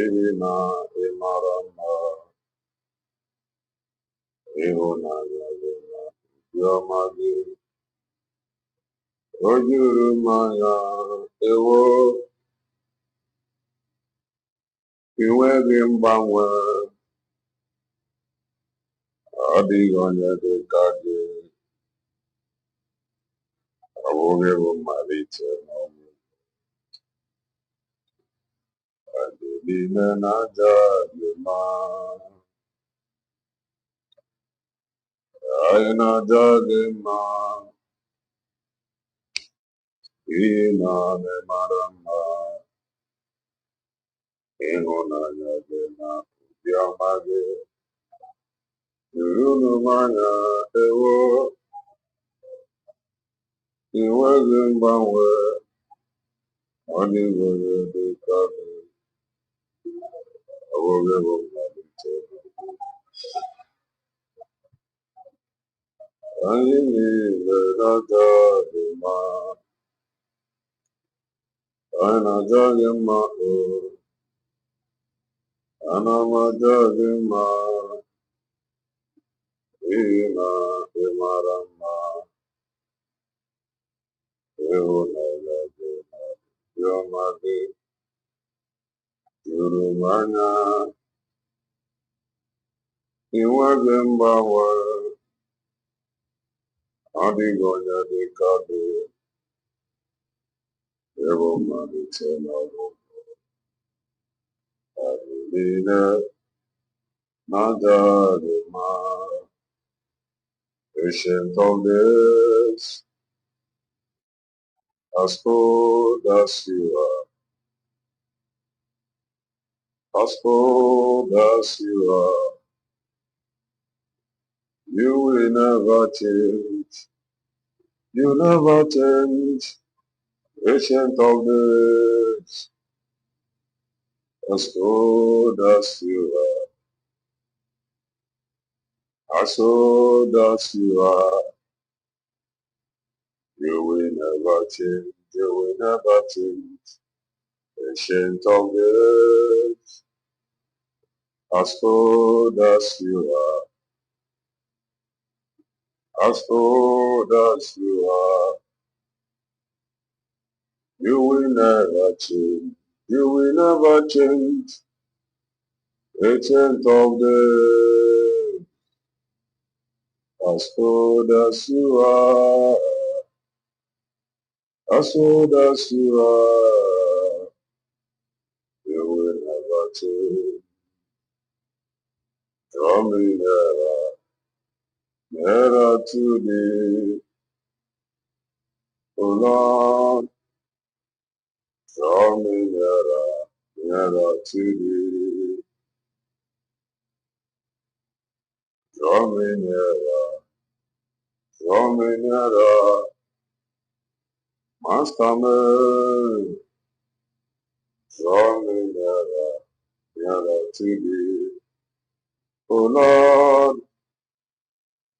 Ihina Imarama Ihuna Yagina Yamagi Ojurumaya Ewo Iwegi Mbanwe Adigonye Dekade Awoge Malite Nomu Adibine Naja Lima Aina Jagima Ina Nemarama Ihuna Yagina Yamagi Urunumanya Ewo Iwegi Mbanwe Adigonye Dekade Awoge Malite Ayini Vedaja Dima Aina Jagima Anama Jagima Ina Imarama Eona Yagima Yomagi Yurumanya Iwagembawa Adigonya Dekade Evo Manitenabo Adilina Najadima Ancient of days as old as you are, as old as you are, you will never change, you never change, ancient of days, as old as you are, as old as you are, you will never change, you will never change, ancient of days, as old as you are, as old as you are, you will never change. You will never change. Ancient of days, as old as you are, as old as you are, you will never change. Draw me nearer, nearer to thee, O Lord. Draw me nearer, nearer to thee. Draw me nearer, draw me nearer, Master man. Draw me nearer, nearer to thee. O Lord,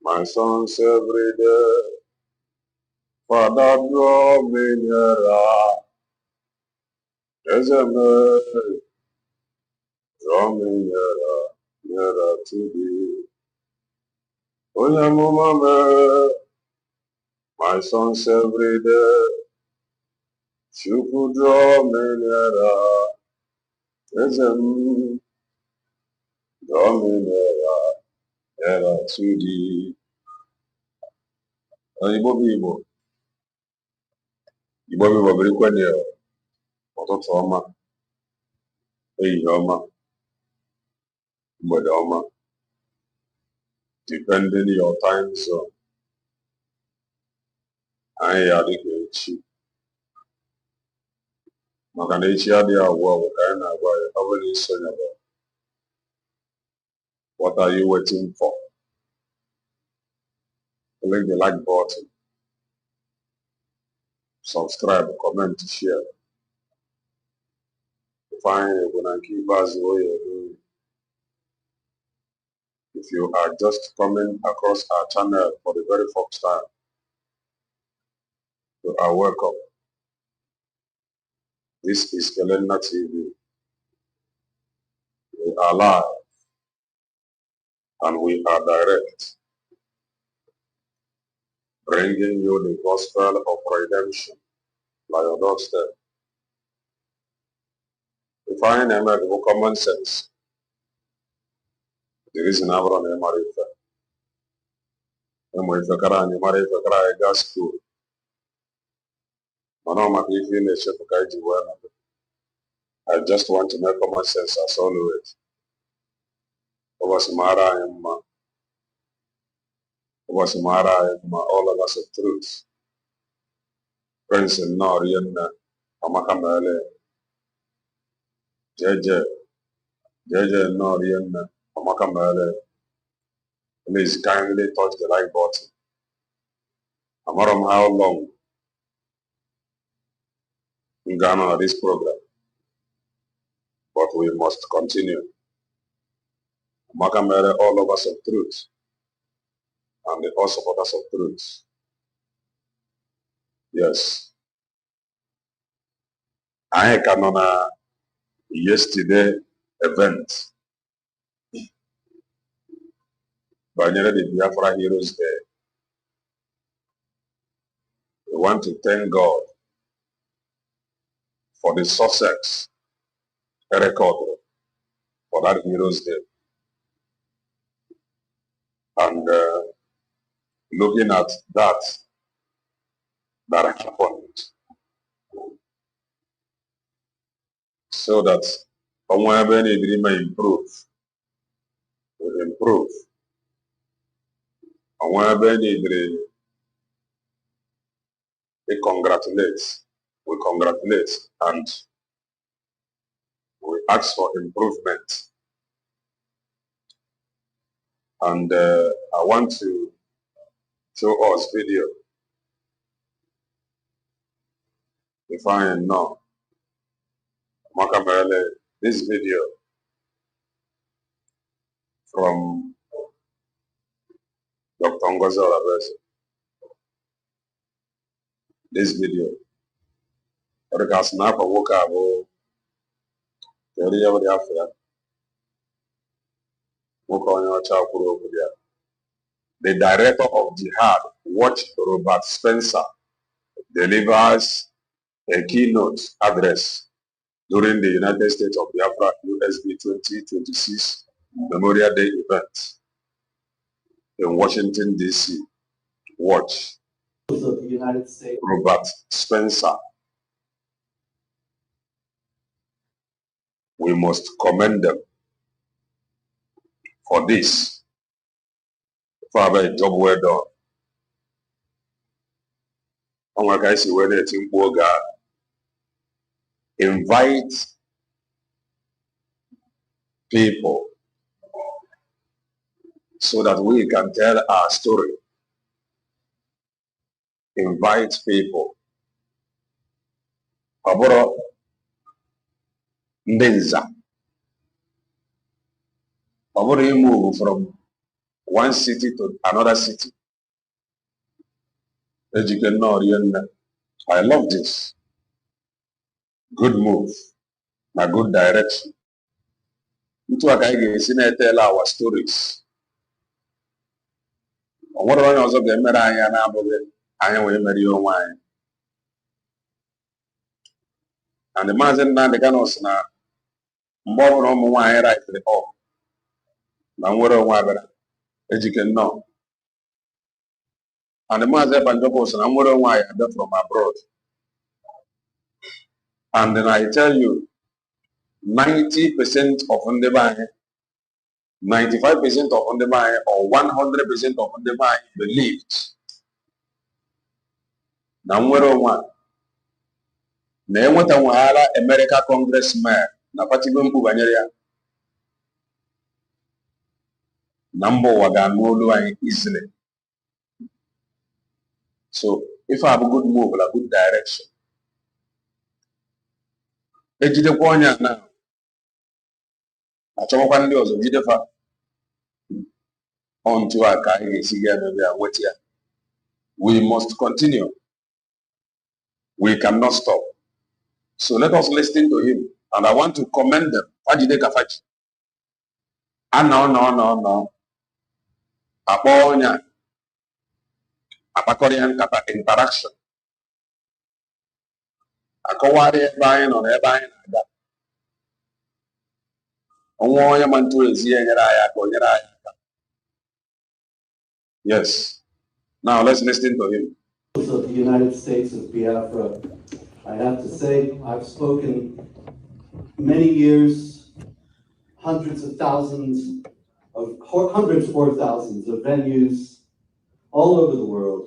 my sons every day, Father, draw me nearer, Ezeme, draw me nearer, nearer to thee. Onyamumame, my sons every day, you could draw me nearer, Ezeme, draw me nearer, nearer to thee. Igbo Igbo, Igbo Igbo, very kwenye, ọtụtụ ọma, ehihie ọma, mgbede ọma, depending your time zone. Anyị ya dịka echi maka na echi adịghị agwụ agwụ ka anyị na-agwa ya ọ bụrụ isonye bụ what are you waiting for? Click the like button, subscribe, comment, share. Find bụ na nke ikpeazụ oye if you are just coming across our channel for the very first time, you are welcome. This is Kelenna TV. are live and we are direct, bringing you the gospel of redemption by your doorstep. If I am a common sense, there is an Abraham Marifa. And with the Karan, Marifa Kara gas school. Manoma Ifin is Shepakaji. I just want to make common sense as always. Over Samara and all of us of truth. Prince and Norian, Amakamele, Jeje Norian, Amakamele. Please kindly touch the like button. Amaram, how long in Ghana this program? But we must continue. Makamere, all of us of truth, and the all supporters of truth. Yes. I can on a yesterday event. By the Biafra Heroes Day. We want to thank God for the success record for that Heroes Day. And looking at that happened, so that whenever any dream may improve, we improve. And whenever any dream, we congratulate, and we ask for improvement. And I want to show us video. If I am now, Makamele, this video from Dr. Ngozi Olabese. This video. Because now I woke up, the director of Jihad, Watch Robert Spencer, delivers a keynote address during the United States of Biafra USB 2026 Memorial Day event in Washington, D.C. Watch of the United States. Robert Spencer. We must commend them for this. For a job well done. Invite people so that we can tell our story. Invite people. Aboro Ndenza. Aboro you move from one city to another city. As you can know, I love this. Good move. A good direction. Into a guy tell our stories. What I also get married, I am marry your wine. And the man said, "Man, the canos na more on wine right to the off. Now what I want, as you can know." And the man said, "Banjokos and what I want, I from abroad." And then I tell you, 90% of on the buy, 95% of on the buy, or 100% of on the buy believed. Now what I want. Na enweta nwahala America congressman na party bempu banyere na mbo waga n'olu anyị easily. So if I have a good move, a good direction, ejidekwa onye na achọkwa ndị ọzọ jidefa onto aka anyị ga-esi ga ebe a nweta ya. We must continue. We cannot stop. So let us listen to him. And I want to commend them. Fajide Kafaji. anọ akpọ onye akpakọrọ ya nkata interaction akọwarị ebe anyị nọ na ebe anyị na-aga onwe onye ma ntụ ezi ya nyere anyị aka o nyere anyị aka. Yes, now let's listen to him. Of the United States of Biafra, I have to say I've spoken many years, hundreds or thousands of venues all over the world,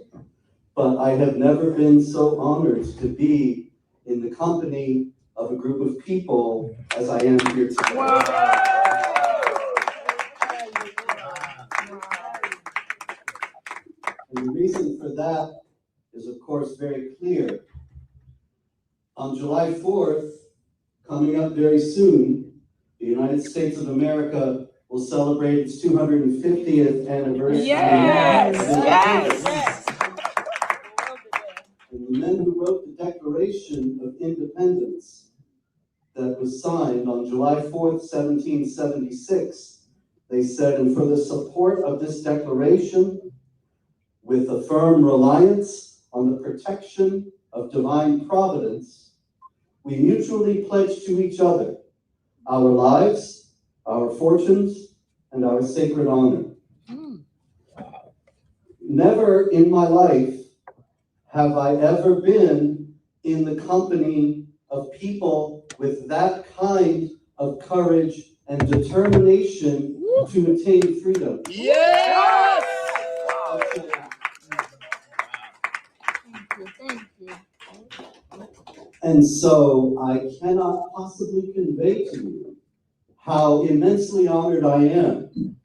but I have never been so honored to be in the company of a group of people as I am here today. Wow. And the reason for that is, of course, very clear. On July 4th, coming up very soon, the United States of America will celebrate its 250th anniversary. Yes, yes. And the men who wrote the Declaration of Independence that was signed on July 4th, 1776, they said, "And for the support of this declaration, with a firm reliance on the protection of divine providence, we mutually pledge to each other our lives, our fortunes, and our sacred honor." Never in my life have I ever been in the company of people with that kind of courage and determination to attain freedom. Yes! Thank you. And so I cannot possibly convey to you how immensely honored I am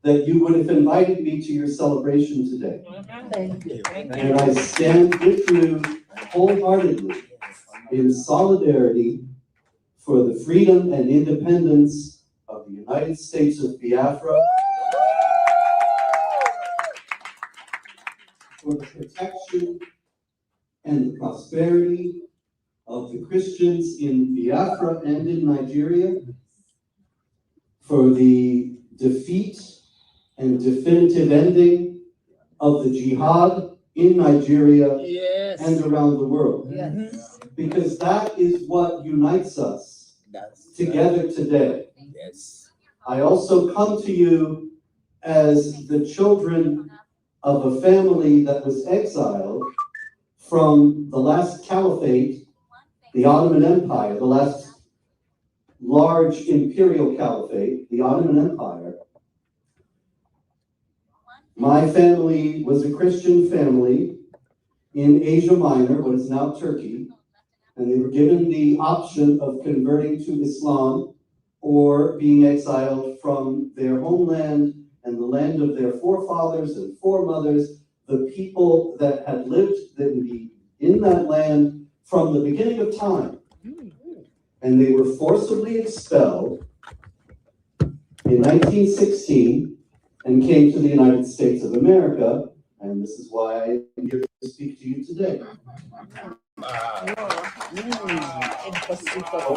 that you would have invited me to your celebration today. Thank you. And I stand with you wholeheartedly in solidarity for the freedom and independence of the United States of Biafra, for the protection and the prosperity of the Christians in Biafra and in Nigeria, for the defeat and definitive ending of the jihad in Nigeria and around the world. Yes. Because that is what unites us together today. Yes. I also come to you as the children of a family that was exiled from the last caliphate, the Ottoman Empire, the last large imperial caliphate, the Ottoman Empire. My family was a Christian family in Asia Minor, what is now Turkey, and they were given the option of converting to Islam or being exiled from their homeland and the land of their forefathers and foremothers, the people that had lived in that land from the beginning of time. And they were forcibly expelled in 1916 and came to the United States of America, and this is why I'm here to speak to you today. But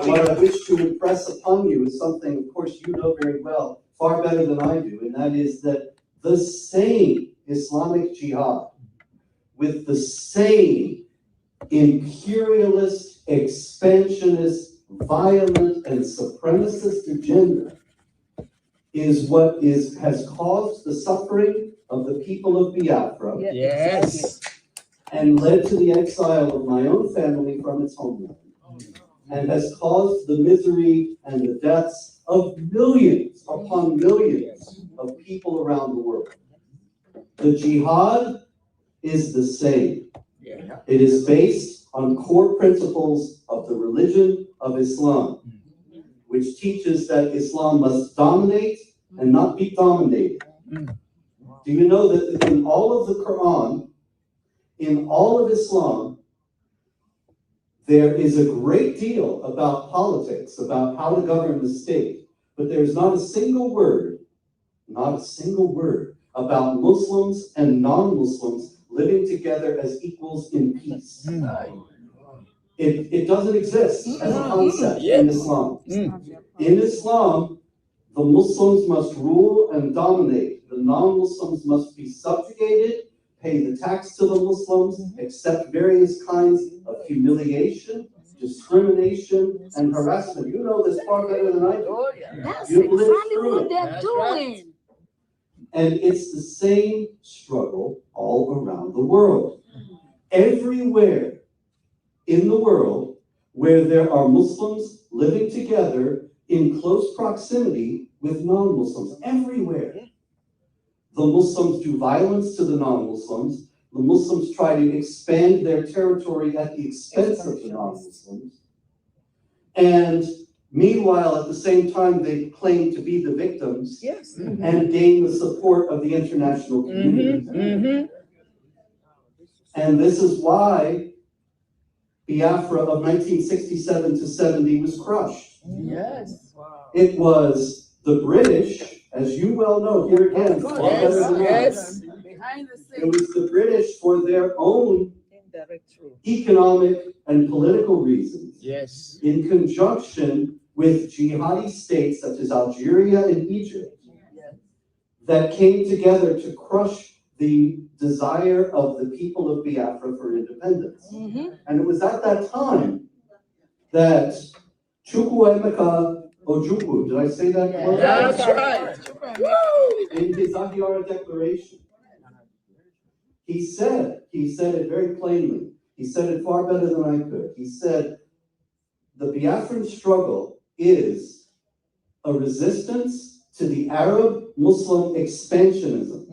what I wish to impress upon you is something, of course, you know very well, far better than I do, and that is that the same Islamic jihad, with the same imperialist, expansionist, violent, and supremacist agenda, is what has caused the suffering of the people of Biafra. Yes. And led to the exile of my own family from its homeland, and has caused the misery and the deaths of millions upon millions of people around the world. The jihad is the same. It is based on core principles of the religion of Islam, which teaches that Islam must dominate and not be dominated. Do you know that in all of the Quran, in all of Islam, there is a great deal about politics, about how to govern the state, but there's not a single word about Muslims and non-Muslims living together as equals in peace. It doesn't exist as a concept in Islam. In Islam, The Muslims must rule and dominate. The non-Muslims must be subjugated, pay the tax to the Muslims, accept various kinds of humiliation, discrimination, and harassment. You know this far better than I do. That's You've lived exactly through what it. they're doing. And it's the same struggle all around the world. Everywhere in the world where there are Muslims living together in close proximity with non-Muslims, everywhere. The Muslims do violence to the non-Muslims. The Muslims try to expand their territory at the expense of the non-Muslims. And meanwhile, at the same time, they claim to be the victims and gain the support of the international community. And this is why Biafra of 1967 to 70 was crushed. Yes. It was the British, as you well know, here again, far better than us. Behind the It scenes. was the British for their own economic and political reasons, Yes. in conjunction with jihadi states such as Algeria and Egypt, that came together to crush the desire of the people of Biafra for independence. And it was at that time that Chukwuemeka Ojukwu, did I say that correctly? That's right. In his Ahiara Declaration, he said it very plainly. He said it far better than I could. He said, the Biafran struggle is a resistance to the Arab Muslim expansionism,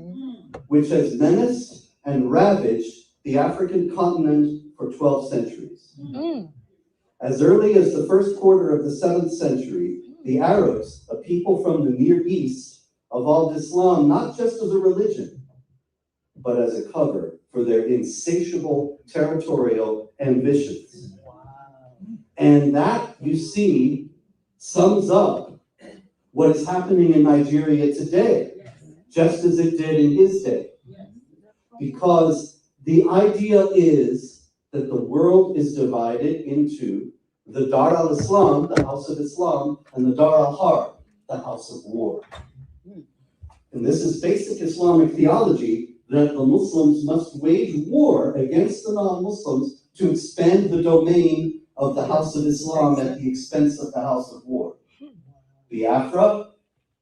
which has menaced and ravaged the African continent for 12 centuries. As early as the first quarter of the 7th century, the Arabs, a people from the Near East, evolved Islam not just as a religion, but as a cover for their insatiable territorial ambitions. And that, you see, sums up what is happening in Nigeria today, just as it did in his day. Because the idea is that the world is divided into the Dar al-Islam, the house of Islam, and the Dar al-Harb, the house of war. And this is basic Islamic theology, that the Muslims must wage war against the non-Muslims to expand the domain of the house of Islam at the expense of the house of war. Biafra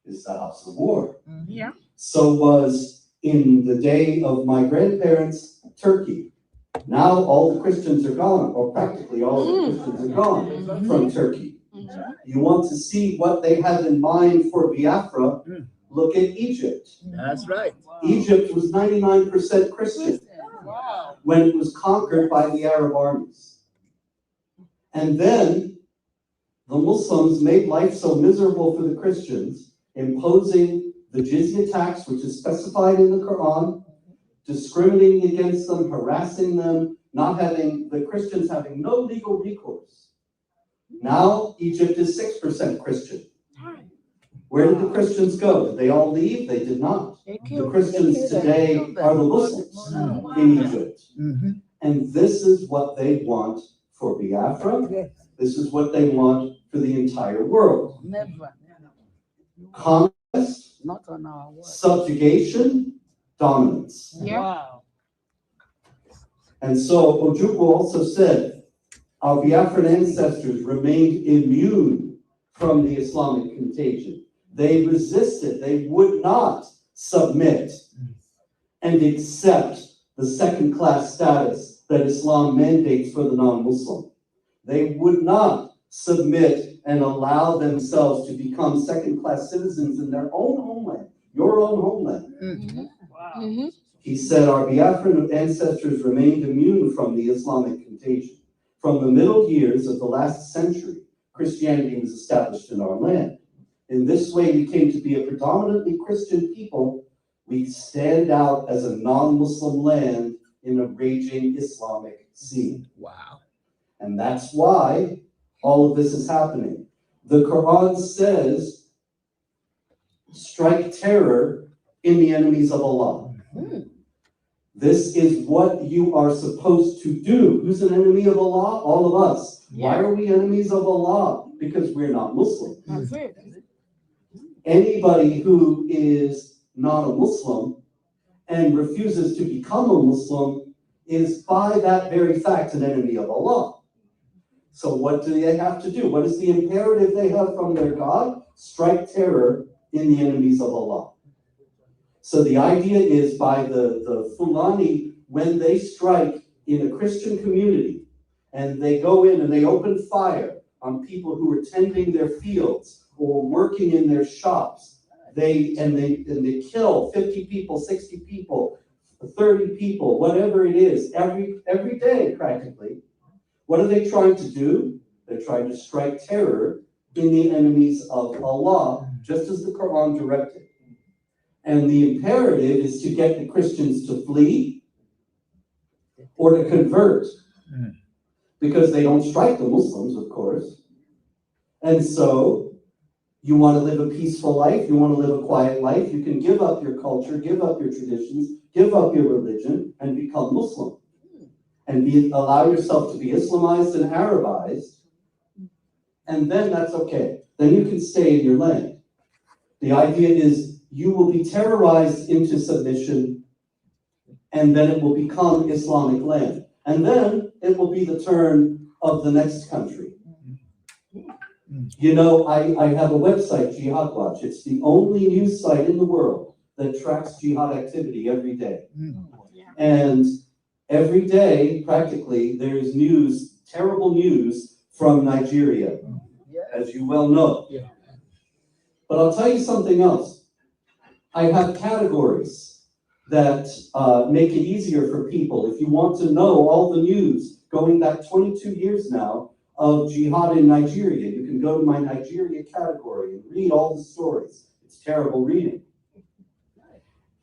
is the house of war. Yeah. So was, in the day of my grandparents, Turkey. Now all the Christians are gone, or practically all of the Christians are gone from Turkey. You want to see what they have in mind for Biafra? Look at Egypt. That's right. Egypt was 99% Christian when it was conquered by the Arab armies. And then the Muslims made life so miserable for the Christians, imposing the jizya tax, which is specified in the Quran, discriminating against them, harassing them, the Christians having no legal recourse. Now Egypt is 6% Christian. Where did the Christians go? Did they all leave? They did not. The Christians today are the Muslims in Egypt. And this is what they want for Biafra. This is what they want for the entire world. Never. Conquest, Not on our watch. subjugation, dominance. Wow. And so Ojukwu also said, our Biafran ancestors remained immune from the Islamic contagion. They resisted, they would not submit and accept the second-class status that Islam mandates for the non-Muslim. They would not submit and allow themselves to become second-class citizens in their own homeland, your own homeland. Wow. He said, our Biafran ancestors remained immune from the Islamic contagion. From the middle years of the last century, Christianity was established in our land. In this way, we came to be a predominantly Christian people. We stand out as a non-Muslim land in a raging Islamic scene. Wow. And that's why all of this is happening. The Quran says, strike terror in the enemies of Allah. This is what you are supposed to do. Who's an enemy of Allah? All of us. Why are we enemies of Allah? Because we're not Muslim. That's it. anybody who is not a Muslim and refuses to become a Muslim is by that very fact an enemy of Allah. So what do they have to do? What is the imperative they have from their God? Strike terror in the enemies of Allah. So the idea is by the Fulani, when they strike in a Christian community and they go in and they open fire on people who are tending their fields or working in their shops, they kill 50 people, 60 people, 30 people, whatever it is, every day practically. What are they trying to do? They're trying to strike terror in the enemies of Allah, just as the Quran directed. And the imperative is to get the Christians to flee or to convert, because they don't strike the Muslims, of course. And so you want to live a peaceful life, you want to live a quiet life, you can give up your culture, give up your traditions, give up your religion, and become Muslim. And allow yourself to be Islamized and Arabized, and then that's okay. Then you can stay in your land. The idea is you will be terrorized into submission, and then it will become Islamic land. And then it will be the turn of the next country. You know, I have a website, Jihad Watch. It's the only news site in the world that tracks jihad activity every day. And every day, practically, there's news, terrible news from Nigeria, as you well know. But I'll tell you something else. I have categories that make it easier for people. If you want to know all the news going back 22 years now of jihad in Nigeria, you can go to my Nigeria category and read all the stories. It's terrible reading.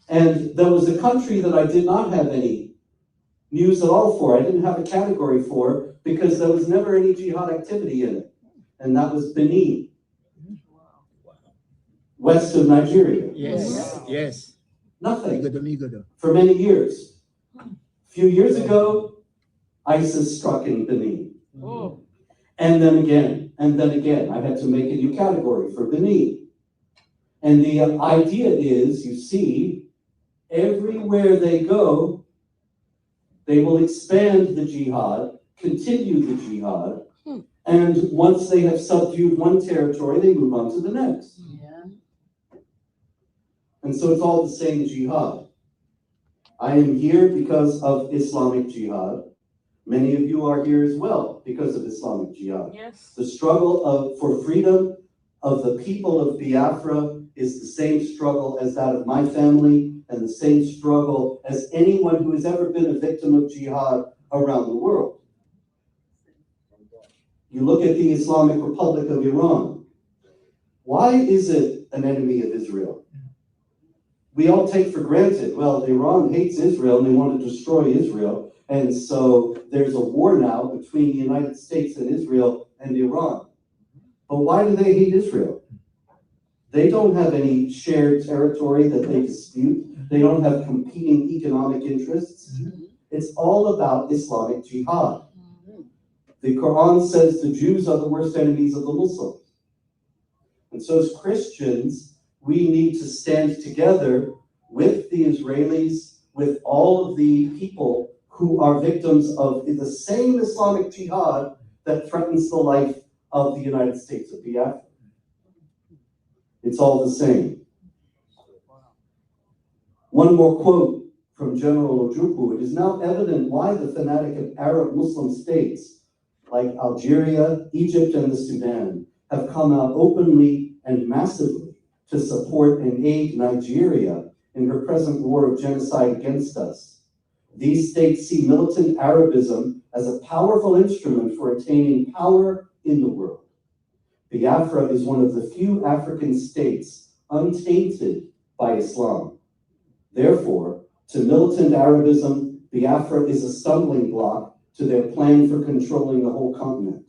And there was a country that I did not have any news at all for. I didn't have a category for because there was never any jihad activity in it. And that was Benin, west of Nigeria. Yes. Nothing for many years. A few years ago, ISIS struck in Benin. And then again, I had to make a new category for Benin. And the idea is, you see, everywhere they go, they will expand the jihad, continue the jihad, and once they have subdued one territory, they move on to the next. And so it's all the same jihad. I am here because of Islamic jihad. Many of you are here as well because of Islamic jihad. The struggle for freedom of the people of Biafra is the same struggle as that of my family, and the same struggle as anyone who has ever been a victim of jihad around the world. You look at the Islamic Republic of Iran. Why is it an enemy of Israel? We all take for granted, well, Iran hates Israel and they want to destroy Israel, and so there's a war now between the United States and Israel and Iran. But why do they hate Israel? They don't have any shared territory that they dispute. They don't have competing economic interests. It's all about Islamic jihad. The Quran says the Jews are the worst enemies of the Muslims. And so as Christians, we need to stand together with the Israelis, with all of the people who are victims of the same Islamic jihad that threatens the life of the United States of Biafra. It's all the same. One more quote from General Ojukwu. It is now evident why the fanatic of Arab Muslim states like Algeria, Egypt, and the Sudan have come out openly and massively to support and aid Nigeria in her present war of genocide against us. These states see militant Arabism as a powerful instrument for attaining power in the world. Biafra is one of the few African states untainted by Islam. Therefore, to militant Arabism, Biafra is a stumbling block to their plan for controlling the whole continent.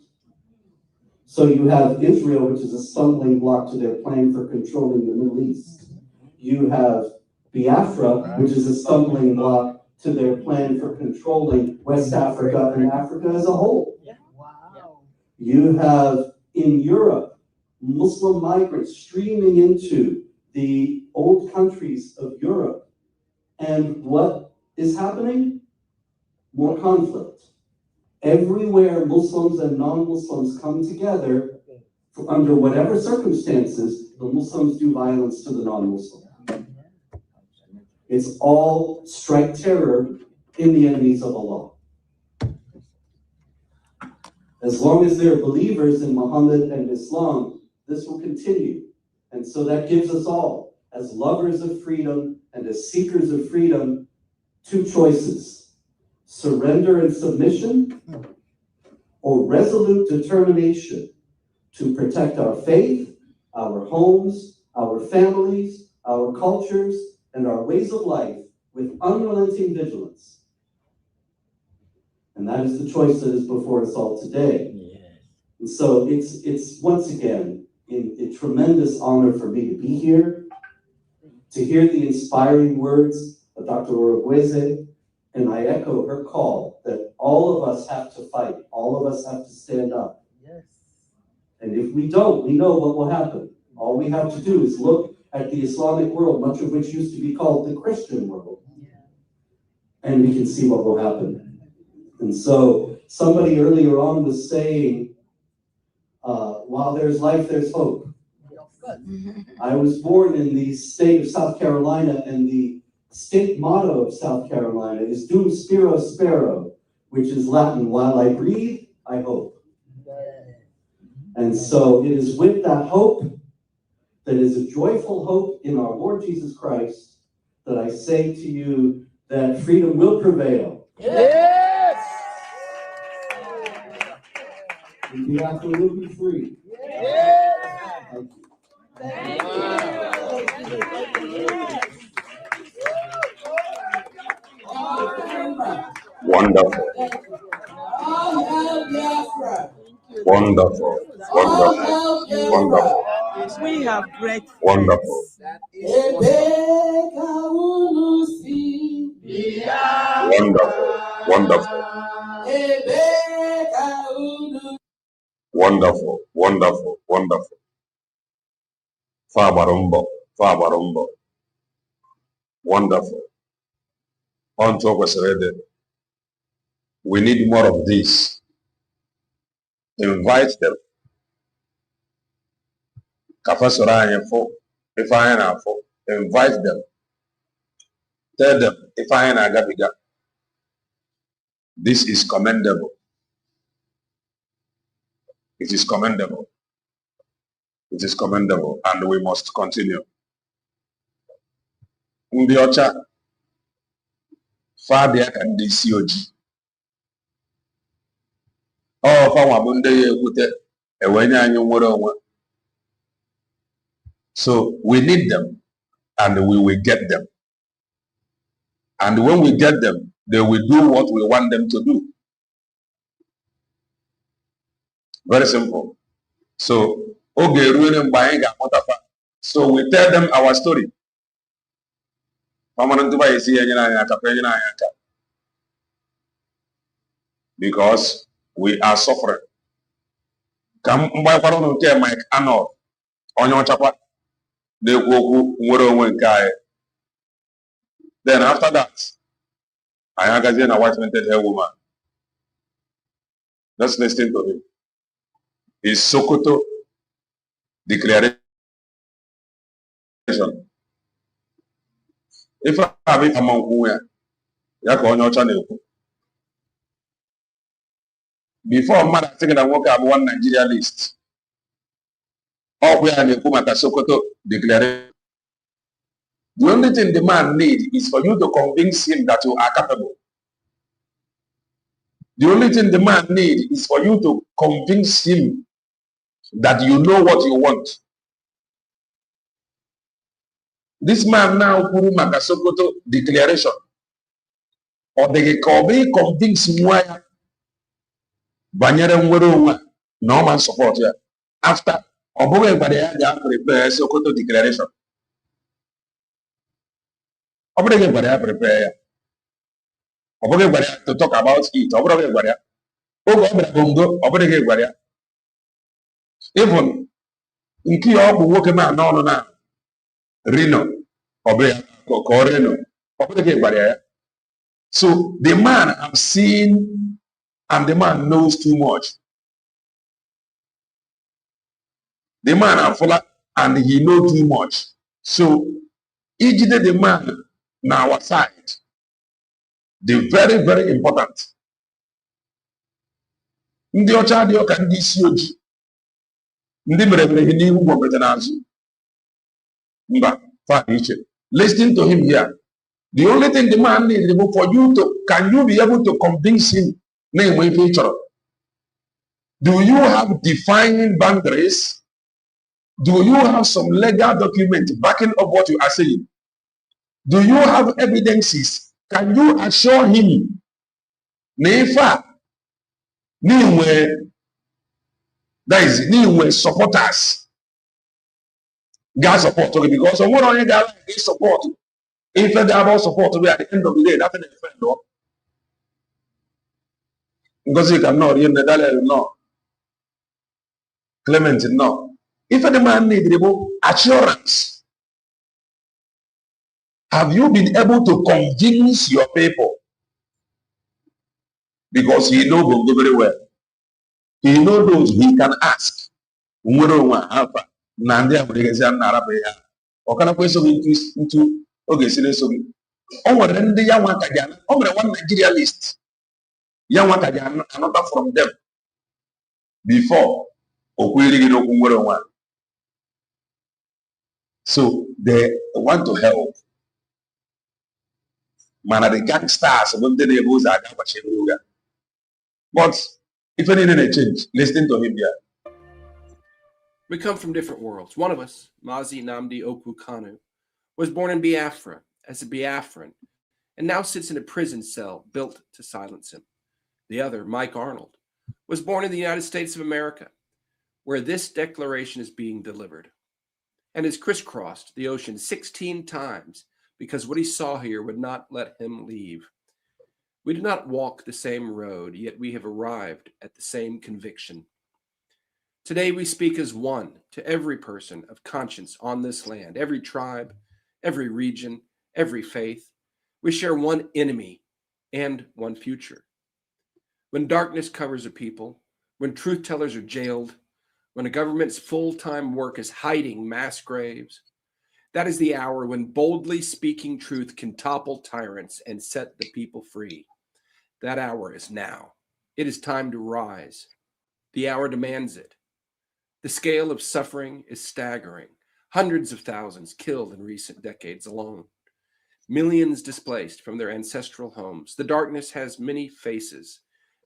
So you have Israel, which is a stumbling block to their plan for controlling the Middle East. You have Biafra, which is a stumbling block to their plan for controlling West Africa and Africa as a whole. You have in Europe Muslim migrants streaming into the old countries of Europe. And what is happening? More conflict. Everywhere Muslims and non-Muslims come together, under whatever circumstances, the Muslims do violence to the non-Muslim. It's all strike terror in the enemies of Allah. As long as they're believers in Muhammad and Islam, this will continue. And so that gives us all, as lovers of freedom and as seekers of freedom, two choices: surrender and submission, or resolute determination to protect our faith, our homes, our families, our cultures, and our ways of life with unrelenting vigilance. And that is the choice that is before us all today. Yes. And so it's once again a tremendous honor for me to be here, to hear the inspiring words of Dr. Orogweze, and I echo her call that all of us have to fight, all of us have to stand up. Yes. And if we don't, we know what will happen. All we have to do is look at the Islamic world, much of which used to be called the Christian world, and we can see what will happen. And so somebody earlier on was saying, while there's life, there's hope. I was born in the state of South Carolina, and the state motto of South Carolina is Dum Spiro Spero, which is Latin, while I breathe, I hope. And so it is with that hope, that is a joyful hope in our Lord Jesus Christ, that I say to you that freedom will prevail. Yes! And the after will be free. Yes! Thank you. Wonderful. Wonderful. Wonderful. Wonderful. We have great friends. Wonderful. Wonderful. Wonderful. Wonderful. Wonderful. Fabarumbo. Fabarumbo. Wonderful. On top of it, we need more of this. Invite them. If I am for, invite them. Tell them, if I am Agabiga, this is commendable. It is commendable. It is commendable, and we must continue. Mbiocha, Fabia and the COG. Oh, so we need them, and we will get them. And when we get them, they will do what we want them to do. Very simple. So, so we tell them our story. Because we are suffering. Then after that, I have a white-mented hair woman. Let's listen to him. His Sokoto declaration. If I have it among before mother taking a walk up one Nigeria list, all we are in Sokoto declaration. The only thing the man needs is for you to convince him that you are capable. The only thing the man needs is for you to convince him that you know what you want. This man now, Kuru Makasokoto declaration, or they can be convinced why Banyere Mwero no man support here. After Oboe Badea, they have prepared Sokoto declaration. Oboe Badea prepare. Oboe Badea to talk about it. Oboe Badea. Oboe Badea. Even nke ya ọ bụ nwoke ma n'ọnụ na Reno ọ bụ ya ka ọ Reno ọ bụrụ ka ị gwara ya. So the man have seen and the man knows too much. The man have followed and he know too much. So ijide the man na our side the very very important. Ndị ọcha dị ọka ndị isi ojii ndị mere ihe n'ihu gwọbete n'azụ mba far iche. Listening to him here, the only thing the man needs for you to, can you be able to convince him na enwe ife ị chọrọ? Do you have defined boundaries? Do you have some legal document backing up what you are saying? Do you have evidences? Can you assure him na ife a n'inwe, that is n'inwe supporters ga support gị? Because onwere onye ga-ala gị support ife ga-abụ support gị at the end of the day nothing is friend no. Ngozi ka no rie ne Daniel no, Clement no. If the man need assurance, have you been able to convince your people? Because he knows Bongo very well. He knows those he can ask. Into okay, so one Nigeria list. Another from them before. So they want to help. Man, the gangsters, but if anything change, listen to him here. We come from different worlds. One of us, Mazi Nnamdi Okwu-Kanu, was born in Biafra as a Biafran and now sits in a prison cell built to silence him. The other, Mike Arnold, was born in the United States of America, where this declaration is being delivered, and has crisscrossed the ocean 16 times because what he saw here would not let him leave. We do not walk the same road, yet we have arrived at the same conviction. Today we speak as one to every person of conscience on this land, every tribe, every region, every faith. We share one enemy and one future. When darkness covers a people, when truth tellers are jailed, when a government's full-time work is hiding mass graves, that is the hour when boldly speaking truth can topple tyrants and set the people free. That hour is now. It is time to rise. The hour demands it. The scale of suffering is staggering. Hundreds of thousands killed in recent decades alone. Millions displaced from their ancestral homes. The darkness has many faces.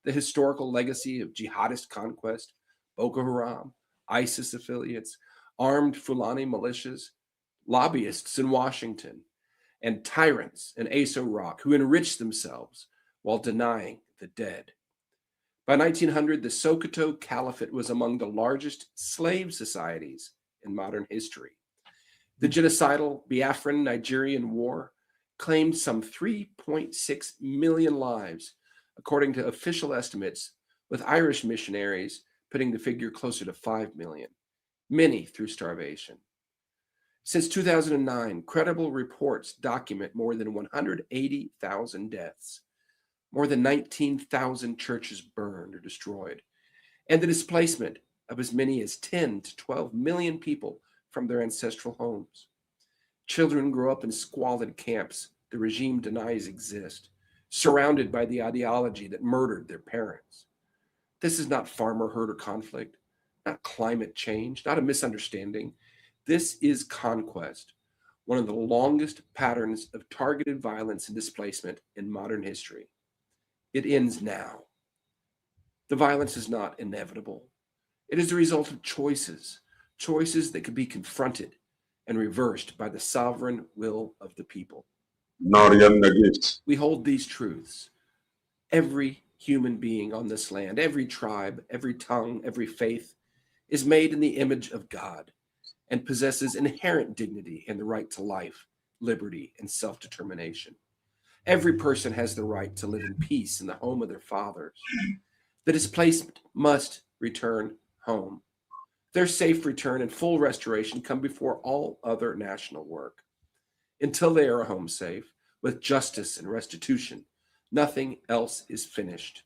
The historical legacy of jihadist conquest, Boko Haram, ISIS affiliates, armed Fulani militias, lobbyists in Washington, and tyrants in Aso Rock who enriched themselves while denying the dead. By 1900, the Sokoto Caliphate was among the largest slave societies in modern history. The genocidal Biafran-Nigerian War claimed some 3.6 million lives, according to official estimates, with Irish missionaries putting the figure closer to 5 million, many through starvation. Since 2009, credible reports document more than 180,000 deaths, more than 19,000 churches burned or destroyed, and the displacement of as many as 10 to 12 million people from their ancestral homes. Children grow up in squalid camps the regime denies exist, surrounded by the ideology that murdered their parents. This is not farmer-herder conflict, not climate change, not a misunderstanding. This is conquest, one of the longest patterns of targeted violence and displacement in modern history. It ends now. The violence is not inevitable. It is the result of choices that could be confronted and reversed by the sovereign will of the people. We hold these truths. Every human being on this land, every tribe, every tongue, every faith is made in the image of God and possesses inherent dignity and the right to life, liberty, and self-determination. Every person has the right to live in peace in the home of their fathers. The displaced must return home. Their safe return and full restoration come before all other national work. Until they are home safe, with justice and restitution, nothing else is finished.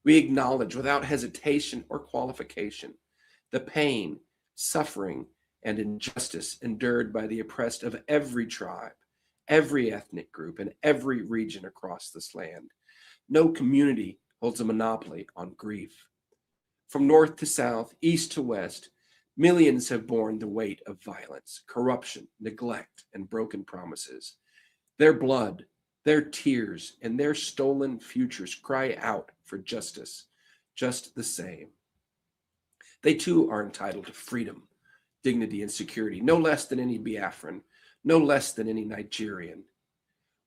We acknowledge without hesitation or qualification the pain, suffering, and injustice endured by the oppressed of every tribe, every ethnic group, and every region across this land. No community holds a monopoly on grief. From north to south, east to west, millions have borne the weight of violence, corruption, neglect, and broken promises. Their blood, their tears, and their stolen futures cry out for justice, just the same. They too are entitled to freedom, dignity, and security, no less than any Biafran, no less than any Nigerian.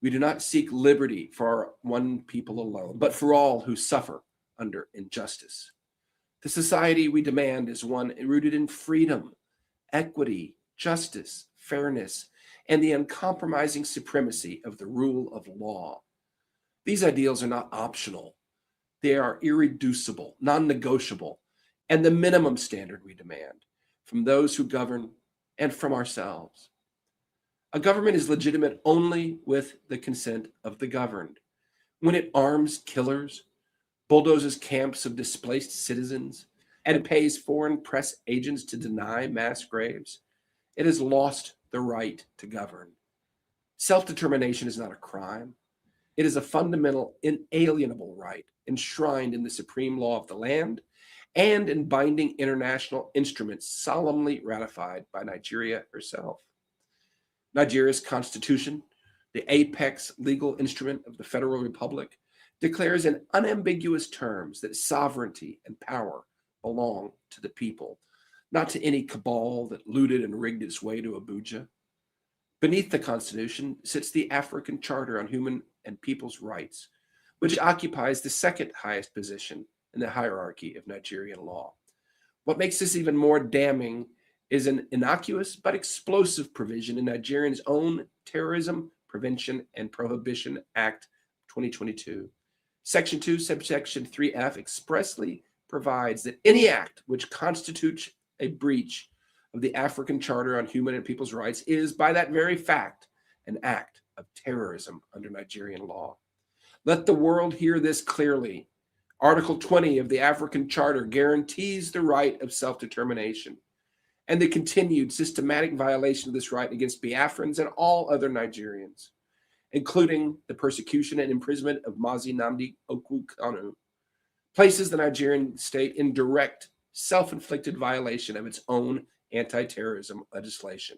We do not seek liberty for our one people alone, but for all who suffer under injustice. The society we demand is one rooted in freedom, equity, justice, fairness, and the uncompromising supremacy of the rule of law. These ideals are not optional. They are irreducible, non-negotiable, and the minimum standard we demand from those who govern and from ourselves. A government is legitimate only with the consent of the governed. When it arms killers, bulldozes camps of displaced citizens, and pays foreign press agents to deny mass graves, it has lost the right to govern. Self-determination is not a crime. It is a fundamental, inalienable right enshrined in the supreme law of the land and in binding international instruments solemnly ratified by Nigeria herself. Nigeria's constitution, the apex legal instrument of the Federal Republic, declares in unambiguous terms that sovereignty and power belong to the people, not to any cabal that looted and rigged its way to Abuja. Beneath the Constitution sits the African Charter on Human and People's Rights, which occupies the second highest position in the hierarchy of Nigerian law. What makes this even more damning is an innocuous but explosive provision in Nigeria's own Terrorism Prevention and Prohibition Act 2022. Section 2, subsection 3F expressly provides that any act which constitutes a breach of the African Charter on Human and People's Rights is, by that very fact, an act of terrorism under Nigerian law. Let the world hear this clearly. Article 20 of the African Charter guarantees the right of self-determination, and the continued systematic violation of this right against Biafrans and all other Nigerians, including the persecution and imprisonment of Mazi Nnamdi Kanu, places the Nigerian state in direct, self-inflicted violation of its own anti-terrorism legislation.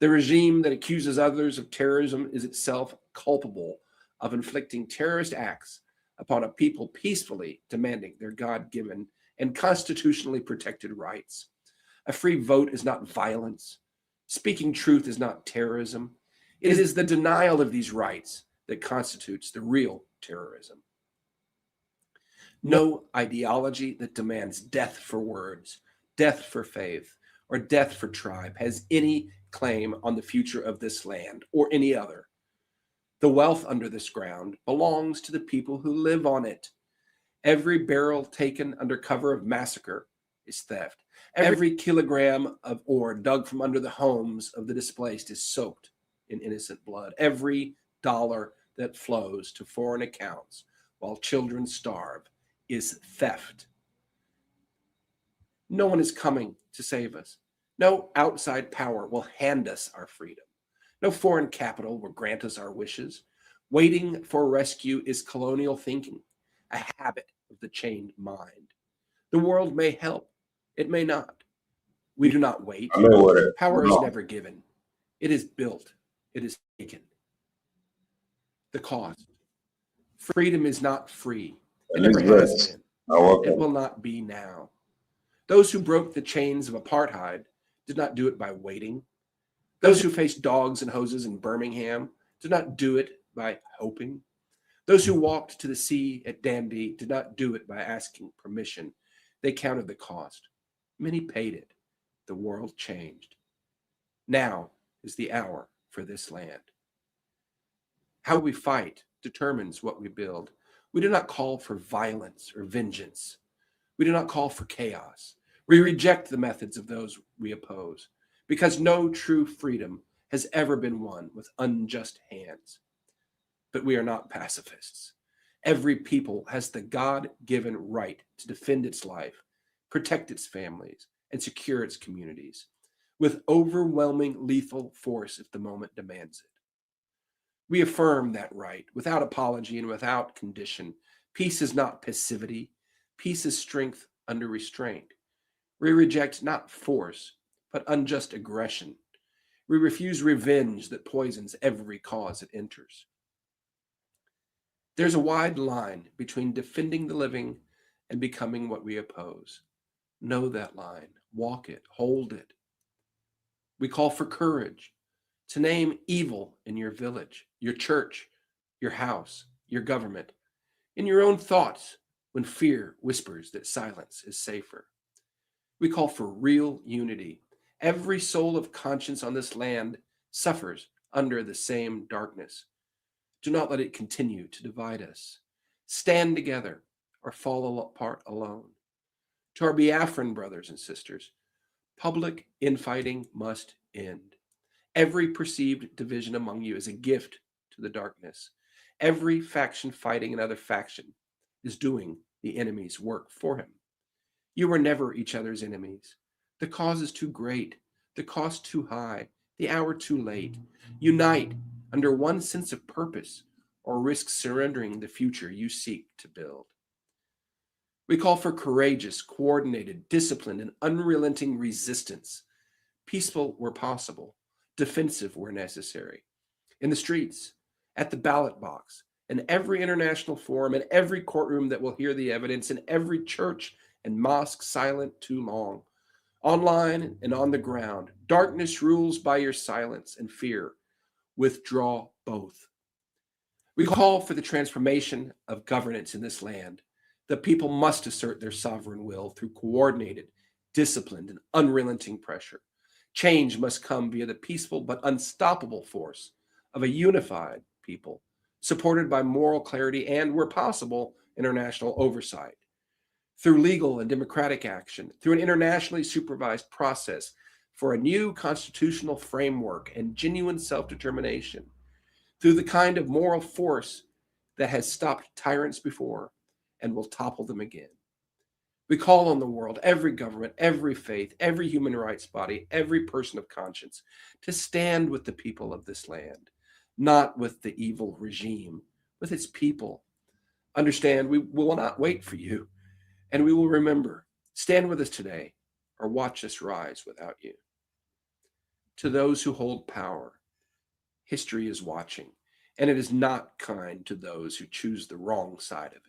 The regime that accuses others of terrorism is itself culpable of inflicting terrorist acts upon a people peacefully demanding their God-given and constitutionally protected rights. A free vote is not violence. Speaking truth is not terrorism. It is the denial of these rights that constitutes the real terrorism. No ideology that demands death for words, death for faith, or death for tribe has any claim on the future of this land or any other. The wealth under this ground belongs to the people who live on it. Every barrel taken under cover of massacre is theft. Every kilogram of ore dug from under the homes of the displaced is soaked in innocent blood. Every dollar that flows to foreign accounts while children starve is theft. No one is coming to save us. No outside power will hand us our freedom. No foreign capital will grant us our wishes. Waiting for rescue is colonial thinking, a habit of the chained mind. The world may help. It may not. We do not wait. Power is never given. It is built. It is taken. The cost. Freedom is not free. It never has been. It will not be now. Those who broke the chains of apartheid did not do it by waiting. Those who faced dogs and hoses in Birmingham did not do it by hoping. Those who walked to the sea at Dundee did not do it by asking permission. They counted the cost. Many paid it. The world changed. Now is the hour for this land. How we fight determines what we build. We do not call for violence or vengeance. We do not call for chaos. We reject the methods of those we oppose, because no true freedom has ever been won with unjust hands. But we are not pacifists. Every people has the God-given right to defend its life, protect its families, and secure its communities with overwhelming lethal force if the moment demands it. We affirm that right without apology and without condition. Peace is not passivity. Peace is strength under restraint. We reject not force, but unjust aggression. We refuse revenge that poisons every cause it enters. There's a wide line between defending the living and becoming what we oppose. Know that line, walk it, hold it. We call for courage to name evil in your village, your church, your house, your government, in your own thoughts when fear whispers that silence is safer. We call for real unity. Every soul of conscience on this land suffers under the same darkness. Do not let it continue to divide us. Stand together or fall apart alone. To our Biafran brothers and sisters, public infighting must end. Every perceived division among you is a gift to the darkness. Every faction fighting another faction is doing the enemy's work for him. You were never each other's enemies. The cause is too great, the cost too high, the hour too late. Unite under one sense of purpose, or risk surrendering the future you seek to build. We call for courageous, coordinated, disciplined, and unrelenting resistance, peaceful where possible, defensive where necessary, in the streets, at the ballot box, in every international forum, in every courtroom that will hear the evidence, in every church and mosque silent too long, online and on the ground. Darkness rules by your silence, and fear withdraw both. We call for the transformation of governance in this land. The people must assert their sovereign will through coordinated, disciplined, and unrelenting pressure. Change must come via the peaceful but unstoppable force of a unified people, supported by moral clarity and, where possible, international oversight. Through legal and democratic action, through an internationally supervised process for a new constitutional framework and genuine self-determination, through the kind of moral force that has stopped tyrants before and will topple them again. We call on the world, every government, every faith, every human rights body, every person of conscience, to stand with the people of this land, not with the evil regime, with its people. Understand, we will not wait for you, and we will remember. Stand with us today, or watch us rise without you. To those who hold power, history is watching, and it is not kind to those who choose the wrong side of it.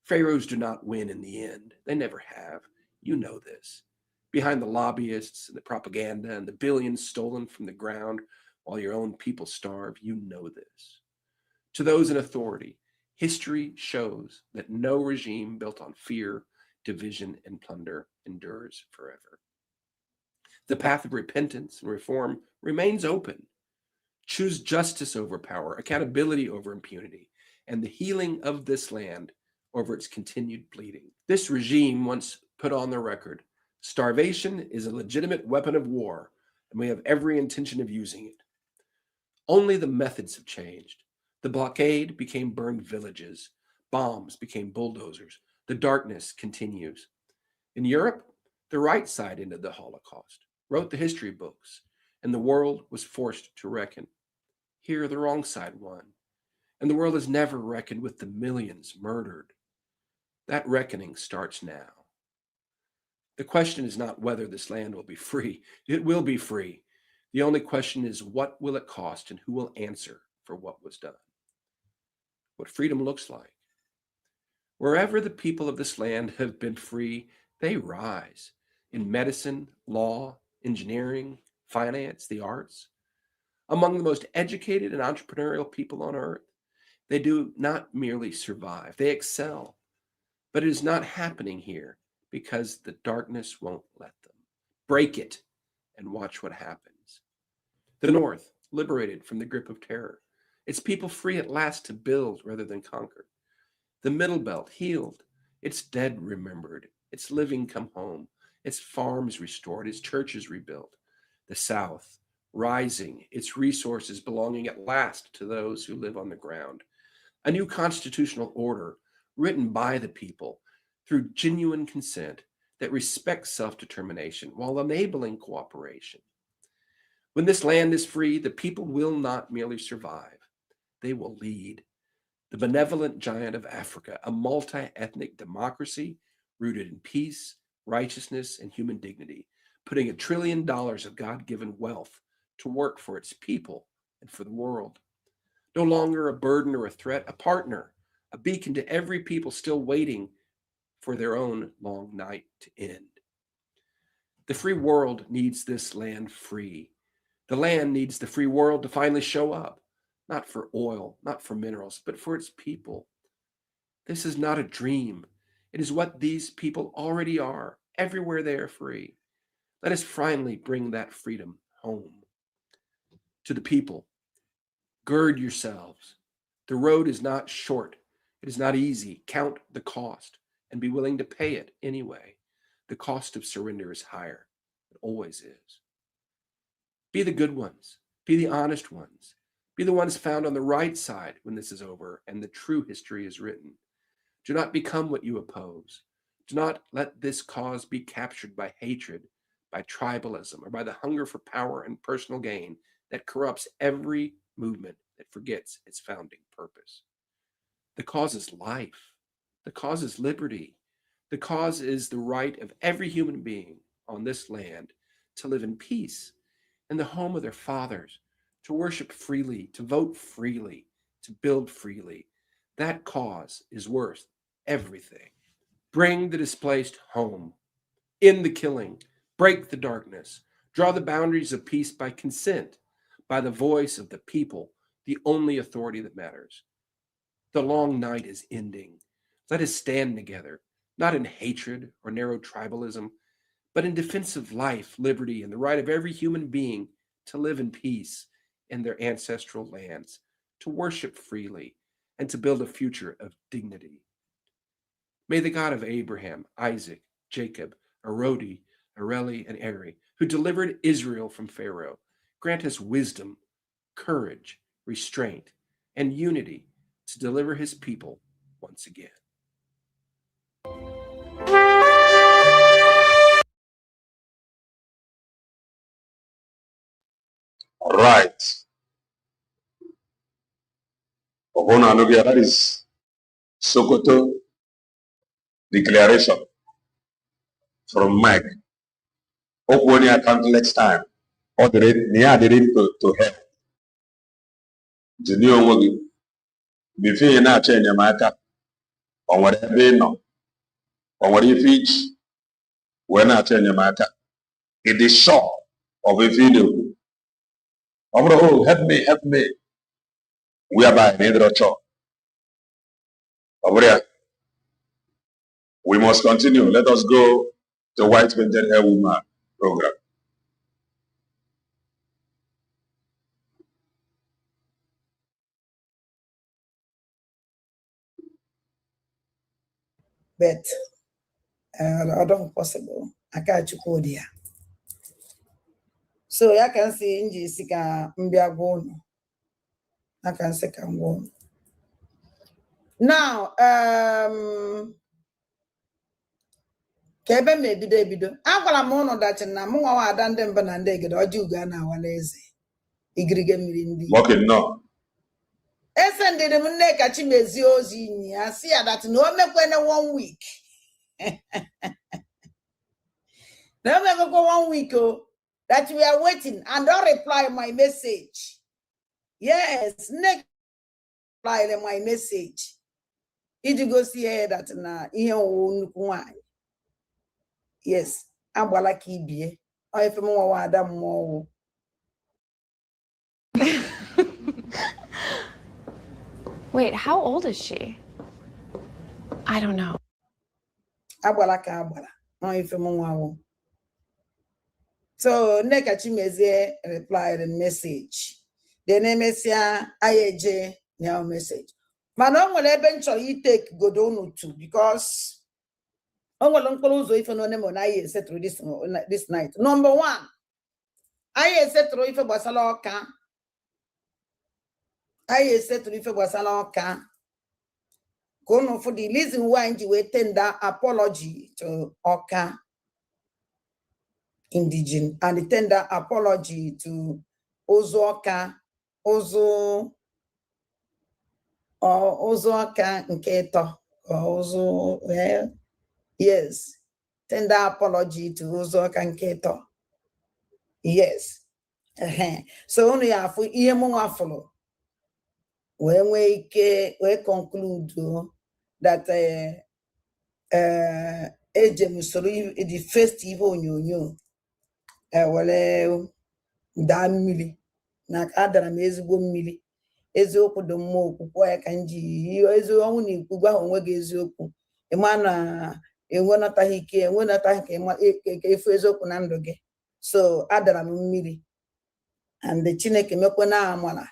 Pharaohs do not win in the end. They never have. You know this. Behind the lobbyists and the propaganda and the billions stolen from the ground while your own people starve, you know this. To those in authority, history shows that no regime built on fear, division, and plunder endures forever. The path of repentance and reform remains open. Choose justice over power, accountability over impunity, and the healing of this land over its continued bleeding. This regime once put on the record, starvation is a legitimate weapon of war, and we have every intention of using it. Only the methods have changed. The blockade became burned villages. Bombs became bulldozers. The darkness continues. In Europe, the right side ended the Holocaust, wrote the history books, and the world was forced to reckon. Here, the wrong side won, and the world has never reckoned with the millions murdered. That reckoning starts now. The question is not whether this land will be free. It will be free. The only question is, what will it cost and who will answer for what was done? What freedom looks like. Wherever the people of this land have been free, they rise in medicine, law, engineering, finance, the arts. Among the most educated and entrepreneurial people on earth, they do not merely survive, they excel. But it is not happening here because the darkness won't let them. Break it and watch what happens. The North, liberated from the grip of terror, its people free at last to build rather than conquer. The Middle Belt, healed, its dead remembered, its living come home, its farms restored, its churches rebuilt, the South rising, its resources belonging at last to those who live on the ground, a new constitutional order written by the people through genuine consent that respects self-determination while enabling cooperation. When this land is free, the people will not merely survive, they will lead. The benevolent giant of Africa, a multi-ethnic democracy rooted in peace, righteousness, and human dignity, putting $1 trillion of God-given wealth to work for its people and for the world. No longer a burden or a threat, a partner, a beacon to every people still waiting for their own long night to end. The free world needs this land free. The land needs the free world to finally show up, not for oil, not for minerals, but for its people. This is not a dream. It is what these people already are, everywhere they are free. Let us finally bring that freedom home. To the people, gird yourselves. The road is not short. It is not easy. Count the cost and be willing to pay it anyway. The cost of surrender is higher. It always is. Be the good ones. Be the honest ones. Be the ones found on the right side when this is over and the true history is written. Do not become what you oppose. Do not let this cause be captured by hatred, by tribalism, or by the hunger for power and personal gain that corrupts every movement that forgets its founding purpose. The cause is life. The cause is liberty. The cause is the right of every human being on this land to live in peace in the home of their fathers, to worship freely, to vote freely, to build freely. That cause is worth everything. Bring the displaced home. End the killing. Break the darkness. Draw the boundaries of peace by consent, by the voice of the people, the only authority that matters. The long night is ending. Let us stand together, not in hatred or narrow tribalism, but in defense of life, liberty, and the right of every human being to live in peace in their ancestral lands, to worship freely, and to build a future of dignity. May the God of Abraham, Isaac, Jacob, Arodi, Areli, and Eri, who delivered Israel from Pharaoh, grant us wisdom, courage, restraint, and unity to deliver his people once again. All right. That is Sokoto declaration from Mike. Hope when you come next time, or the rate to help. The new one, before you not change your matter, on whatever you know, on what you teach, we're not change your matter. It is short of a video. Oh, help me. We are by neither church. Over here, we must continue. Let us go to White Painted Hair Woman program. But I don't possible. I can't go there. So I can see in Jessica Mbiagono. I can say can go. Now, Kebe maybe they be do. I call a mono that na Munga wa dandem banandeg or Jugana waleze. Igrige mirindi. Okay, no. Esen de munne kachimezi ozi I see that no me kwene 1 week. No me go 1 week that we are waiting and don't reply my message. Yes, next reply my message. Did you go see her that na ihe owo yes, agbala ka ibie. O efe mo wa adam mo. Wait, how old is she? I don't know. Agbala ka agbala. O efe mo wa. So Neka Chimezie replied a message. The name is IAJ now message. But no one eventually take Godono too because If I settle this night. Number one, I settle if Basaloka. I settle if Basaloka. Kono for the reason why you tender apology to Oka indigene and the tender apology to Ozoka, Ozo Ozoka Nketo, Ozo, well, yes, tender apology to Ozoka Nketo. Yes. So only have we follow. When we conclude that the first evil you dan mili na adara m ezigbo mmiri eziokwu dị mma okwukwe ya ka nji ezi ọnwụ na ikwu gwa onwe gị eziokwu ịma na enwenataghị ike ka efu eziokwu na ndụ gị so adara m mmiri and the Chineke mekwe na amara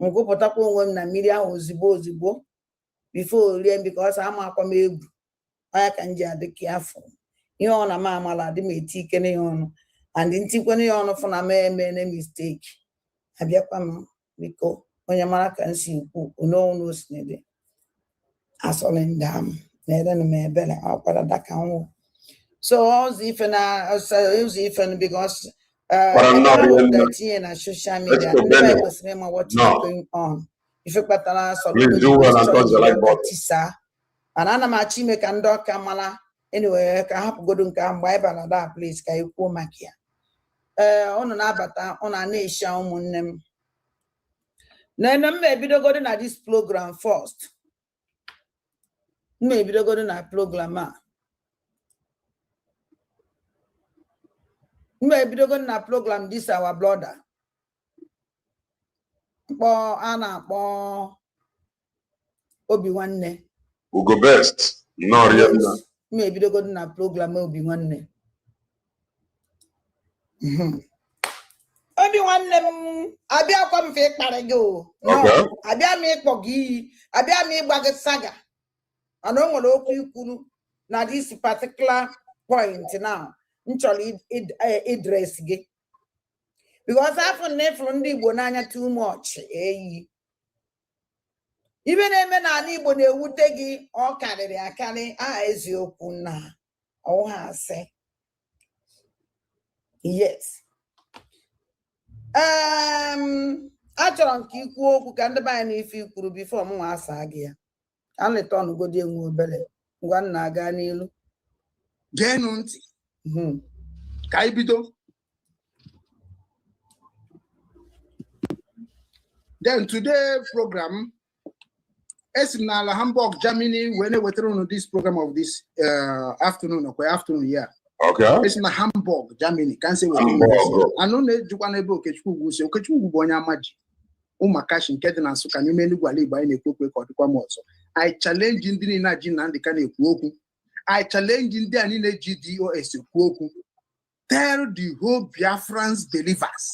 ngụpụtakwa onwe m na mmiri ahụ ozigbo before rie because ama akwa m egwu anya ka nji adị ka afọ ihe ọ na m amala adị m eti ike n'ihe ọnụ and ntikwana ihe ọnụ fụ na m eme na mistake abịakwa m biko onye mara ka nsi ikwu ono sinede asọlị ndị am na-ere m ebele akwara daka nwụ so ọzọ ife na because that here na social media kwesịrị ịma what is going on ife kpatara sọlọ and ana m achọ ime ka ndị ọka mara anyway ka hapụgodo nke ahụ mgbe anyị bara that place ka anyị kwuo maka ya unu na-abata unu na-eshi ụmụnne m nene m ebidogoro na this program first m ebidogoro na program a m ebidogoro na program this our brother kpọ a na-akpọ Obinwannem Ugo best no real m ebidogoro na program Obinwannem Obinwannem abịakwa m fe ịkparị gị o no abịa m ịkpọ gị iyi abịa m ịgba gị saga mana o nwere okwu ikwuru na this particular point now m chọrọ idres gị because afọ na ịfụrụ ndị Igbo n'anya too much eyi ibe na-eme n'ala Igbo na-ewute gị ọ karịrị akarị eziokwu na ọha asị yes achọrọ m ka ikwu okwu ka ndị be anyị n'ife ikwuru bifo m nwa asa gị ya a leta ọnụgodi enwe obere ngwa nna aga n'ilu geenụ ntị ka anyị bido then today program esi n'ala Hamburg, Germany wee na-ewetara unu this program of this afternoon yeah. Okay. Esi na Hamburg, Germany ka nse wetara anụ na-ejikwa n'ebe Okechukwu ugwu si Okechukwu ugwu bụ onye amaji ụmụakashi nke dị na Nsụka n'ime Enugu ala Igbo anyị na-ekwu okwu ka ọ dịkwa m ọzọ I challenge ndị niile ji na ndị ka na-ekwu okwu I challenge ndị a niile ji DOS ekwu okwu tell the whole Biafrans believers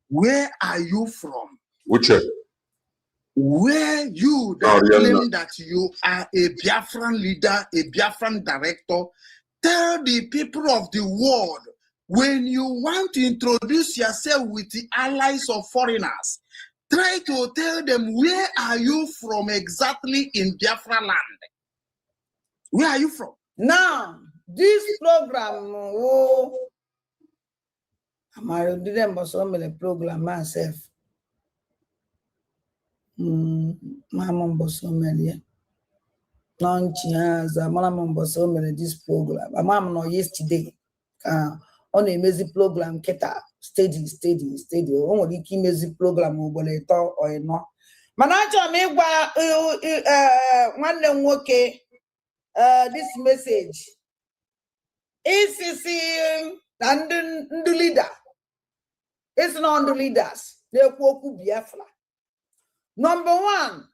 where are you from? Which Where you that claim that you are a Biafran leader, a Biafran director, tell the people of the world when you want to introduce yourself with the allies of foreigners, try to tell them where are you from exactly in Biafra land? Where are you from? Now, this program, I didn't so many program myself. Mama so many. Mama so many this program. My mom no yesterday. On a music program, keta steady. Only key music program oboleto or no. Manager me one them okay. This message is and the leader. It's not the leaders. They woku Biafra. Number one,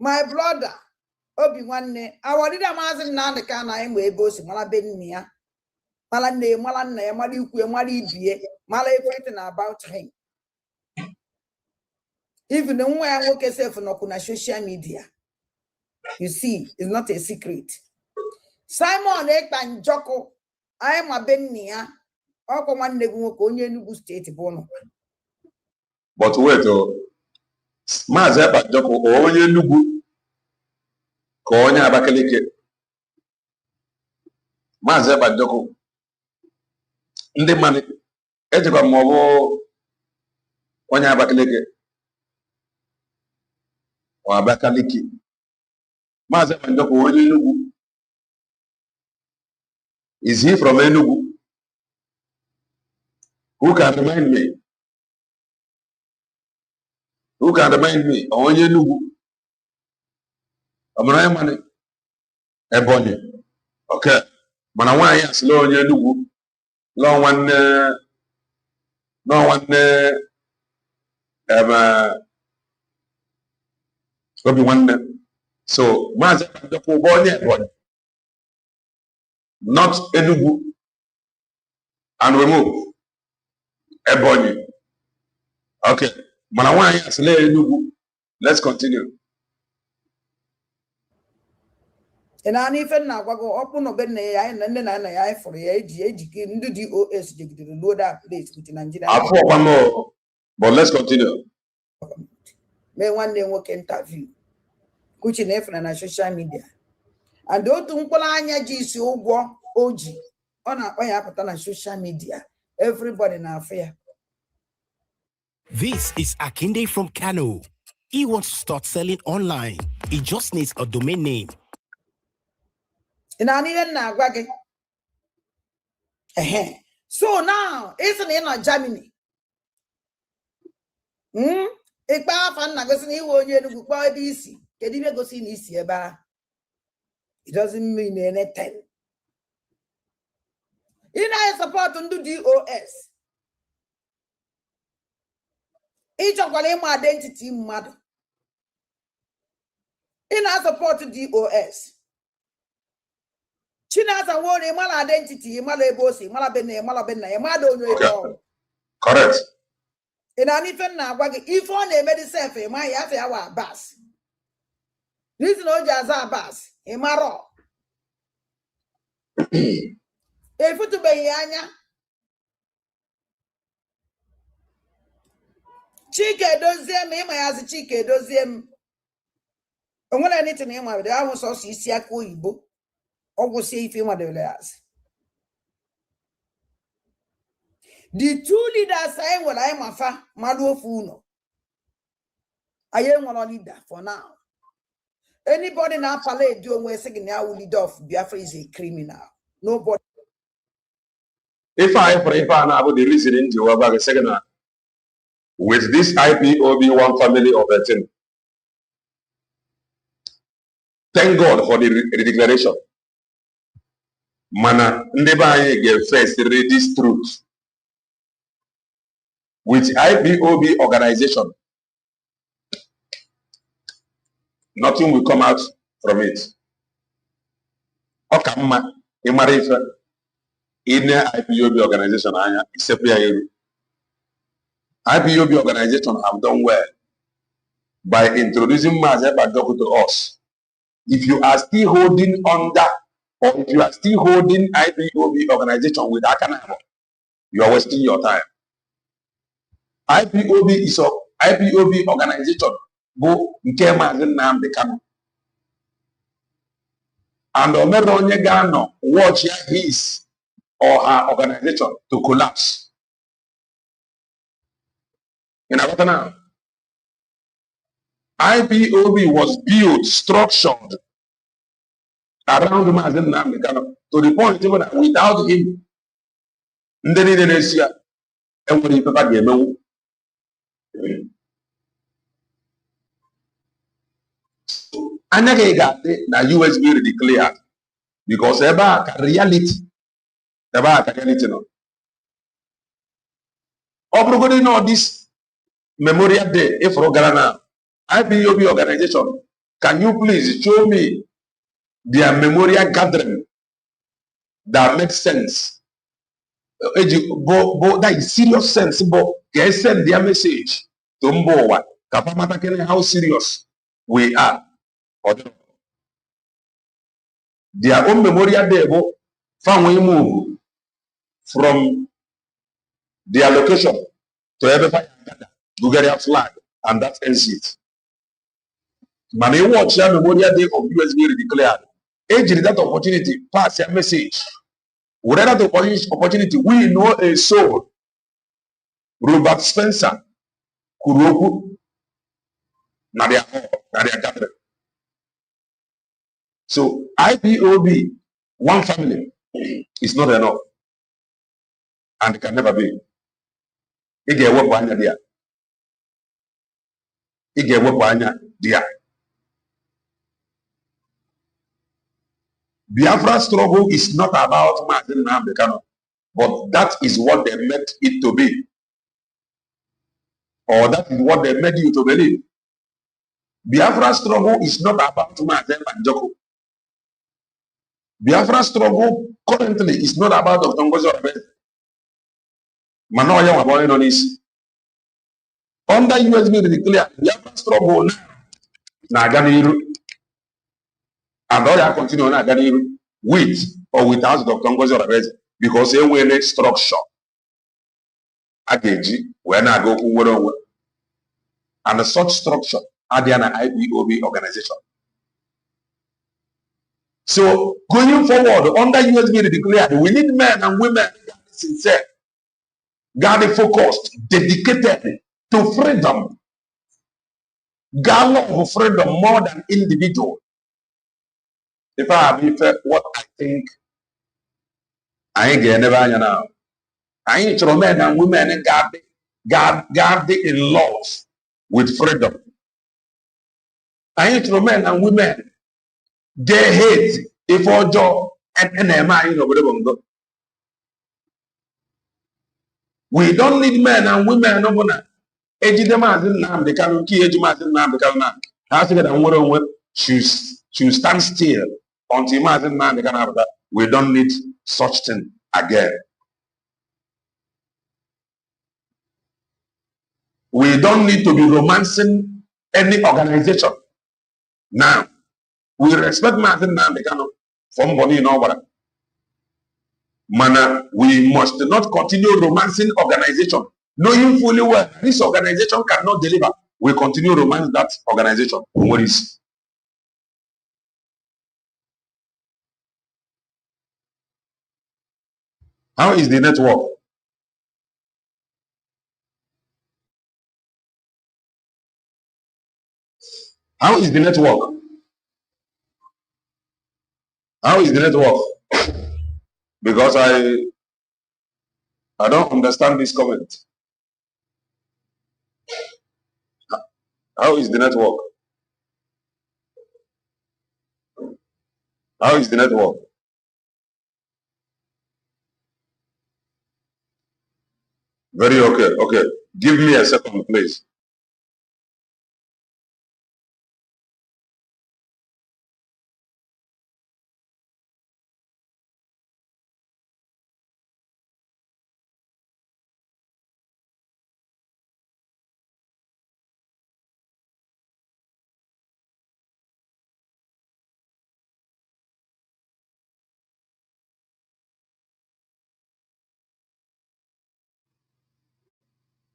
my brother Obinwannem. Our leader mazin na the kana im we boss mala bennia. Mala nne mala ukwu mala ibie mala everything about him. Even the one I work self no kuna social media. You see, it's not a secret. Simon Ekpanjoko, I am a Benia, Oko one Neguko, Enugu State Bono. But wait, Maazị Ekpanjoko onye Enugu ka onye Abakaliki. Maazị Ekpanjoko ndị mmadụ ejikwa ma ọ bụ onye Abakaliki or Abakaliki. Maazị Ekpanjoko onye Enugu. Is he from Enugu? Who can remind me? Who can remind me? Onye Enugu. Amara mane Ebonyi. Okay. Mana nwaanyị asịla onye Enugu. Lọ nwanne Obinwannem. So Maazị Ekpanjoko bụ onye Ebonyi. Not Enugu. And we move. Ebonyi. Okay. Mana nwaanyị asịla Enugu. Let's continue. And I even now go up on Ben and then I for the age into the OS to load up place with Nigeria. I'll put one more. But let's continue. May one day work interview. Which in and social media. And don't Anya G so go OG on our social media. Everybody now fair. This is Akinde from Kano. He wants to start selling online. He just needs a domain name. And I need now, Waggy. So now, isn't it in Germany? If I find a person who will go by BC, can you go see this here? It doesn't mean anything. I support to do DOS. Each of them identity matter. I support to DOS. China's a one identity, Malabosi, Malabene, Malabena, Correct. And I even now, if on a medicine, my affair bus. This is no jazz bus, a maro. If you to be Yanya Chike does them, my as a chique does them. And when I need to name my I was also see Siaku. Or will say if you want to last. The two leaders say what I'm a fa Malu Funo. I am one leader for now. Anybody now palate doing a second now will lead off Biafra is a criminal. Nobody. If I now the reason into about a second with this IPOB one family of a 10. Thank God for the declaration. Mana ndeba get first read this truth with IPOB organization. Nothing will come out from it. Okama imarifa in IPOB organization except IPOB organization have done well by introducing Maazị Ekpanjoko to us. If you are still holding under or if you are still holding IPOB organization with Akanabo, you are wasting your time. IPOB is a IPOB organization. Go nke Maazị Nnamdi Kanu. And Omeronye Gano watch his or her organization to collapse. In Abatana, IPOB was built, structured around Maazị Nnamdi Kanu to the point even that without him, ndị niile na-esi ya enwere ife ha ga-emenwu. Anya ga-adị na US be declared because ebe a ka reality nọ. Ọ bụrụgodị na this Memorial Day ifụrụ gara na IPOB organization, can you please show me their memorial gathering that makes sense? That is serious sense, but can send their message to Mbowa. How serious we are. their own memorial day found we move from their location to every Bulgaria flag, and that ends it. Man, you watch your memorial day of USB declared. Age that opportunity, pass your message. Whatever the opportunity, we know a soul. Robert Spencer, Kuroku, Nadia gathering. So IPOB, one family, is not enough, and it can never be. It get work by there. It get work by there. Biafra struggle is not about Martin Nambekano, but that is what they meant it to be, or that is what they made you to believe. Biafra struggle is not about Martin Manjoko. Biafra struggle currently is not about Dr. Ngozi Obede. Manoya Waboy on this. Under USB declare Biafra struggle now Naganiru, and all continue on Naganiru with or without Dr. Ngozi Obede, because they will need structure. Again, when I go to and such structure are the IPOB organization. So going forward, under USB declared, we need men and women sincere, guarded, focused, dedicated to freedom. God love freedom more than individual. If I have what I think, I ain't getting never now. I ain't to men and women and guarded in love with freedom. I ain't to men and women. They hate if our job and NMI. We don't need men and women. Should stand still until we don't need such thing again. We don't need to be romancing any organization. Now, we respect Martin Nambekano from Boni Nobara. Mana, we must not continue romancing organization, knowing fully well this organization cannot deliver. We continue romance that organization. What is? How is the network? How is the network? How is the network? Because I don't understand this comment. How is the network? How is the network? Very okay. Okay. Give me a second, please.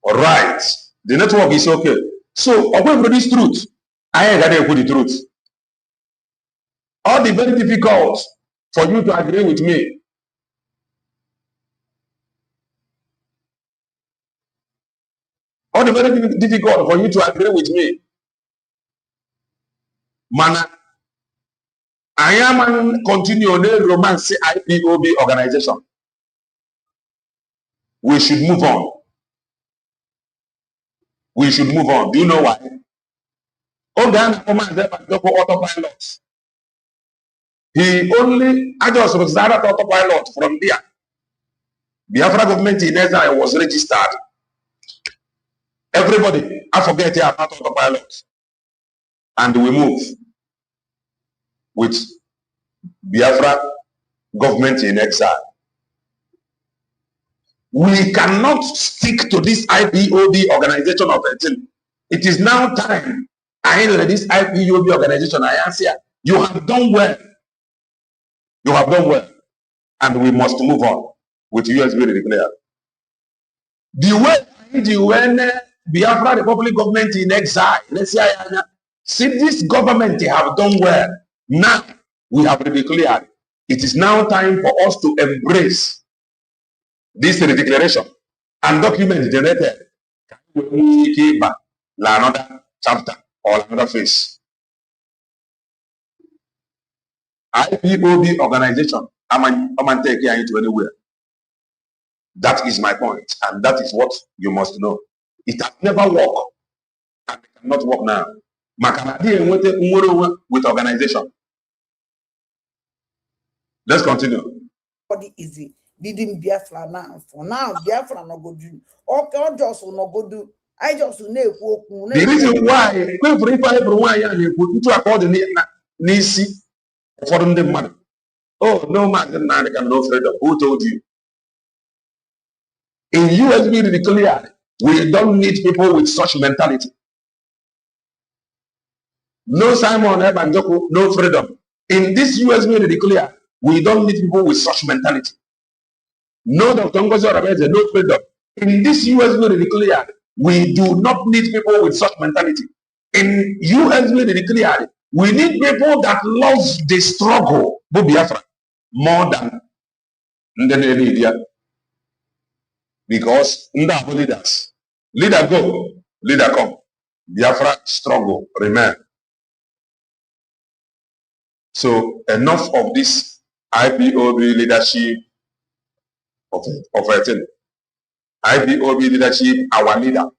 All right. The network is okay. So, away from this truth, I ain't got to put the truth. All the very difficult for you to agree with me. All the very difficult for you to agree with me. Mana, I am continue the romance IPOB organization. We should move on. We should move on. Do you know why? Ogan autopilot. He only I just was that autopilot from there. Biafra government in Ezra was registered. Everybody, I forget here about autopilot. And we move with Biafra government in exile. We cannot stick to this IPOB organization of 18. It is now time. I ended this IPOB organization. I answer, you have done well. You have done well. And we must move on with USB declared. The way when Biafra Republic government in exile, let's say, see this government have done well. Now we have declared. It is now time for us to embrace this declaration and document generated another chapter or another phase. IPOB organization, I'm take you into anywhere. That is my point, and that is what you must know. It has never worked, and it cannot work now. With organization. Let's continue. Body easy. Didn't Biafra now. For now, Biafra no go do. Okay, just will not go do. I just know. The reason why everyone into accord Nisi for the money. Oh, no man can no freedom. Who told you? In USB declared, we don't need people with such mentality. No Simon Ebanjoko, no freedom. In this USB declared, we don't need people with such mentality. No Dr. Ngozi Orabeze, no freedom. In this USB declared, we do not need people with such mentality. In USB declared, we need people that love the struggle, Biafra, more than any idea. Because Nda leaders, leader go, leader come. Biafra struggle remain. So enough of this IPOB leadership of a thing. IPOB leadership, our leader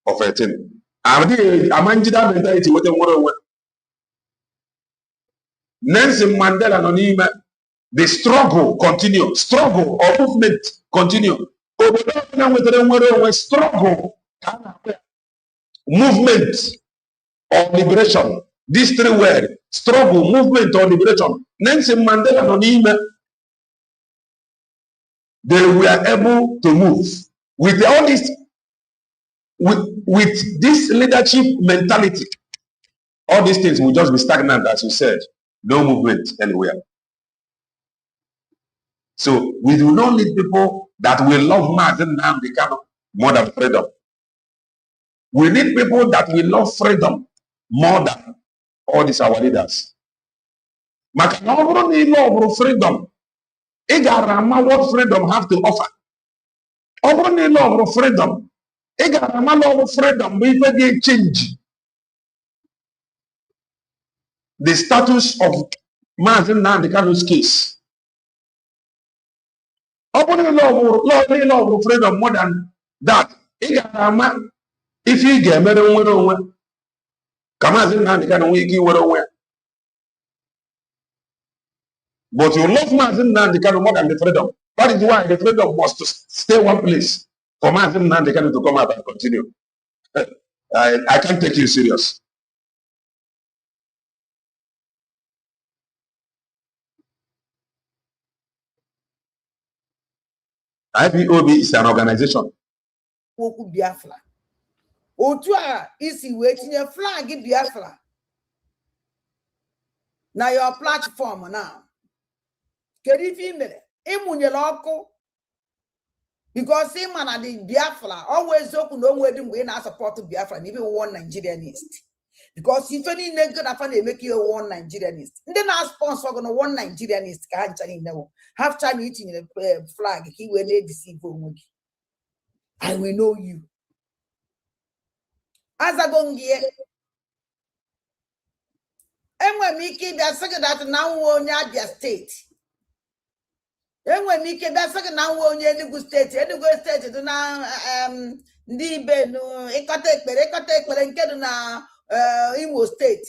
of a thing. Amanjida mentality what the Nelson Mandela anonymous. The struggle continue. Struggle or movement continue. Struggle, movement or liberation. These three words: struggle, movement, or liberation. Nelson Mandela anonymous. They were able to move with all this, with this leadership mentality. All these things will just be stagnant, as you said. No movement anywhere. So we do not need people that will love Martin Nnamdi Kanu more than freedom. We need people that will love freedom more than all these our leaders. Makana need love freedom. Igarama what freedom have to offer. Only love freedom. Igarama love freedom. We will change the status of Martin Nnamdi Kanu's case. Openly love freedom more than that. If you get made on come as in hand, can we give away. But you love Mazin Nnamdi Kanu more than the freedom. That is why the freedom must stay one place for Mazin Nnamdi Kanu to come out and continue. I can't take you serious. IPOB is an organization. Woku Biafra. Otua isi waiting a flag in Biafra. Now your platform now. Kedi female. Imunye loko. Because him and the Biafra always open no wedding when I support Biafra and even one Nigerianist. Because if any nigga that they make you a one Nigerianist, then our sponsor gonna one Nigerianist can't know. Have time eating a flag, he will deceive you. I will know you. As I go here, and when Mickey that second that now won your state. And when Mickey that second now won your good state, any good state to now Nibe no Ecotec, and get now Imo State.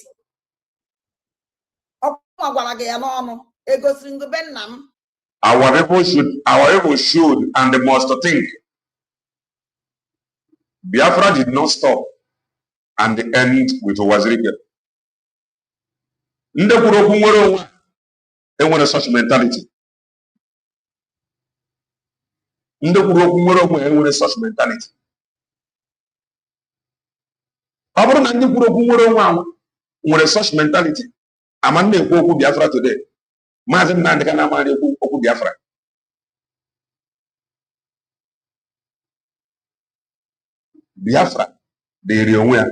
Our people should, and they must think. Biafra did not stop and end with Wazirike. They want such mentality. Such mentality. With such mentality. Amande Biafra today. Maazị Nnamdi Kanu amaghị okwu Biafra. Biafra dịrị onwe ya,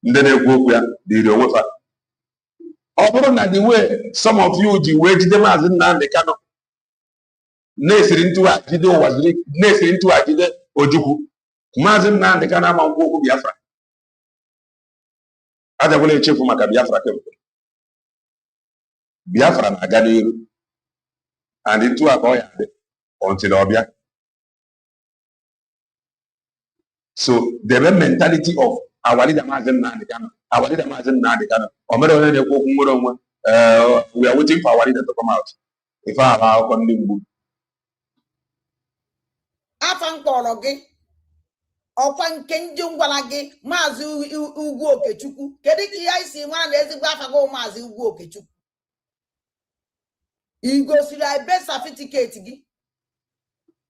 ndị na-ekwu okwu ya dịrị onwe fa. Ọ bụrụ na the way some of you ji wee jide Maazị Nnamdi Kanu na-esiri ntụghachide ụwaziri na-esiri ntụghachide Ojukwu, Maazị Nnamdi Kanu ama nkwu okwu Biafra. Ajagbula echefu maka Biafra kemgbe. Biafra na-aga n'iru and ntụ a ka ọ ya dị until ọ bịa. So the mentality of our leader Maazị Nnamdi Kanu, our leader Maazị Nnamdi Kanu, o mere onye na-ekwu okwu nwere onwe, we are waiting for our leader to come out. Ife ala akụkọ ndị mgbu. Afa mkpọrọ gị ọkwa nke ndị ngwara gị Maazị Ugwu Okechukwu, kedu ka ihe anyị si mara na ezigbo afa gị Maazị Ugwu Okechukwu? I gosiri anyị be certificate gị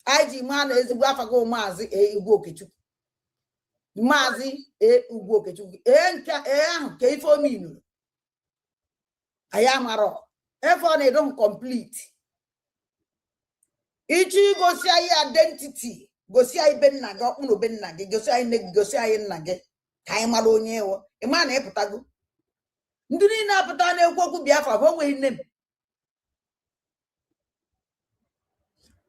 anyị ji mara na ezigbo afa gị Maazị Ugwu Okechukwu. Maazị Ugwu Okechukwu nke ahụ ka ife omenuru anyị amarọ efe ọ na-edo complete. Ichi gosi anyị identity, gosi anyị be nna gị, ọkpụrụ be nna gị, gosi anyị nne gị, gosi anyị nna gị, ka anyị mara onye ewo. Ịma na ịpụtago ndị niile apụta na-ekwu okwu Biafra bụ onweghị nne m.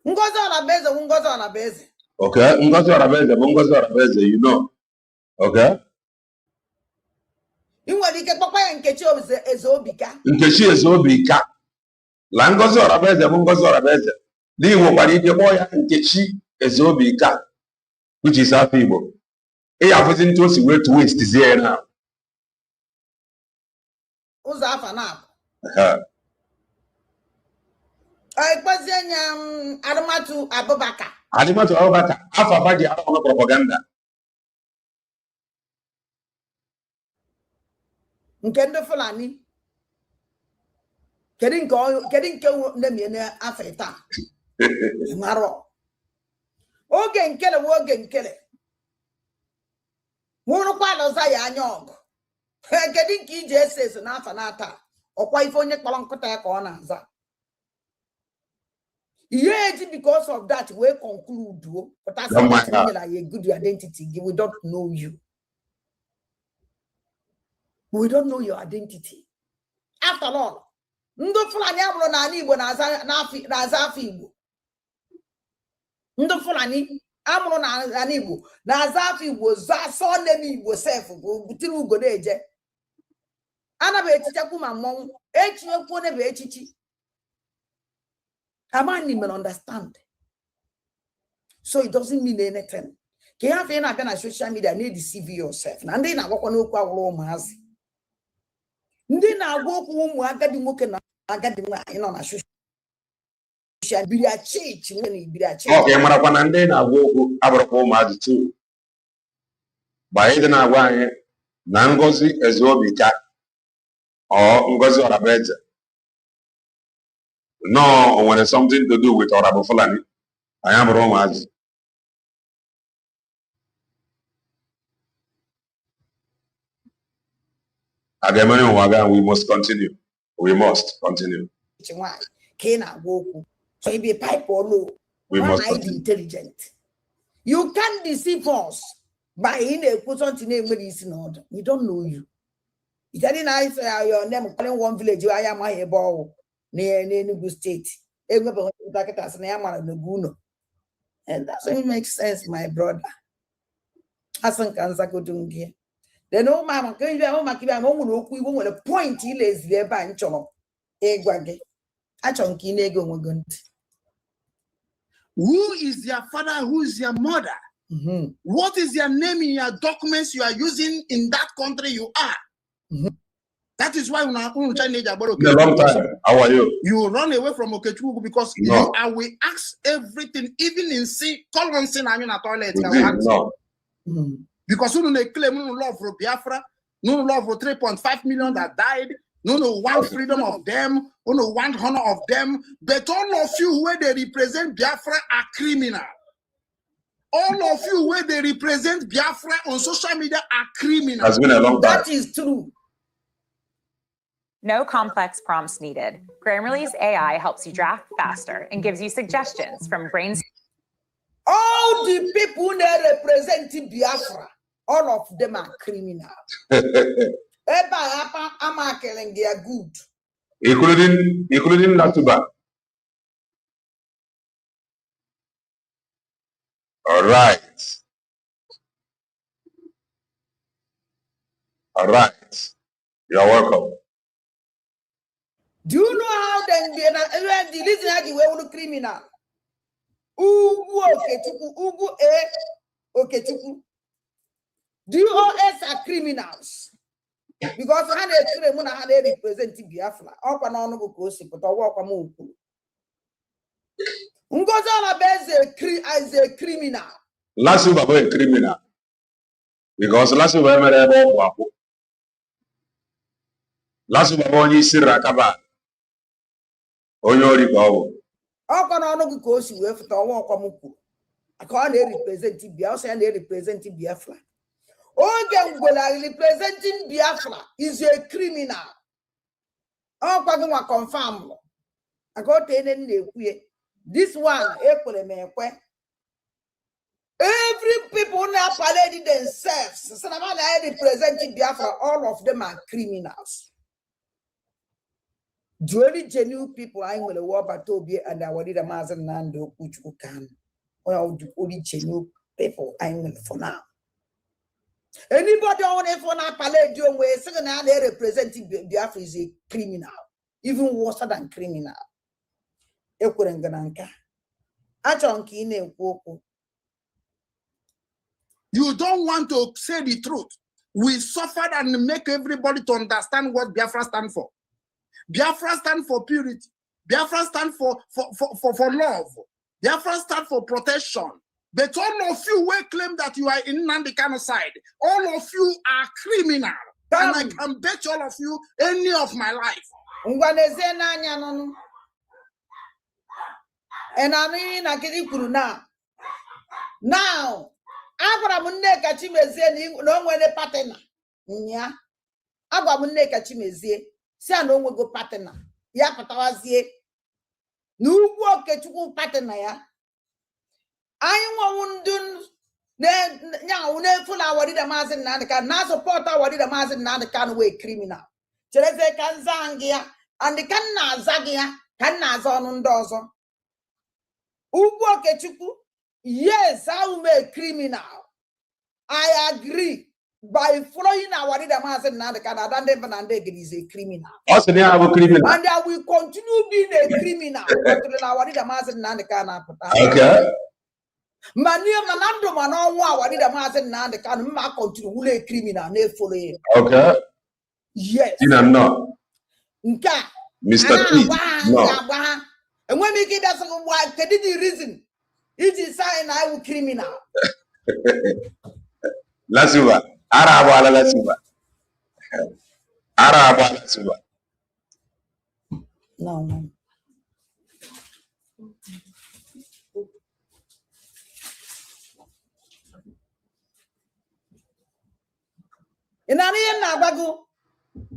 Ngozi Ọnabeze bụ Ngozi Ọnabeze. Okay, Ngozi Ọnabeze bụ Ngozi Ọnabeze, you know. Okay. Ị nwere ike kpọkwa ya Nkechi Ezeobika. Nkechi Ezeobika. La Ngozi Ọnabeze bụ Ngozi Ọnabeze. N'ihi nwekwara ike kpọọ ya Nkechi Ezeobika, which is afọ Igbo. Ị ya-afụzi ntụ o si wee to waste zie na. Ụzọ afa na-abụ. Ekwezie nya Adịmatụ Abubakar. Adịmatụ Abubakar, afọ abaji arụmụ propaganda. Nke ndị Fulani. Kedu nke na-eme afọ taa? Maro. Oge nkele bụ oge nkele. Nwụrụkwa alọza ya anya ọgụ. Kedu nke iji ese eso n'afọ na-ata? Ọkwa ife onye kpọrọ nkụta ya ka ọ na-aza. Ihe because of that we conclude. But that's not a good identity. We don't know you. We don't know your identity. After all, Ndo Fulani amụrụ na Igbo na-aza afọ Igbo. Ndo Fulani amụrụ na Igbo na-aza afọ Igbo zaa name Igbo sef bụ butiri ugo na-eje. Anabe echichakwu ma mmọnwụ echinyekwu nebe echichi. A man even understand. So it doesn't mean anything. Can you have any on social media need deceive yourself? And then I walk on okwa mazi. Then I walk home agadi moke na agadi na social media church when it be a church. Okay, marakwana ndị na-agwa okwu abụrụkwa ụmụazị too. Ba ịdị na-agwa anyị na Ngozi Ezeobika or Ngozi Ọnabeze. No, when it's something to do with Honorable Fulani, I am wrong as. Again, we must continue. We must continue. So you be pipe or no. We must continue. Intelligent. You can't deceive us by in a put on to name in order. We don't know you. It's very nice your name calling one village. I am my ball. Near Enugu State. And that's what makes sense, my brother. Hassan Kanzakudungi. Then no mamma going to a point he lays there by Cholo. Egwage. A chunky nego. Who is your father? Who is your mother? What is your name in your documents you are using in that country you are? That is why when I a long time. How are you? You run away from Okechukwu because I will ask everything, even in call on sin in a toilet. No. Because you don't claim no love for Biafra, no love for 3.5 million that died, no one freedom of them, no one honor of them. But all of you where they represent Biafra are criminal. All of you where they represent Biafra on social media are criminal. Has been a long time. That is true. No complex prompts needed. Grammarly's AI helps you draft faster and gives you suggestions from brains. All the people that represent Biafra, all of them are criminals. Amakeling, they are good. Including Latuba. All right. All right. You're welcome. Do you know how then the reason how the way criminal? Ugu Okechuku. DOS are criminals. Because they represent Biafra. Up and on go kosi, but I walk a move. Ngozala is a criminal. Last year, a criminal. Because last year, last year, only Sirakaba. Onyori go. Up and on go kosi, we have to walk a muku. I can't represent Biafra and they represent Biafra. Ogen representing Biafra is a criminal. Oh, Paguma confirm. I got this one, every people now paraded themselves. So now representing Biafra, all of them are criminals. The only genuine people I'm going to walk about Toby and I wanted a Mazan Nando, which you can. Well, the only genuine people I'm going for now. Anybody on a phone palladium way, second hand they representing Biafra is a criminal, even worse than criminal. You don't want to say the truth. We suffered and make everybody to understand what Biafra stands for. Biafra stands for purity. Biafra stands for love. Biafra stands for protection. But all of you will claim that you are in Nandikano side. All of you are criminal. And I can bet all of you any of my life. And I mean, I get it now. Now, Abramuneka Chimeze, no one a partner. Yeah. Abramuneka Chimeze, say no one go partner. Ya Patawazie. No walk at you partner. Ya. I won't do. Now, full hour did a mass and Nandaka, now support our did a mass and Nandakan way criminal. Teresa Kanzangia and the Kanna Zagia, Kanna Zonundozo. Ugo Kechuku, yes, I will make criminal. I agree. By following our did a mass and Nandakan, I don't is a criminal. Also, they have a criminal. And I will continue being a criminal. Our did a mass and Nandakan. Okay. Mania Manando Manoa, what did a mass and Nandakan mark continue a criminal, ne follow. Okay. Yes. No. Mr. P. No. And when we get us why the reason it is sign I will criminal. Lasuba. Araba Lasuba. Araba Lasuba. No. In Ariana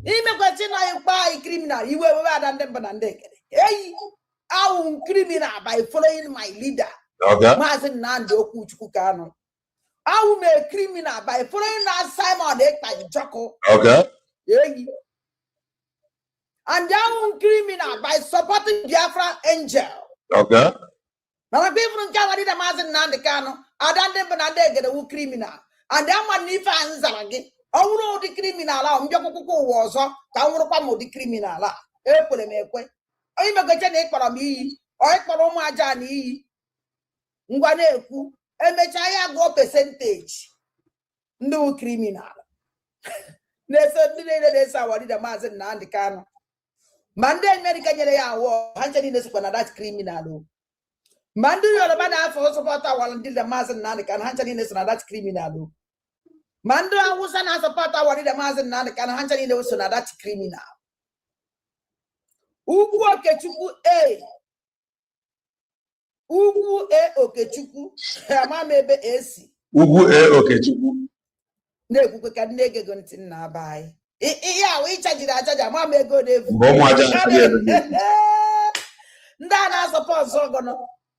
Even question I buy criminal, you were rather than Banande. Hey, I'm criminal by following my leader. Okay. Mazen Nando Kuchukano. I will make criminal by following that Simon by Jocko. Okay. Hey. And I'm criminal by supporting Biafra Angel. Okay. Now, people from Kawadi Mazen Nandekano, I don't Banande get a criminal. And I'm a Nifa and Zalagi. Oh, the criminal, I'm Joko was up, Taurapamo, the criminal. April Mekwe. I'm a good for me, or for my Johnny. Ngwaneku, and Mechaya go percentage. No criminal. There's what did a Mazen Nandekano. Monday, American war, Hunting is when that's criminal. Mandu, you're about for support while until the Mazen Nandekan, Hunting is that's criminal. Mando awusa na support wari the mazen na the kana hanchani ne wuso na that criminal. Ugu Okechukwu Ugu Okechukwu ama mebe AC. Ugu Okechukwu. Ne kuke ka nege gontin na bai. Yeah, we charge it. Mama go there.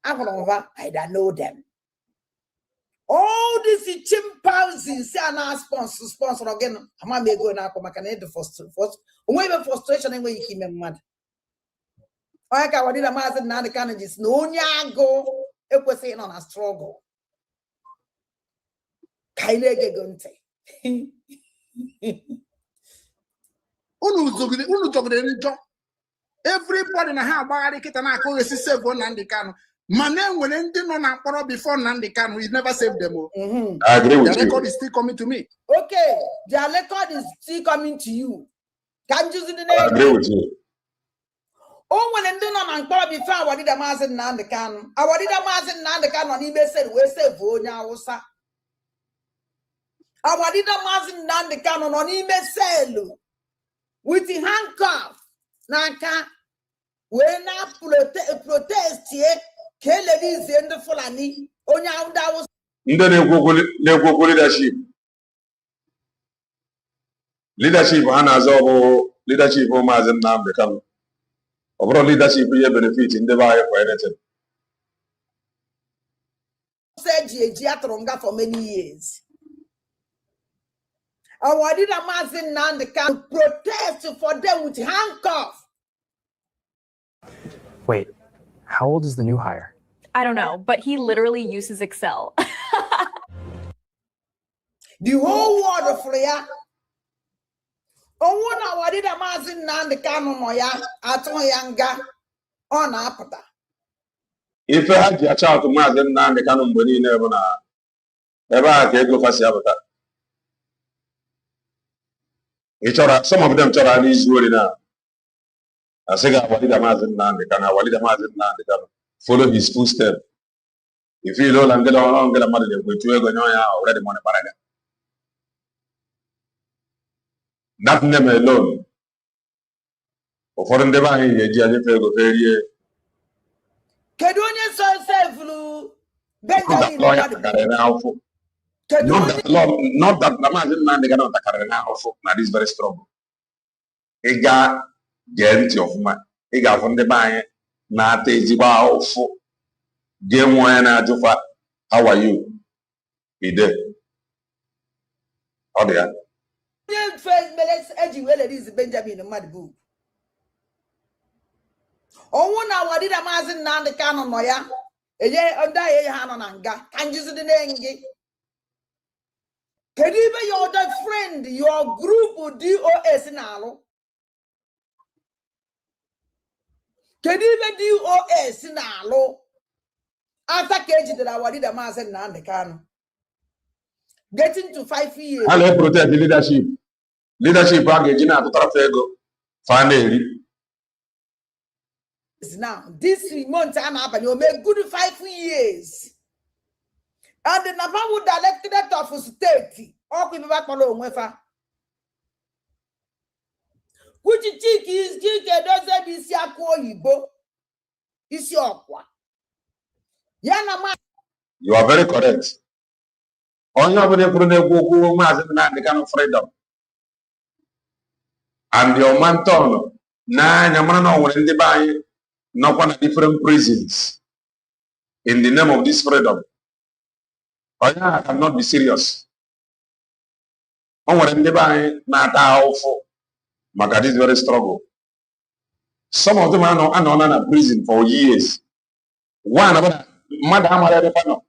I don't know them. All these chimpanzees are now sponsor again. Mama go now come back and the first. When frustration and when you keep me mad. I can't what did a master now the candidates no nyago. It was saying on a struggle. Kailege gonte. Everybody na ha bagari kita na ko resi save one Nnamdi Kanu. Mane when ndi no na kporo before Nnamdi Kanu, he never saved them. I agree with the you. record is still coming to me. Okay, their record is still coming to you. Can you see the name? I agree with you. Oh, when ndi no na kporo before what did the master Nnamdi Kanu? What did the master Nnamdi Kanu on ebe said we save onya Hausa. What did the master Nnamdi Kanu on ebe said with the handcuff? Naka, when I protest here, Kelly in the Fulani, Onya was In the leadership. Leadership, Anazobo, leadership, Omas and Nam become. Overall leadership, we benefit in the buyer for anything. said Giatronga for many years. And what did a master now the can protest for them with handcuffs? Wait, how old is the new hire? I don't know, but he literally uses Excel. The whole world of Freya. Oh, what did a master now the canon moya at Yanga on Apata? If I had your child to Mazen Nan, the canon Boni never ever go for Sabata. Some of them are really now. I say, what did a Mazen Nan, the canon, what did a Mazen Nan, the canon, follow his footsteps. If you don't get along, get a mother with you, already money paraga. That name alone. For them, they buy a Gianni Fago Ferrier. Kedonia so self Benjamin. Not that the man they cannot carry now. Now this very strong. He got gent of man. He got from the buy. Now take off. Game one Jofa. How are you? He did. Oh dear. First minutes edgy well it is Benjamin the mad book. Oh, now what did a mazen now the canon moya? A year under a hananga. Can you see the name? Can you be your friend, your group or DOS now? Can you be DOS now? After cage that I wanted a mazen now the canon. Getting to 5 years. I'll protect the leadership. Leadership package na Trafego. Finally. Now, this month I'm happening, you make good 5 years. And the Navajo directorate of state, or we back along with her. Which chick is doesn't be Siako is your one. Yana, You are very correct. On your way, the kind of freedom. And your man told, nah, Yamano, when they buy. Not one of different prisons in the name of this freedom. Oh yeah, I cannot be serious. Oh, when they buy not awful, Maga is very struggle. Some of them are not in prison for years. One about Madam.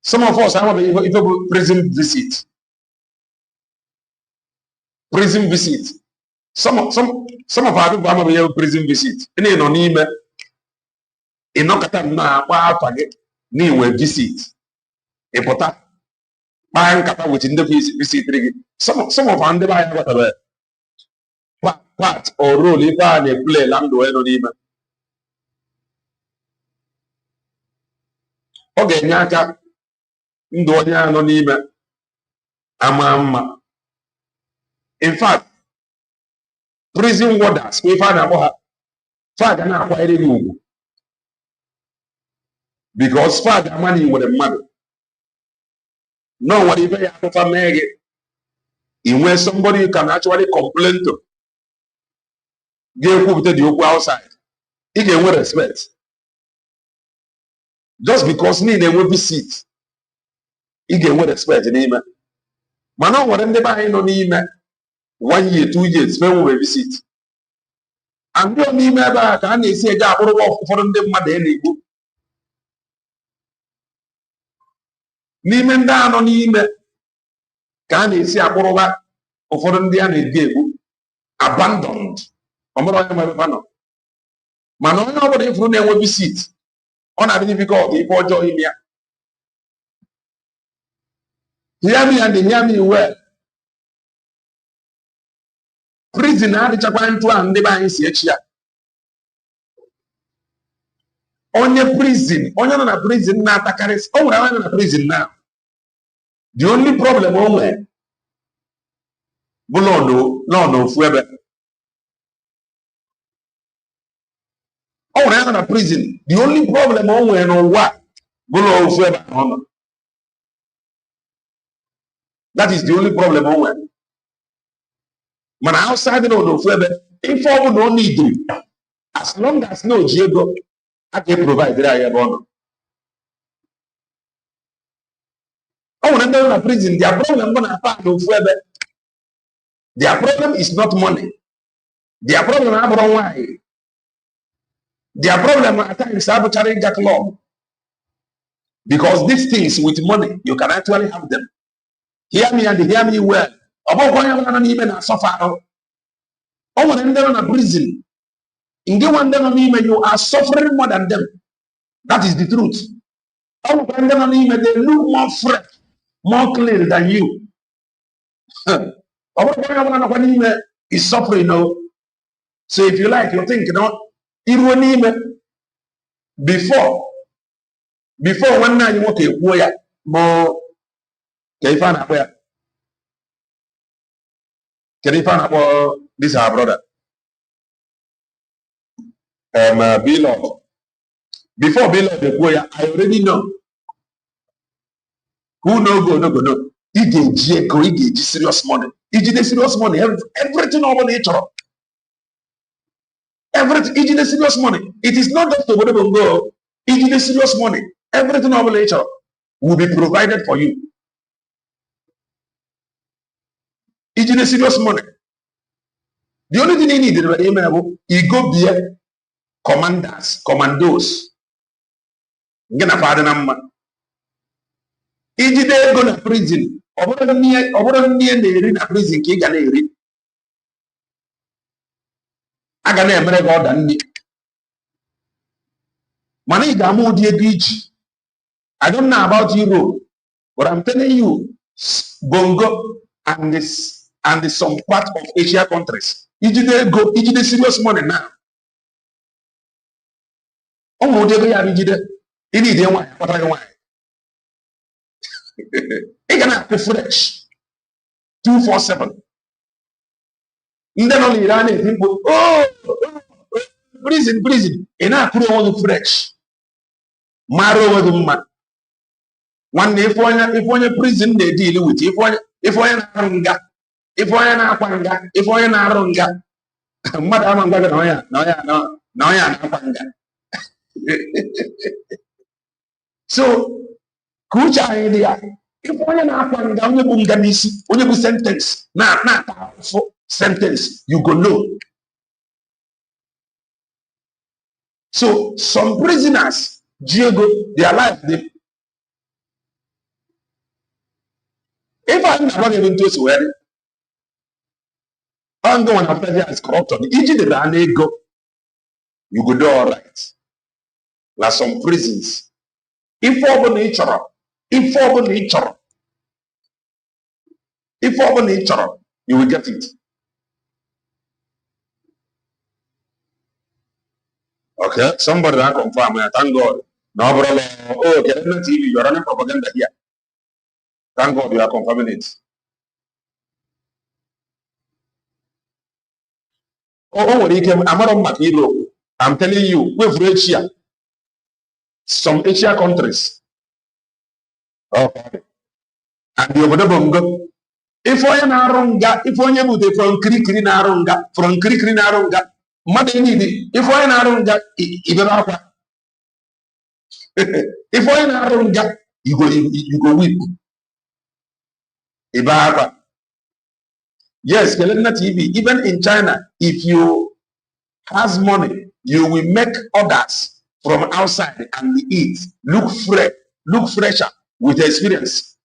Some of us have a prison visit. Prison visit. Some of our people have a prison visit. And in on email, in no kata na wa target ni we visit. E pota ban kata within the visit. Some of our they buy whatever part or role if I play lando no email. Okay, nyaka ndo nya no email. Ama. In fact, prison warders, we find out father now acquire you because father money with a mother. No, what if I have to make it? In where somebody you can actually complain to. Give the outside. He can wear respect. Just because me will be seat. He can wear respect in him. Man, what they buy no him 1 year, 2 years, when we visit. And you me back and they say that for them mother any book. Nimen down on him. Can they say Aboroba for them the abandoned. Man, nobody from there will be seat. On a difficulty for joy him here. Hear me and they hear me well. Prison had the Japan to and the buying CHR. On your prison, on your prison now, Takaris. Oh, I'm in a prison now. The only problem only. No, forever. Oh, I'm in a prison. The only problem only no what? Below forever. That is the only problem only. Man, outside no forever. If I don't need you, as long as no Diego, I can provide that I have on. Oh, when I'm in a prison, their problem gonna pass no forever. Their problem is not money. Their problem is why. Their problem at times is arbitrary that law. Because these things with money, you can actually have them. Hear me and hear me well. About going on even suffer. Oh, when they're in a prison, in the one them even you are suffering more than them. That is the truth. Oh, when they're on even they look more fresh, more clear than you. Oh, when even is suffering, no. So if you like, you think, you know, even before one night you walk a warrior, more can you find out where? Can you find out what this our brother? Beloved. Before beloved the warrior, I already know. Who no go. He get serious money. He get serious money. Everything over nature. Everything he get serious money. It is not just to whatever go. He get serious money. Everything over nature will be provided for you. He get serious money. The only thing he needed was he go be commandos. Gonna pardon him. He did go to prison. Over near the prison, he can read. I can never go than me. Money gamu dear beach. I don't know about Europe, but I'm telling you, Bongo and some part of Asia countries. He did serious money now. Oh, they are did it. He need one. What I want. He can have fresh 247. Then only Iran people. Prison. And I put all the fresh. Maro with the man. One day, if one prison they deal with, if one runga, if one aquanga, if one runga, Madam Noya. So, kucha idea. If one aquanga, only bunganisi, only sentence, not sentence, you go know. So, some prisoners, Diego, their life, if I'm not even to swear, I'm going after that is corrupt. Egypt and go, you go do all right. Like some prisons. Informal nature, you will get it. Okay, somebody that confirm it. Thank God. No, brother. Oh, okay, on TV, you're running propaganda here. Thank God you are confirming it. Oh, I'm telling you, we've reached here. Some Asia countries. Okay. And the Bongo, If onye na-arụ nga, if onye bute from kirikiri na-arụ nga, from kirikiri na-arụ nga, mmadụ niile, if onye na-arụ nga, ibere akwa. If onye na-arụ nga, you go weep. Ibe akwa. Yes, Kelena TV, even in China, if you has money, you will make others from outside and eat, look fresher with experience.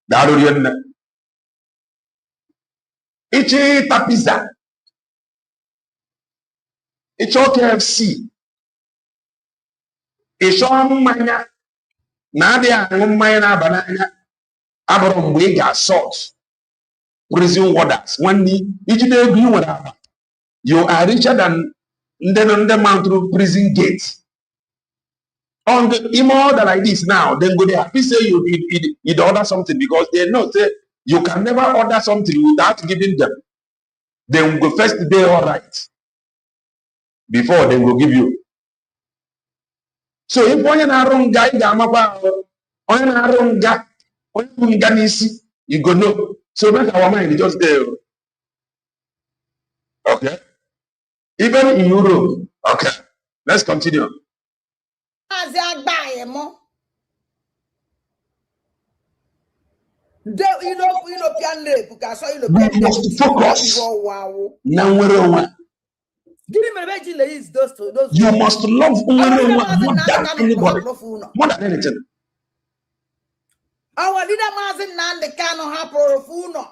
Ichi pizza, ichi KFC, ichi mmanya na adị aṅụ mmanya na-aba n'anya abụrụ mgbe ị ga-assault prison warders. Nwanne iji na-ego ị nwere aba, you are richer than ndị man through prison gate. On the order like this now, then go there. Happy say you order something because they know say you can never order something without giving them. They will go first day all right before they will give you. So if onye na-arụ nga ị ga-amakwa onye na-arụ nga onye bụ nga n'isi, you go know. So make our mind just there. Okay. Even in Europe. Okay. Let's continue. We must focus. You must love more than anybody, more than anything. Our leader Mazin Nande cannot have profuno.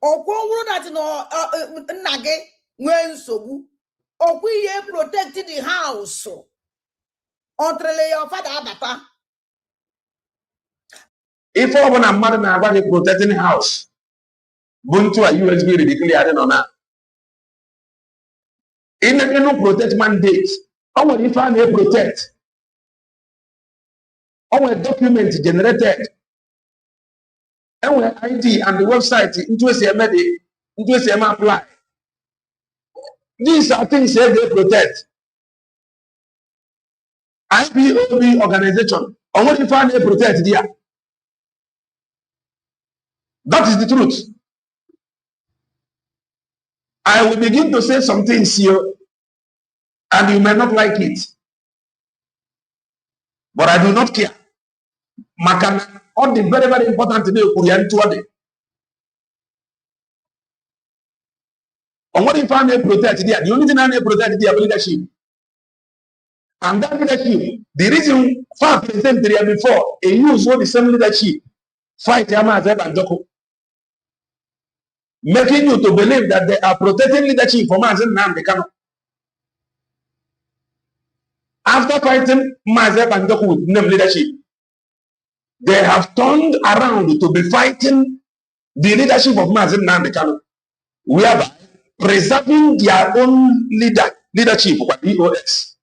Or go that no nage when so. Or we protected the house. Entre your father abata. If I want a mother now about protecting the house, Buntu a USB declared on that. In a protect mandate, I want if I may protect. Our document generated, our ID and the website into a CMD, into a CM apply. These are things that they protect. IPOB organization, or what if I protect there? That is the truth. I will begin to say some things here, and you may not like it, but I do not care. Makana, all the very, very important today, Kuriantuade. And what if I may protect there? The only thing I may protect is their leadership. And that leadership, the reason 5% there before, a use what the same leadership fight Yamazeb and Joko. Making you to believe that they are protecting leadership for Mazen Namdekano. After fighting Mazeb and Joko with name leadership, they have turned around to be fighting the leadership of Mazen Namdekano, whereby preserving their own leadership for EOS.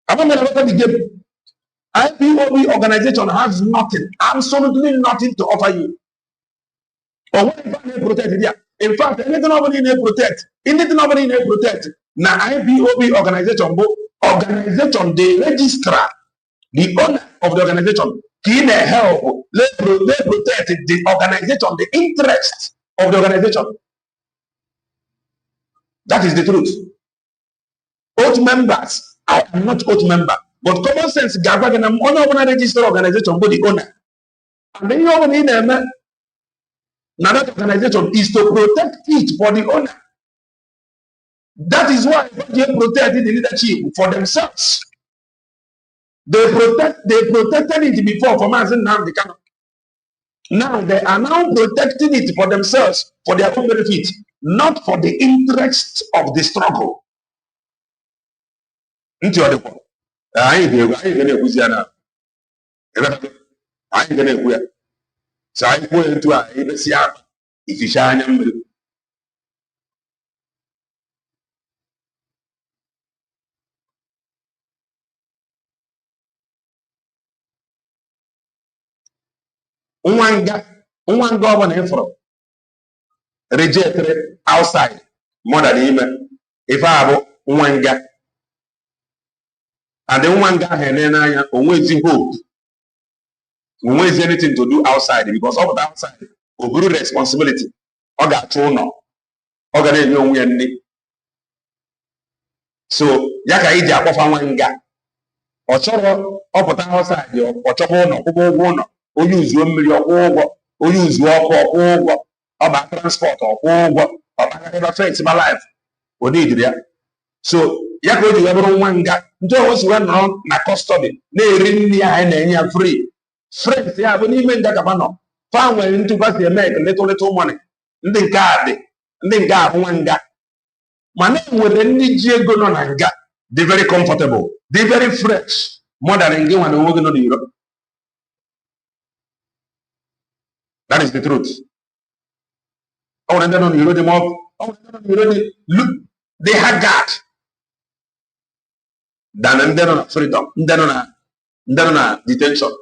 The IPOB organization has nothing, absolutely nothing to offer you. Or what if I protect it? In fact, anything nobody need protect, anything nobody need protect. Now IPOB organization, the registrar, the owner of the organization, can help, they protect the organization, the interest of the organization. That is the truth. Oath members, I am not oath member, but common sense, I'm on register organization, but the owner. And then you need them. Now that organization is to protect it for the owner. That is why they protected the leadership for themselves. They protected it before for Mazen Namdekano. Now they are now protecting it for themselves for their own benefit, not for the interest of the struggle. I ain't gonna so I go into a if you shine one governor from rejected outside more than even if I have one guy and then one guy and then I always hope We is anything to do outside because of the outside, we responsibility. Or got to know. Or got any. So, yaka ija akpọfa nwanga. Ọ chọrọ ọpụta outside ọ chọrọ ụlọ kwụkwọ ụgwọ ụlọ onye uzuo mmiri ọkwụ ụgwọ onye uzuo ọkụ ọkwụ ụgwọ ọba transport ọkwụ ụgwọ ọbagarịba fence ba life odidiri ya. So ya ka o ji wee bụrụ nwa nga ndị o si wee nọrọ na custody na-eri nri ya anyị na-enye ya free. Friends ya bụ n'ime nga gaba nọ fa nwere ntụkwasị eme little money ndị nke a dị ndị nke a bụ nwa nga mana enwere ndị ji ego nọ na nga dị very comfortable dị very fresh more than nke nwa na onwe gị nọ n'iro. That is the truth. Ọ nwere ndị nọ n'iro dị look they haggard than ndị nọ na freedom ndị nọ na detention.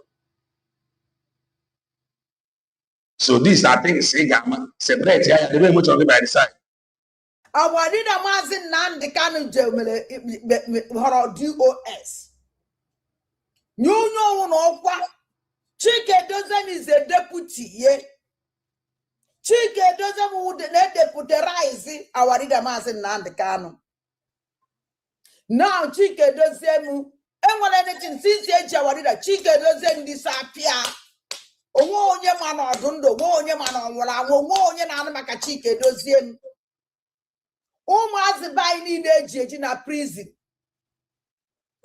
So these are things ị ga-ama separate ya debe emotion gị by the side. Awadida Mazi Nnamdi Kanu jemere họrọ DOS. Nyonyo n'ọkwa Chike Dozem is a deputy ye. Chike Dozem would deputize Awadida Mazi Nnamdi Kanu. Now Chike Dozem enwere anything since age Awadida Chike Dozem disappear. Onwe onye ma na ọdụndụ, onwe onye ma na ọnwụrụ anwụ, onwe onye na-anụ maka Chike Dozem. Ụmụazị bayi niile eji eji na prison.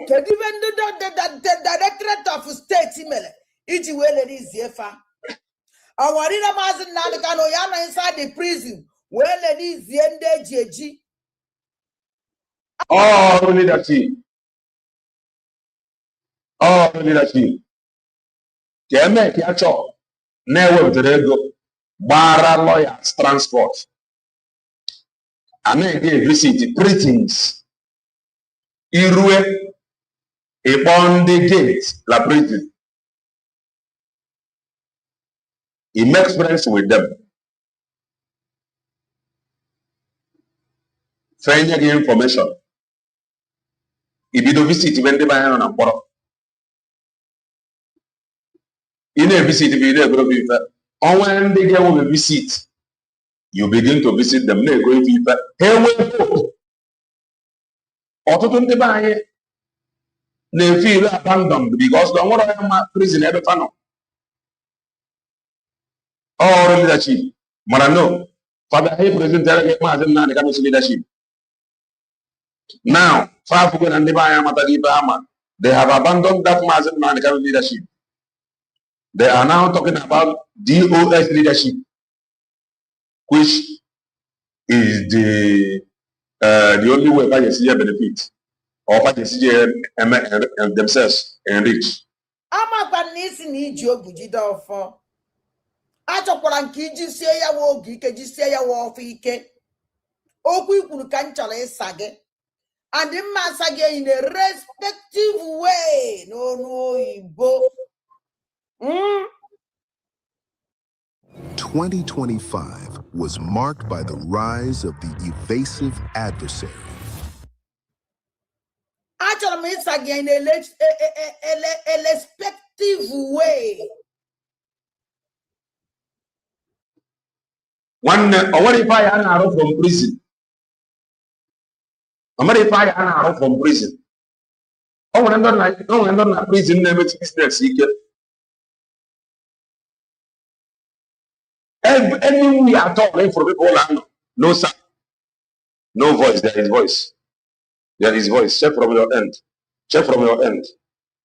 Kedu ibe ndị the Directorate of State mere iji wee lere fa. Awarira Maazị Nnamdi Kanu ya nọ inside the prison wee lere izie ndị eji eji. All leadership. All leadership. Ka eme ka ya chọọ na-ewepụtara ego gbara lawyers transport. I may visit prisons. Irue upon the gate, la prison. He makes friends with them. Finding information. If you do visit when they buy on a poro. In a visit, if you never be fair. Or when they get on a visit. You begin to visit them. They're going to be hey, ọtụtụ ndị be anyị na-feel abandoned because the one of my prison ebe fano. All leadership. Mara no. Father, he presented Maazị Nnamdi Kanu's leadership. Now, Fafugo and Nibaya Matagibama, they have abandoned that Maazị Nnamdi Kanu's leadership. They are now talking about DOS leadership, which is the only way by the benefit or by the themselves enrich. Ama banisi ni iji obujide ọfọ. Achọkwara nke iji sie ya wa oge ike jisie ya wa ọfọ ike. Okwu ikwuru ka m chọrọ ịsa gị. And mma asa gị in a respective way n'onu oyibo. 2025 was marked by the rise of the evasive adversary. Achọrọ m ịsa gị in a respective way. One, what if I am from prison? What if I am from prison? Oh, when I'm not prison, never business. Anywhere at all, for people, no sound, no voice. There is voice. There is voice. Check from your end. Check from your end.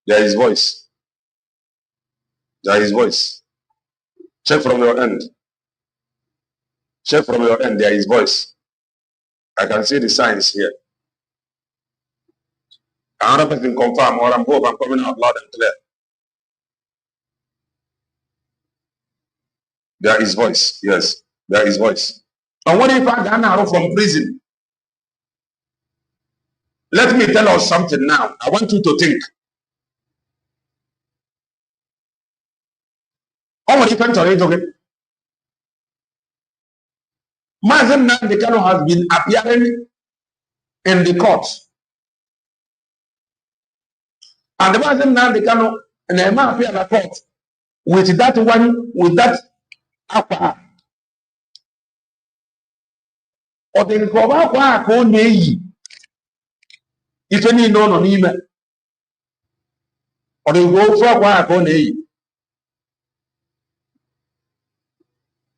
There is voice. There is voice. Check from your end. Check from your end. There is voice. I can see the signs here. Another person confirm or I'm coming out loud and clear. There is voice. Yes, there is voice. And what if I got out from prison? Let me tell us something now. I want you to think. How many times are you talking? Maazị Nnamdi Kanu has been appearing in the court. And the Maazị Nnamdi Kanu and appear in the court. with that one, with that aqua. Or the aqua called me. If any no n'ime. Or the go for aqua called me.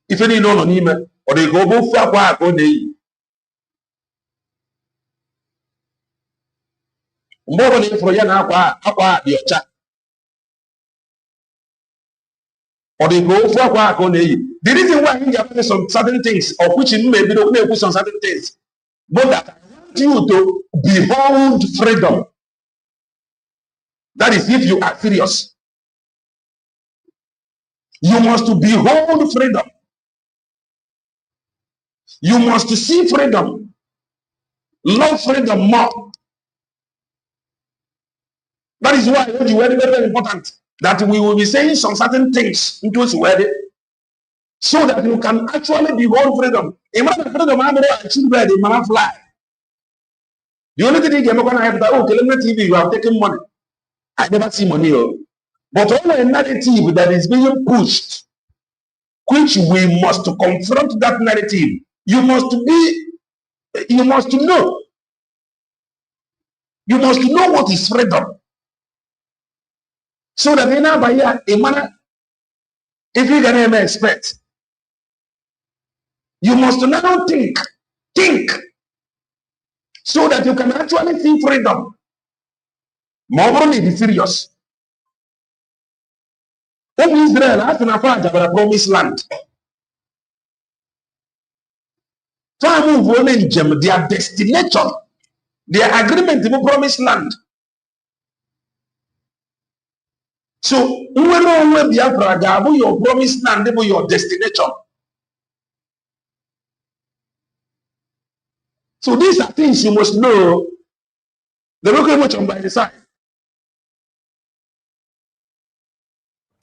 If any no n'ime. Or the go for aqua called me. More than for yan aqua the chat. Or they go for aqua called me. The reason why India has some certain things, of which it may be don't put some certain things, but that I want you to behold freedom. That is if you are serious. You must behold freedom. You must see freedom. Love freedom more. That is why it's very, very important that we will be saying some certain things into this word so that you can actually behold freedom. Imagine freedom, I'm going to achieve where the man fly. The only thing you're going to have that, okay, let me TV, you have taken money. I never see money. But only a narrative that is being pushed, which we must confront that narrative. You must know. You must know what is freedom. So that in a manner, if you can expect, you must now think, so that you can actually see freedom. More only be serious. When Israel has to fight about a promised land, their destination, their agreement to promised land. So, when Biafra, your promised land, your destination. So these are things you must know. The local much on by the side.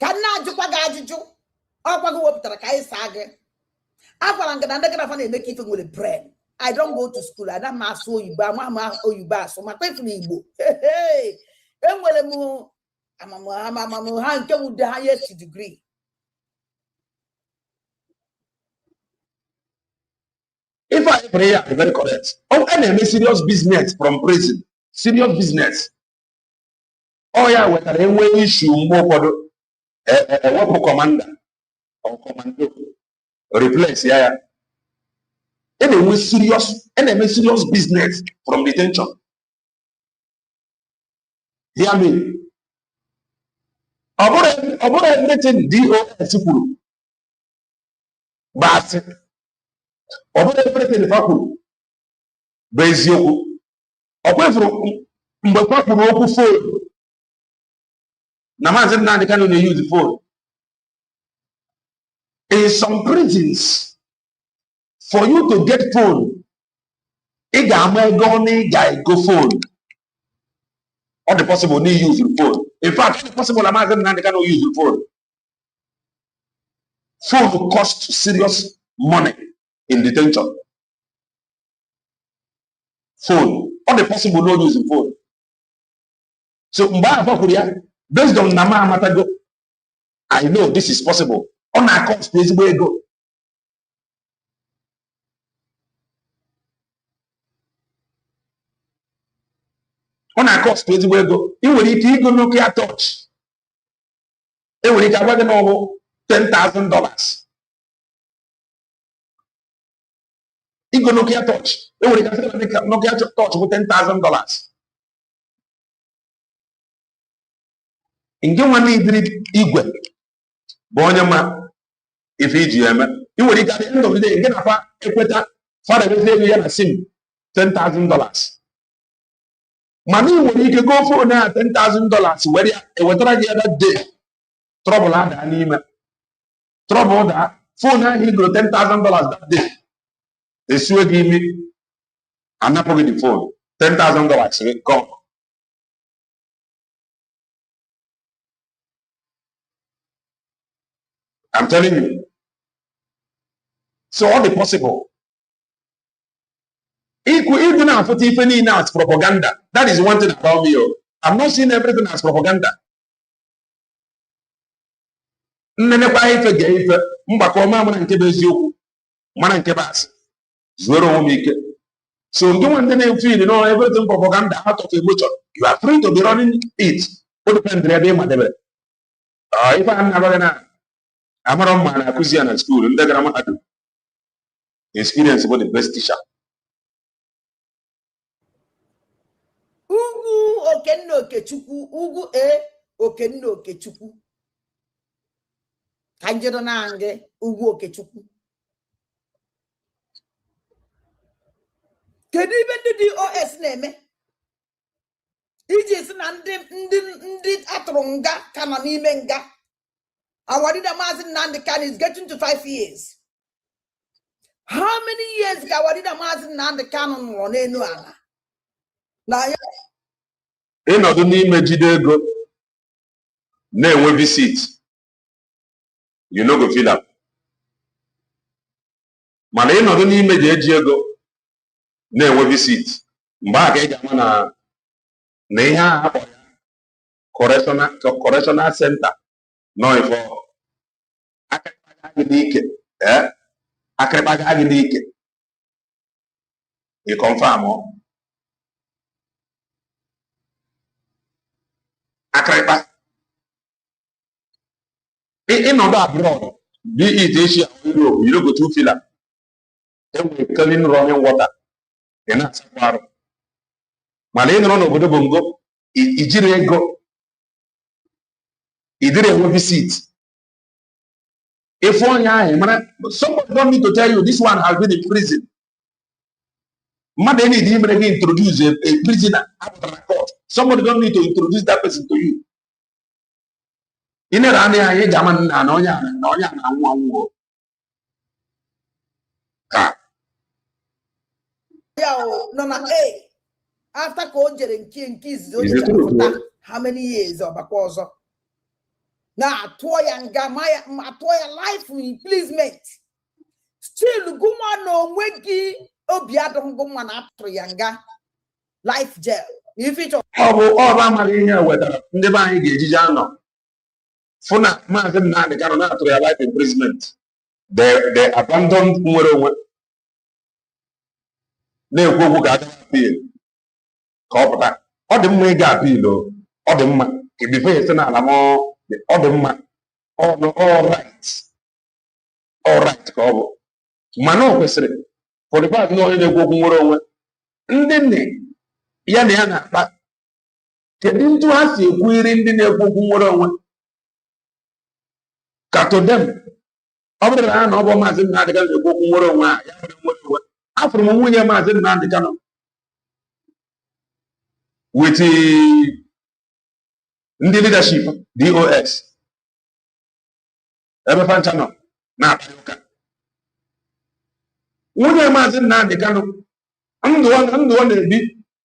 Kana jukwa gajuju. Okwa go up to the kai sage. Make it with bread. I don't go to school. I don't mass you ba mama you ba so my question Igbo. Hey. I'm with the highest degree. If I pray, I'm very correct. Oh, and a serious business from prison. Serious business. Oh, yeah, with an way issue more for the commander or commando. Replace, yeah. Anyway, serious business from detention. Hear me. About everything DOS. But about everything Faku. Bezio. Away from Mbapaku phone. Namazin now they can't only use the phone. In some prisons, for you to get phone, go phone. All the possible need use the phone. In fact, all the possible Amazon now they cannot use the phone. Phone costs serious money in detention. Phone. All the possible no use the phone. So based on Nama Matago, I know this is possible. On our cost, this way go. On our cost, this way go. You will need to go look at touch. It will need to have over $10,000. You go look at touch. It will need to look at touch with $10,000. In the one need Igwe, Bonyama, if EGM, you will need at the end of the day, get a equator for the $10,000. Money when you can go for now $10,000. Where you were trying the other day, trouble had an email. Trouble that phone he got $10,000 that day. They swear give me I'm not putting the phone. $10,000 gone. I'm telling you. So all the possible. Even now, for Tiffany now, it's propaganda. That is one thing about me. I'm not seeing everything as propaganda. nnenekwa ife ga ife mgbakọ ma mana nke bụ eziokwu mana nke bụ asị zuoro onwe m ike. So ndị nwe ndị na-efeel no everything propaganda out of emotion, you are free to be running it. O depend ebe ị madebere. Ife a na-agwa na amara mma na-akụzi ya na school ndị gara mahadum. Experience bụ the best teacher. Ugwu Okenna Okechukwu, ugwu Okenna Okechukwu. Kanjiro na nge ugwu Okechukwu. Kedu ibe ndị DOS na-eme? Iji si na ndị atụrụ nga ka nọ n'ime nga. Our leader Mazi Nnamdi Kanu is getting to 5 years. How many years ka our leader Mazi Nnamdi Kanu nọ n'elu ala? Na ya ịnọdụ n'ime jide ego na-enwe visit, you no go feel am. Mana ịnọdụ n'ime ji eji ego na-enwe visit, mgbe a ka ị ga-ama na ihe a akpọ ya correctional center nọ ifo akịrịkpaga gị n'ike, akịrịkpaga gị n'ike, ị confirm ọ akịrịkpa ịnọdụ abroad, be it Asia or Europe, you no go too feel am. Enwere clean running water ị na-asakwa arụ. Mana ị nọrọ n'obodo bongo ijiri ego idiri enwe visit ife onye ahụ mara somebody don't need to tell you this one has been in prison. Mmadụ need imere gị introduce a prisoner apụtara na court. Somebody don't need to introduce that person to you. Ị na-ere anya anyị ga-ama na onye a na-anwụ anwụ ka no na after ka o jere nke izizi o jere pụta how many years ọbakwa ọzọ na-atụọ ya nga atụọ ya life imprisonment. Still gụnwa na onwe gị obi adịghị gụnwa na atụrụ ya nga life jail. Ọ bụ amaghị ihe wetara ndị be anyị ga-ejije anọ fụ na Maazị Nnamdi Kanu na-atụrụ ya life imprisonment. The abandoned nwere onwe na-ekwu okwu ka agaghị apil ka ọ pụta. Ọ dị mma ịga apil, ọ dị mma ibife esi n'ala m, ọ dị mma all right ka ọ bụ, mana o kwesịrị for the fact na onye na-ekwu okwu nwere onwe ndị nne ya na ya na-akpa, kedu ntụ ha si ekwuiri ndị na-ekwu okwu nwere onwe ka to them ọ bụrụ na ha na ọ bụ Maazị Nnamdi Kanu na-ekwu okwu nwere onwe a ya nwere nwere onwe. Afụrụ m nwunye Maazị Nnamdi Kanu with ndị leadership DOS ebe fancha nọ na-akparị ụka. Nwunye Maazị Nnamdi Kanu ndụ ọ na-ebi,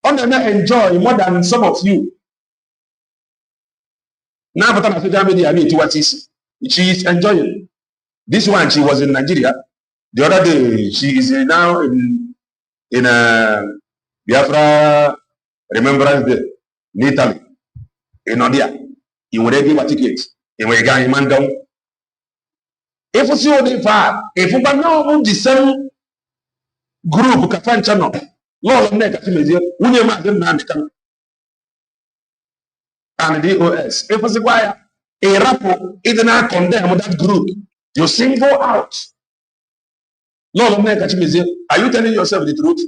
ọ na-eme enjoy more than some of you. Na-apụta na social media na-etiwata isi. She is enjoying. This one, she was in Nigeria. The other day, she is now in Biafra Remembrance Day in Italy, in India. You will give a ticket. You will get a man down. If you see what they far, if you know the same group, Kafan Channel, Lord of Neck, William Madden and the DOS. If you see why a rapper is not condemn that group, you single out. Lord of Neck, are you telling yourself the truth?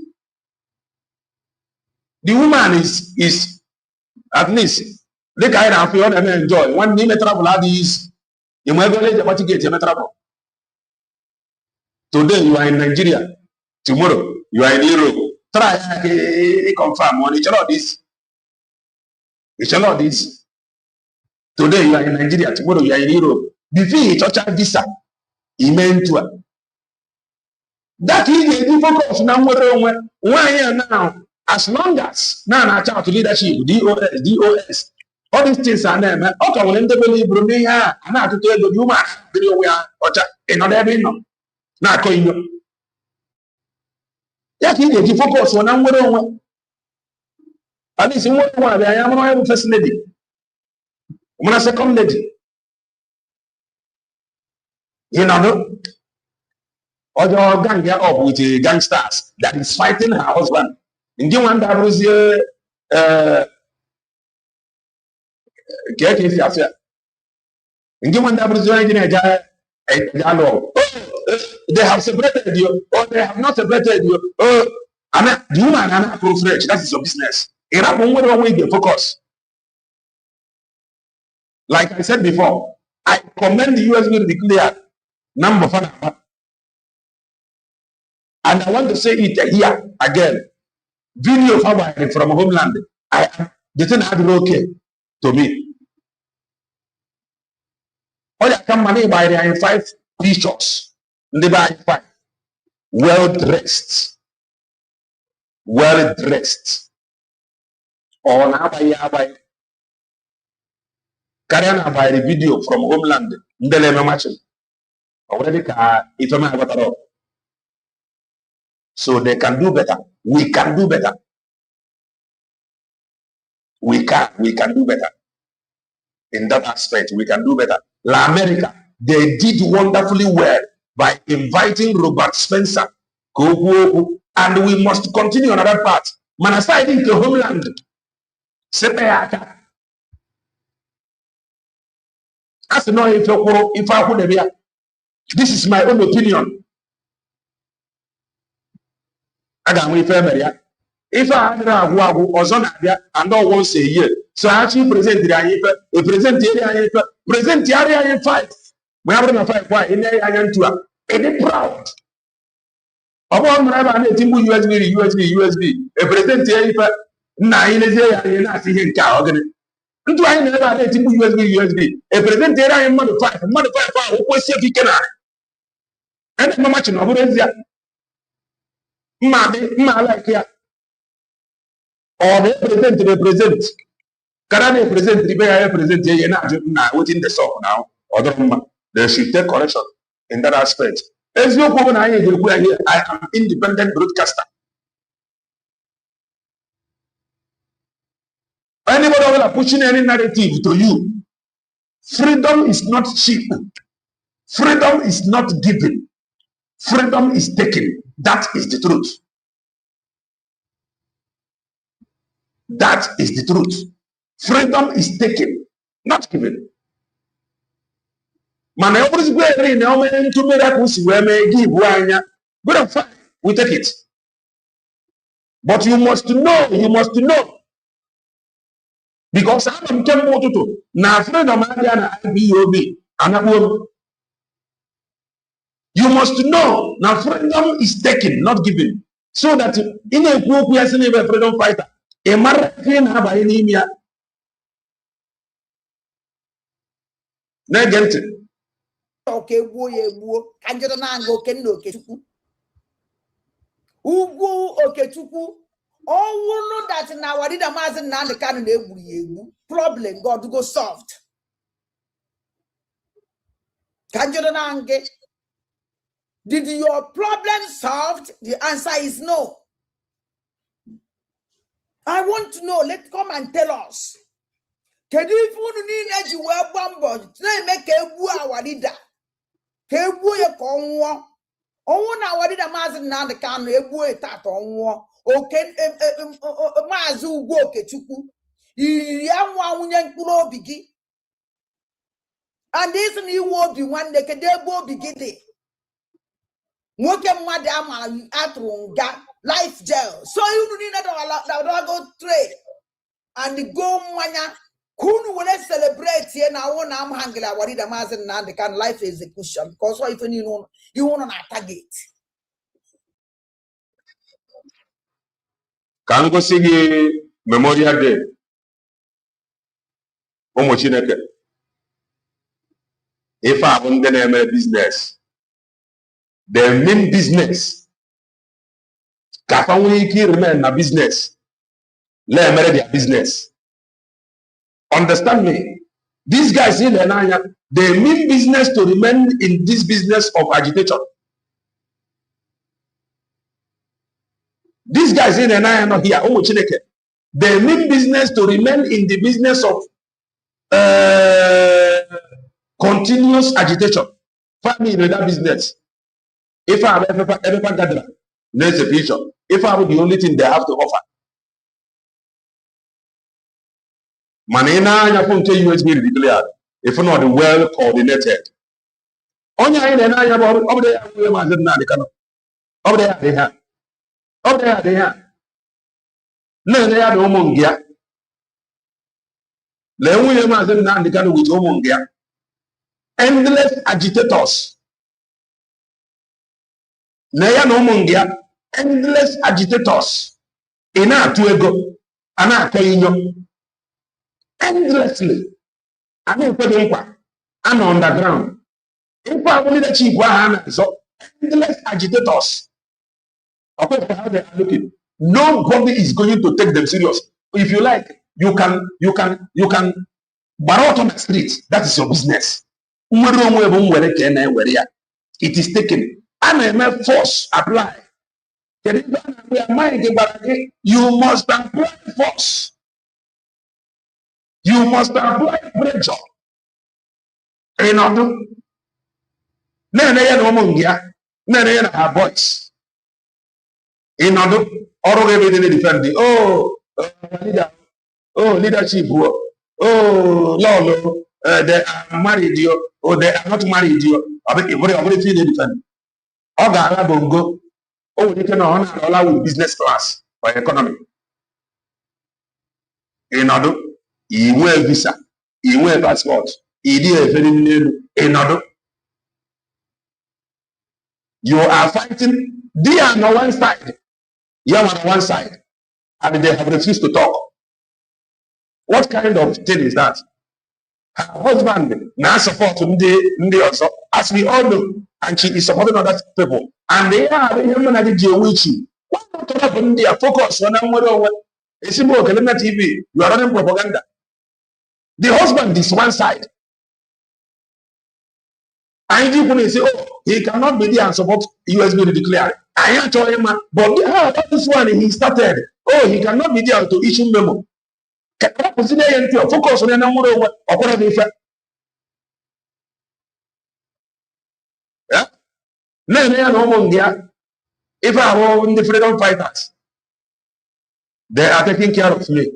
The woman is at least the kind of feel and enjoy. One name travel is you might go later, but you get a travel. Today you are in Nigeria, tomorrow you are in Europe. Try confirm on each other this. Each other this. Today you are in Nigeria, tomorrow you are in Europe. Before you touch a visa, he meant to. That is the focus now. Why now? As long as now to leadership, DOS, all these things are there, man. Okay, when they believe Brunei, and now to tell the human, we are in other way. Now, going. That is the focus when I'm going. At least in one way, I am not first lady. When I second lady. You know, or gang get up with gangsters that is fighting her husband. In the one that was in the one that was they have separated you, or they have not separated you. Oh, and the woman and I that is your business. In a way they focus. Like I said before, I commend the US will declare number one. And I want to say it here again. Video from Homeland. The thing had okay to me. All you can money by the 5 pictures. They buy 5. Well dressed. Well dressed. Or now by Kariana by the video from Homeland. Ndeleme matching. Already if I'm not. So they can do better. We can do better. We can do better. In that aspect, we can do better. La America, they did wonderfully well by inviting Robert Spencer. And we must continue on that part. Manaside in the Homeland. As no if I could be. This is my own opinion. I got my family. If I had a Ozona and all once a year, so I actually present the present the area in 5. We have a 5 why in the area to it proud. About USB, a present the area 9 is a Nazi cow. Do I never let USB, a present the area in modify 5, who was if can I? And how much in Oberazia? Ma like here. Or represent. Can I represent the within the song now? Or they should take correction in that aspect. As no woman I am independent broadcaster. Anybody will pushing any narrative to you. Freedom is not cheap. Freedom is not given. Freedom is taken. That is the truth. That is the truth. Freedom is taken, not given. Man, I always wear now to miracles where may give one. But fine, we take it. But you must know, because I'm to now friend of mine IBOB and you must know now freedom is taken, not given. So that in a group we are saying a freedom fighter. A American have anemia. Negative. Okay, kanjoro na ngo kenno Okechukwu. Ugwu Okechukwu. Oh, that now what did a mazen na the can problem God go solved. Kanjoro na nge. Did your problem solved? The answer is no. I want to know. Let's come and tell us. Can you even need you wear bumbo? They make a bua wadida. Kebu ye konwo. Oh, now what did a mazen na the can ebu a tat on okay, mazu go Okechukwu. Yamwa unyan kuro bigi. And this new will be one day kedebo bigide. Woke madam atrunga life jail. So you need that go trade and go mania. Kunu will celebrate here now. One am hangla what did a mazen na the can life execution because what if you want on a target. Can go see Memorial Day. If I want to name a business, the main business, Kafanwiki remain a business. Let them their business. Understand me? These guys in Nanya, they mean business to remain in this business of agitation. These guys in Nanya not here. They mean business to remain in the business of continuous agitation. family in that business. If I have ever gathered, there's a picture. If I have the only thing they have to offer. Manina Yapunke USB declared, if not well coordinated. Only I know about over there, we must not over there, they have. Over there, they have. No, they are no mongia. Lewi must not the kind with homongia. Endless agitators. Naya no mongia. Endless agitators. Ina tuego. Ana koinyo. Endlessly. I mean, I'm underground. If I only the chief, so endless agitators. According to how they are looking, nobody is going to take them serious. If you like, you can barrel on the street. That is your business. It is taken. And a force apply. You must apply force. You must apply pressure. In order, no her voice. In order, or everything defend leader, leadership, Lolo, they are married you, or they are not married you. Everything they defend. Oga Bongo, you can allow with business class for economy. In order, you wear visa, you wear passport, in order. You are fighting, they are on one side, you are on one side, and they have refused to talk. What kind of thing is that? Her husband now supports Ndi also, as we all know, and she is supporting other people. And they are the human Why not talk about India? Focus on it's more TV. You are running propaganda. The husband is one side. And you say, oh, he cannot be there and support USB to declare. I am telling him, but about this one he started. Oh, he cannot be there to issue memo. Focus on the number of effect. Yeah? If I were in the freedom fighters, they are taking care of me.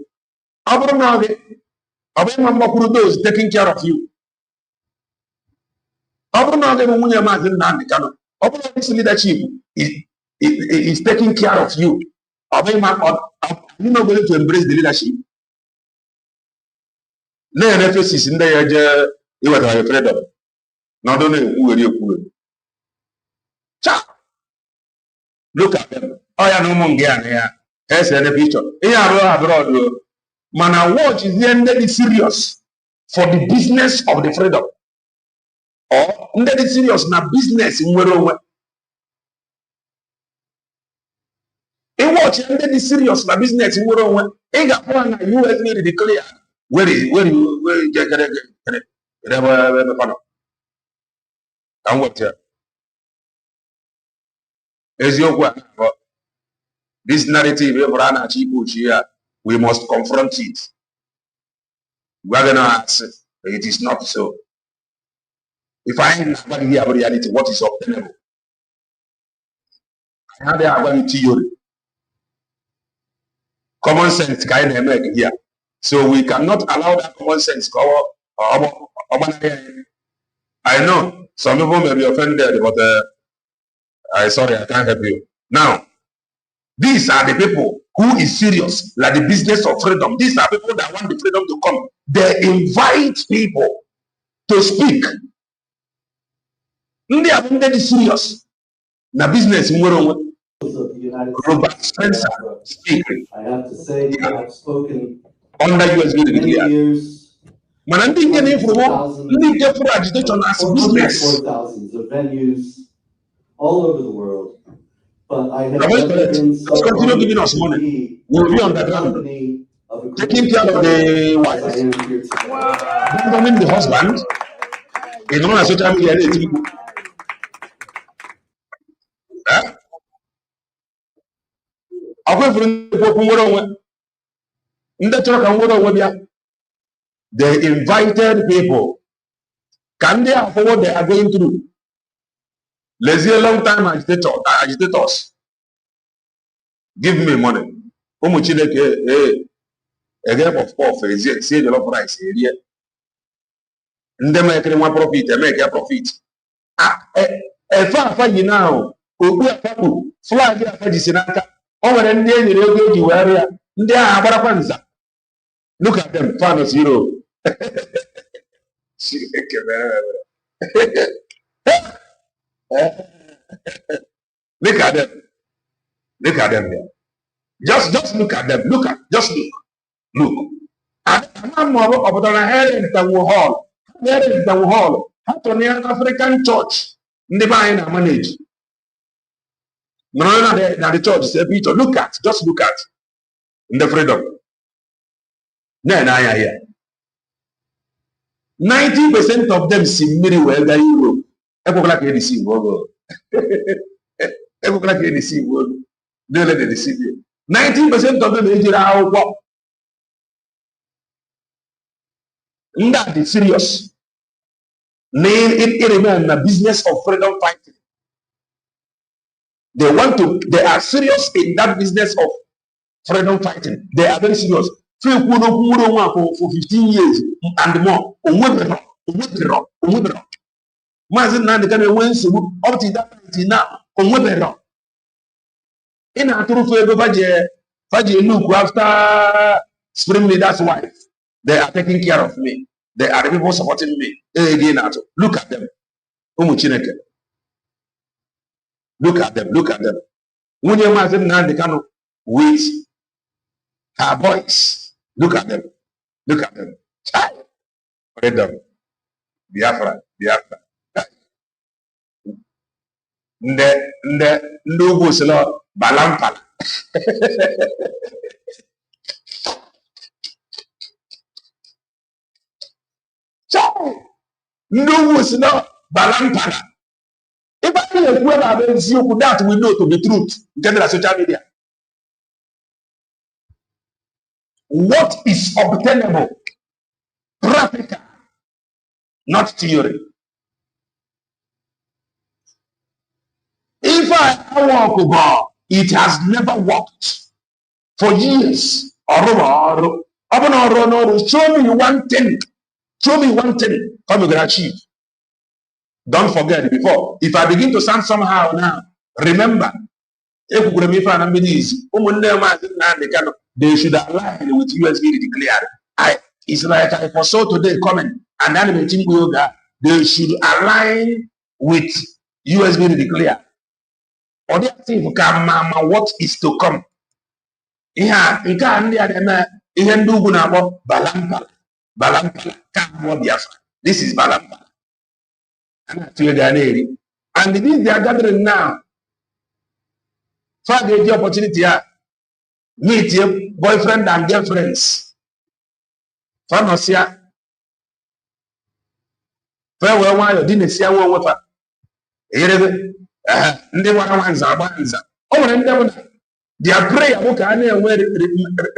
Those taking care of you. This leadership is taking care of you. Are you not going to embrace the leadership? No, emphasis in the you are afraid of. Not only who are you. Look at them. Oh, yeah, no mongian here. Here's the picture. Here, abroad. Man, I watch is the end serious for the business of the freedom. Or ndedi serious na business nwere onwe. I watch ndedi serious na business nwere onwe. I ga for na US need declare where and what here. This narrative we must confront it. We are gonna ask it is not so. If I ain't nobody here about reality, what is obtainable? How they are going theory. Common sense kind of make here. So we cannot allow that common sense go. I know some people may be offended, but sorry, I can't help you. Now, these are the people who is serious, like the business of freedom. These are people that want the freedom to come. They invite people to speak. They are very serious. The business Robert Spencer speaking. I have to say, I've spoken under USB many years. Man, I'm agitation as business. Thousands of venues all over the world. But I have never been so let's continue giving us money. We'll be on the ground. Taking care of the wife. Abandoning the husband. In all social media. They invited people. Can they afford what they are going through? Let's see a long time agitators. Give me money. How much a game of see the low price here. And then make one profit, and make a profit. Far now, flag a Sinaka. Over and then you area. They are Barapanza. Look at them, fan zero. Look at them. Look at them here. Just look at them. Just look. And I'm more of the head in the hall. There is the hall. How to near African church. Divine manage. No, the church say, Peter, just look at in the freedom. Then I am here. 90% of them see very well that you ever like any see world. Ever like any see world. They let the see you. 90% of them is out. That is serious. Name it remain a business of freedom fighting. They are serious in that business of freedom fighting. They are very serious. For 15 years and more. Mazin na ndika wensu up to that point now. In a true favor, Faji look after spring leader's wife. They are taking care of me. They are the people supporting me. Again, look at them. Look at them. When you imagine now they can with her boys. Look at them. Child. Read them. Biafra. The logo silo balampala. Child. Logo silo balampala. If I hear whoever you that we know to be truth, general social media. What is obtainable? Practical, not theory. If I walk over, it has never worked for years. Show me one thing. Come you can achieve. Don't forget before. If I begin to sound somehow now, remember, they should align with USB declared. It's like I foresaw today comment, and then they should align with USB declared. Or they think what is to come. This is Balamba. And this they are gathering now. So I get the opportunity to meet your boyfriend and girlfriends. Fanosia. Farewell, why you didn't see a woman. They their prayer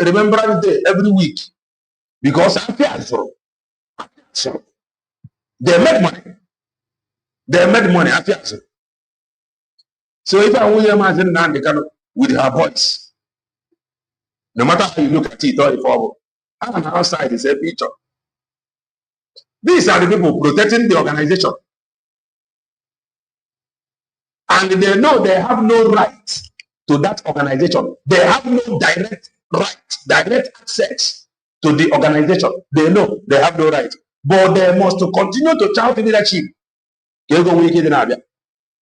remembrance day every week because so they made money. So if I will imagine now they can with her voice, no matter how you look at it or forward, and outside is a picture. These are the people protecting the organization. And they know they have no right to that organization. They have no direct access to the organization. They know they have no right. But they must continue to shout leadership.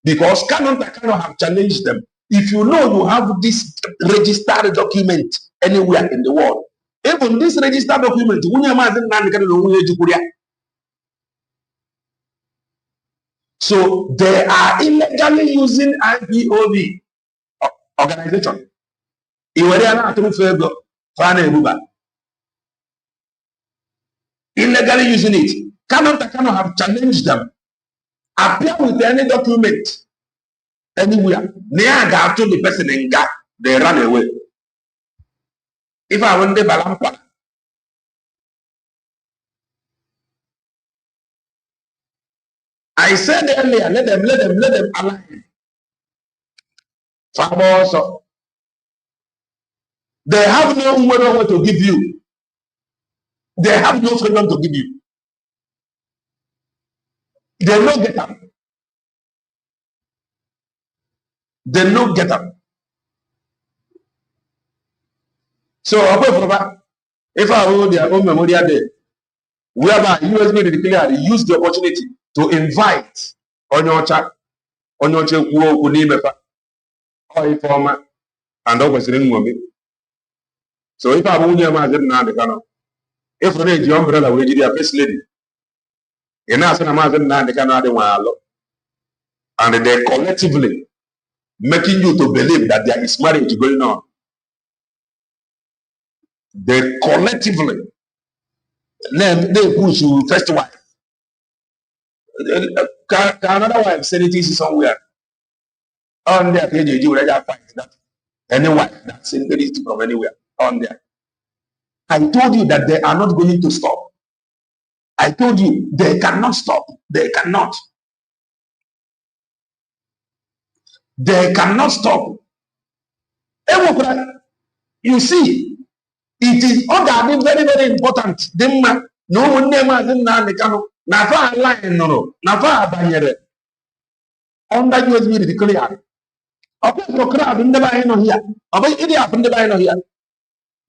Because Canon have challenged them. If you know you have this registered document anywhere in the world, even this registered document, so they are illegally using IPOB organization. Illegally using it. Cannot have challenged them. Appear with any document anywhere. Near to the person in Gap, they run away. If I want the Balampa, I said earlier, let them align. Also, they have no way to give you. They have no freedom to give you. They no get up. They no get up. So, if I hold their own memorial day, whereby USB declared, use the opportunity to invite Onyocha Kunimefa, or informer, and Okwesirin Mobi. So, if I hold your Mazin Nandekano, if you need your umbrella, we give you a first lady. And they collectively making you to believe that there is marriage going on. They collectively they push you first wife. Can another wife say it is somewhere on their page? You will find that any wife that sends it from anywhere on there. I told you that they are not going to stop. I told you they cannot stop. They cannot. They cannot stop. You see, it is very, very important. No one name as in Nanikano, Nafa line, no, Nafa Banyere. Under USB declare. About crowd in the Bino here. About idiot in the Bino here.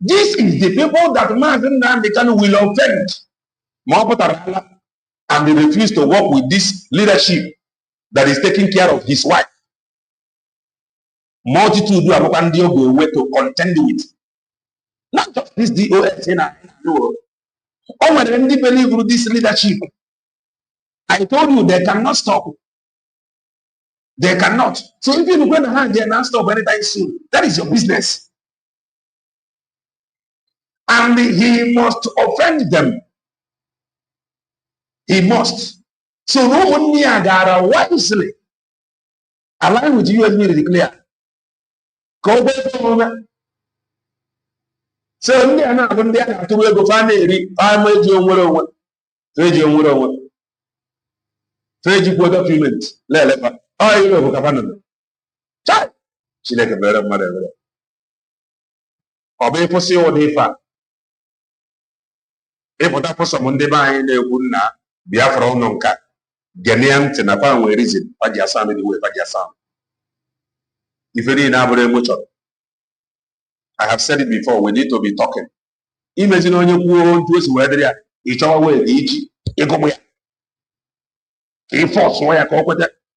This is the people that Mazin Nanikano will offend. Mopotarala, and they refuse to work with this leadership that is taking care of his wife. Multitude do a way to contend with. Not just this DOS in a oh, my they believe with this leadership. I told you they cannot stop. They cannot. So if you look at the hand, they not stop anytime soon. That is your business. And he must offend them. He must. So no one near Gara wisely align with you and me to declare. Go back home. So when they are not to go find I'm a Joe. Feji kwa document lelepa. Oh, you know kapana. Chai. Chile ke bere mare bere. Obe posi o defa. E pota poso monde ba yin na ekwu na Biafra ono nka. Ghanaian tina pa we reason pa dia sam the way pa dia sam. If any na bere mocho. I have said it before, we need to be talking. Imagine onye kwuo ntu osi we dere ya. Ichowa we iji egomo ya. Force why I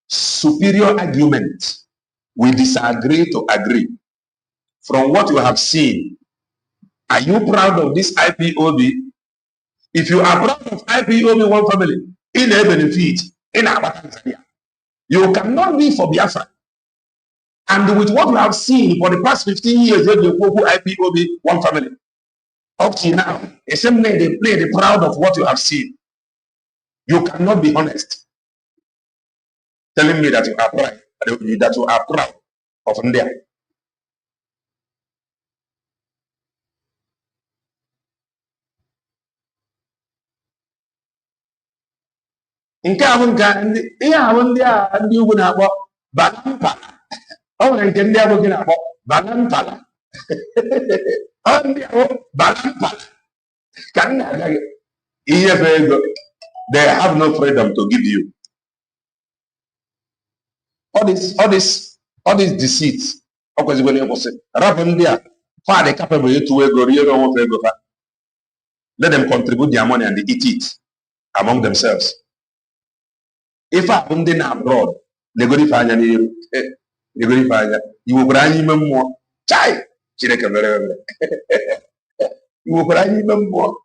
superior argument. We disagree to agree. From what you have seen, are you proud of this IPOB? If you are proud of IPOB one family, in a benefit, in our Tanzania, you cannot be for Biafra. And with what you have seen for the past 15 years, you IPOB one family. Up to now, assembly they play the proud of what you have seen. You cannot be honest. Telling me that you are proud, of India. Nke ahụ ihe ahụ ndị ugwu na-akpọ banampala. Ọ nwere nke ndị abụghị na-akpọ banampala. Ọ ndị ahụ banampala. Ka m na-aga gị ihe bụ ego. They have no freedom to give you. All this deceit. Ọ kwesịrị onye kwụsị. Rapụ ndị a far capable ịtụ ego rie n'onwe ego ha. Let them contribute their money and they eat it among themselves. If I am in abroad, they go to find you. They go to find you. Will bring even more. Chai, you will bring even more.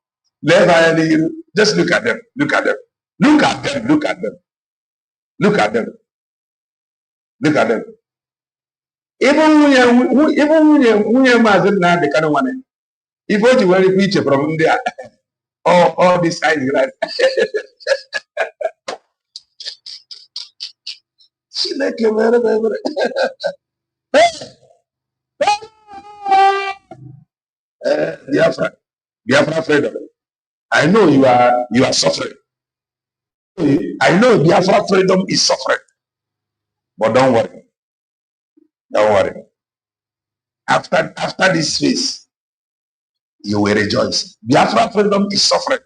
Just look at them. Look at them. Look at them. Look at them. Look at them. Look at them. Even when you imagine now the kind of money. If what you want to preach from India, all this eyes right. She like a very. Biafra freedom. I know you are suffering. I know Biafra freedom is suffering, but don't worry. Don't worry. After this phase, you will rejoice. Biafra freedom is suffering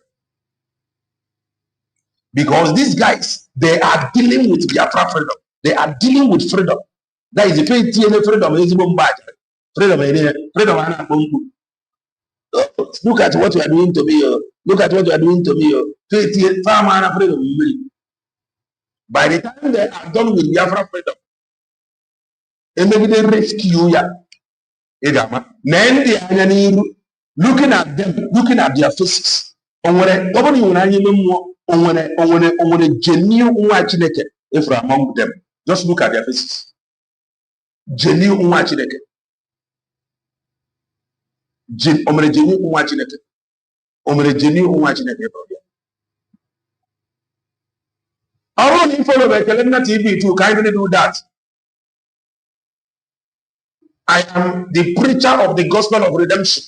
because these guys, they are dealing with Biafra freedom. They are dealing with freedom. That is the freedom. Freedom. Look at what you are doing to me. Look at what you are doing to me. By the time they are done with Biafra freedom, and maybe they rescue ya. Looking at them, looking at their faces. If among them, just look at their faces. Genuine Chineke. Genuine Chineke. I want to follow the Kelena TV to kindly do that. I am the preacher of the gospel of redemption.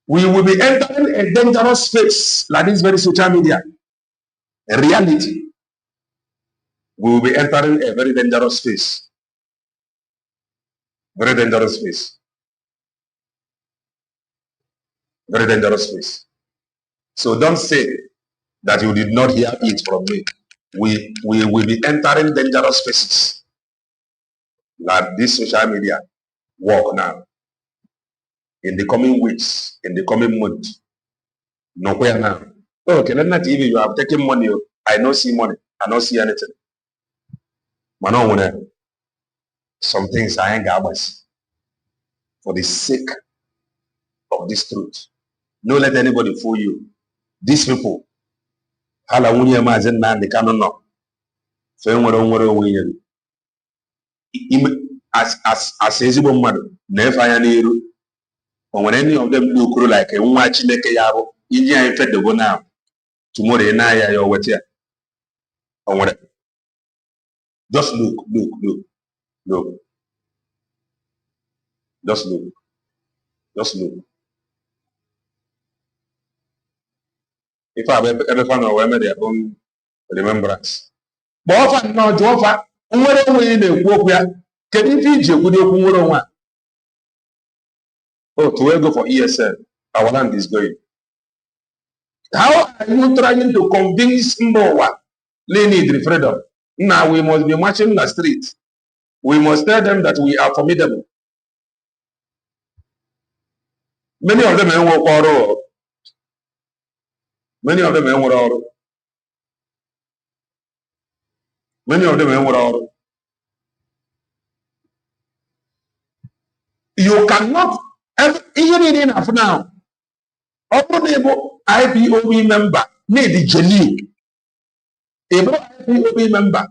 We will be entering a dangerous space like this very social media. A reality. We will be entering a very dangerous space. Very dangerous space. Very dangerous space. So don't say that you did not hear it from me. We will be entering dangerous spaces. Like this social media work now. In the coming weeks, in the coming month. Nowhere now. Oh, okay, let TV, you have taken money. I don't see money. I don't see anything. But no, some things I ain't got for the sake of this truth. Don't let anybody fool you. These people, they cannot know. As ezigbo mmadụ na-efe anya n'iru, o nwere any of them look like nwa Chineke ya bụ inye anyị fedego now tomorrow na ya weta ya. O nwere, just look. Just look. If I ever found a way their own remembrance. But often not to offer, nwere na-ekwu okwu ya. Kedu ife iji ekwu okwu nwere onwe? Oh, to go for ESL, our land is going. How are you trying to convince Mbowa they need freedom? Now we must be marching in the street. We must tell them that we are formidable. Many of them ain't work. Many of them ain't work. Many of them ain't work. You cannot even enough now. Honorable IPOB member need the genuine. IPOB member.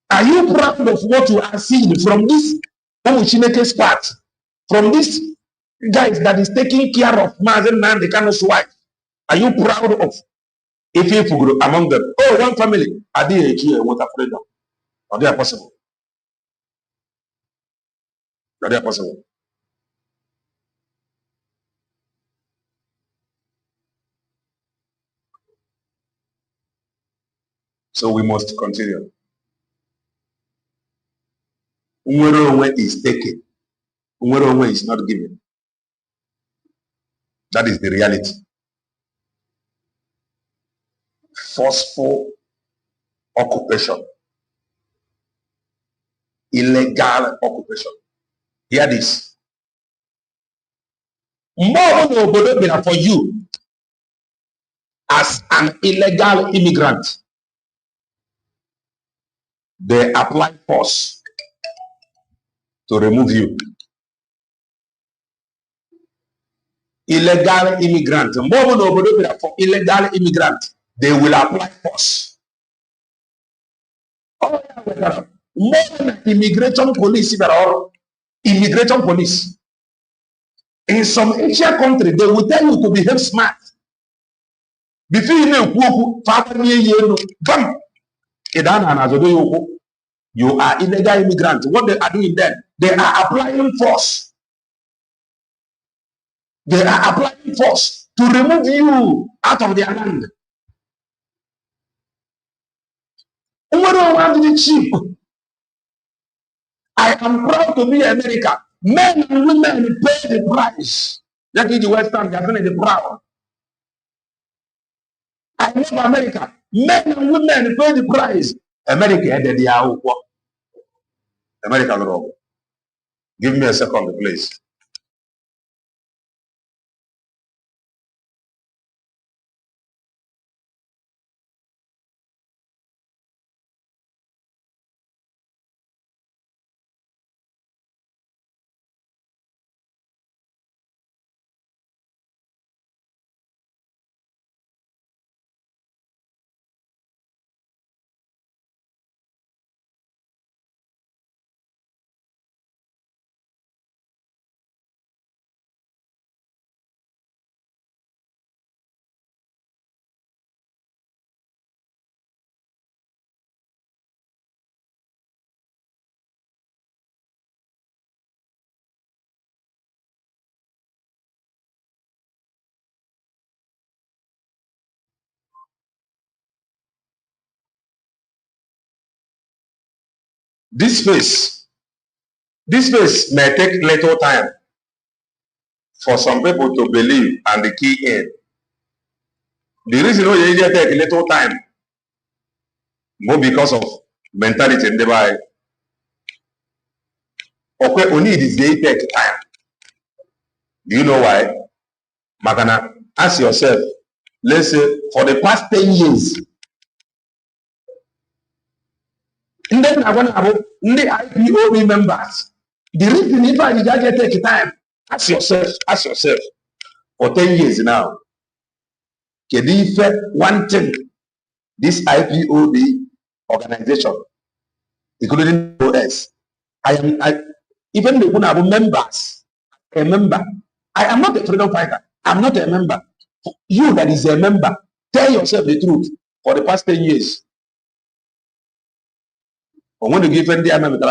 Are you proud of what you are seeing from this Omuchineke's part? From this guys that is taking care of Mazen Nandekano's wife? Are you proud of if you grow among them? Oh, one family. Are they here? What a freedom? Are they possible? Are they possible? So we must continue. Umwerowe is taken. Umwerowe is not given. That is the reality. Forceful occupation. Illegal occupation. Hear this. More than for you as an illegal immigrant. They apply force to remove you. Illegal immigrant. For illegal immigrant, they will apply force. Oh, yeah, more than immigration police, or immigration police. In some Asian country, they will tell you to behave smart. Before you know, you are illegal immigrant. What they are doing then? They are applying force. They are applying force to remove you out of their land. Cheap. I am proud to be America. Men and women pay the price. That is the Western government is proud. I love America. Men and women pay the price. America headed the hour. America, no. Give me a second, please. This phase may take little time for some people to believe and the key in. The reason why you take a little time, more because of mentality in the Bible. Okay, only it is they take time. Do you know why? Magana, ask yourself, let's say for the past 10 years, and then I want to have the IPO members. The reason if I did take time, ask yourself, for 10 years now, can you one thing this IPOB organization, including US, even the one members, a member. I am not a freedom fighter. I'm not a member. You that is a member, tell yourself the truth. For the past 10 years, I want to give them the American.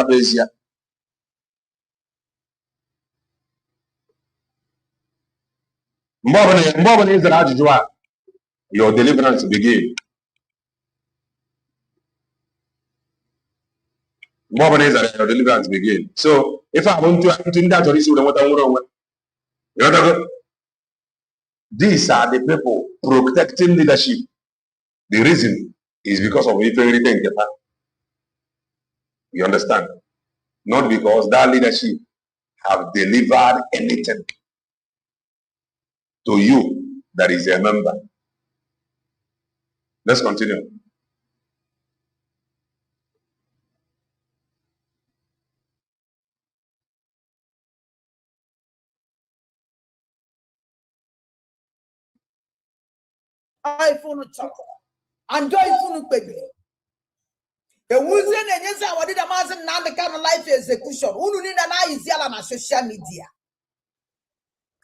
Your deliverance begin. Your deliverance begin. So if I want to that or issue what I want, these are the people protecting leadership. The reason is because of everything. You understand? Not because that leadership have delivered anything to you that is a member. Let's continue. I phone talk. And joy phone baby. The reason is that what did a man now the kind of life execution? Who need an eye is yelling on social media.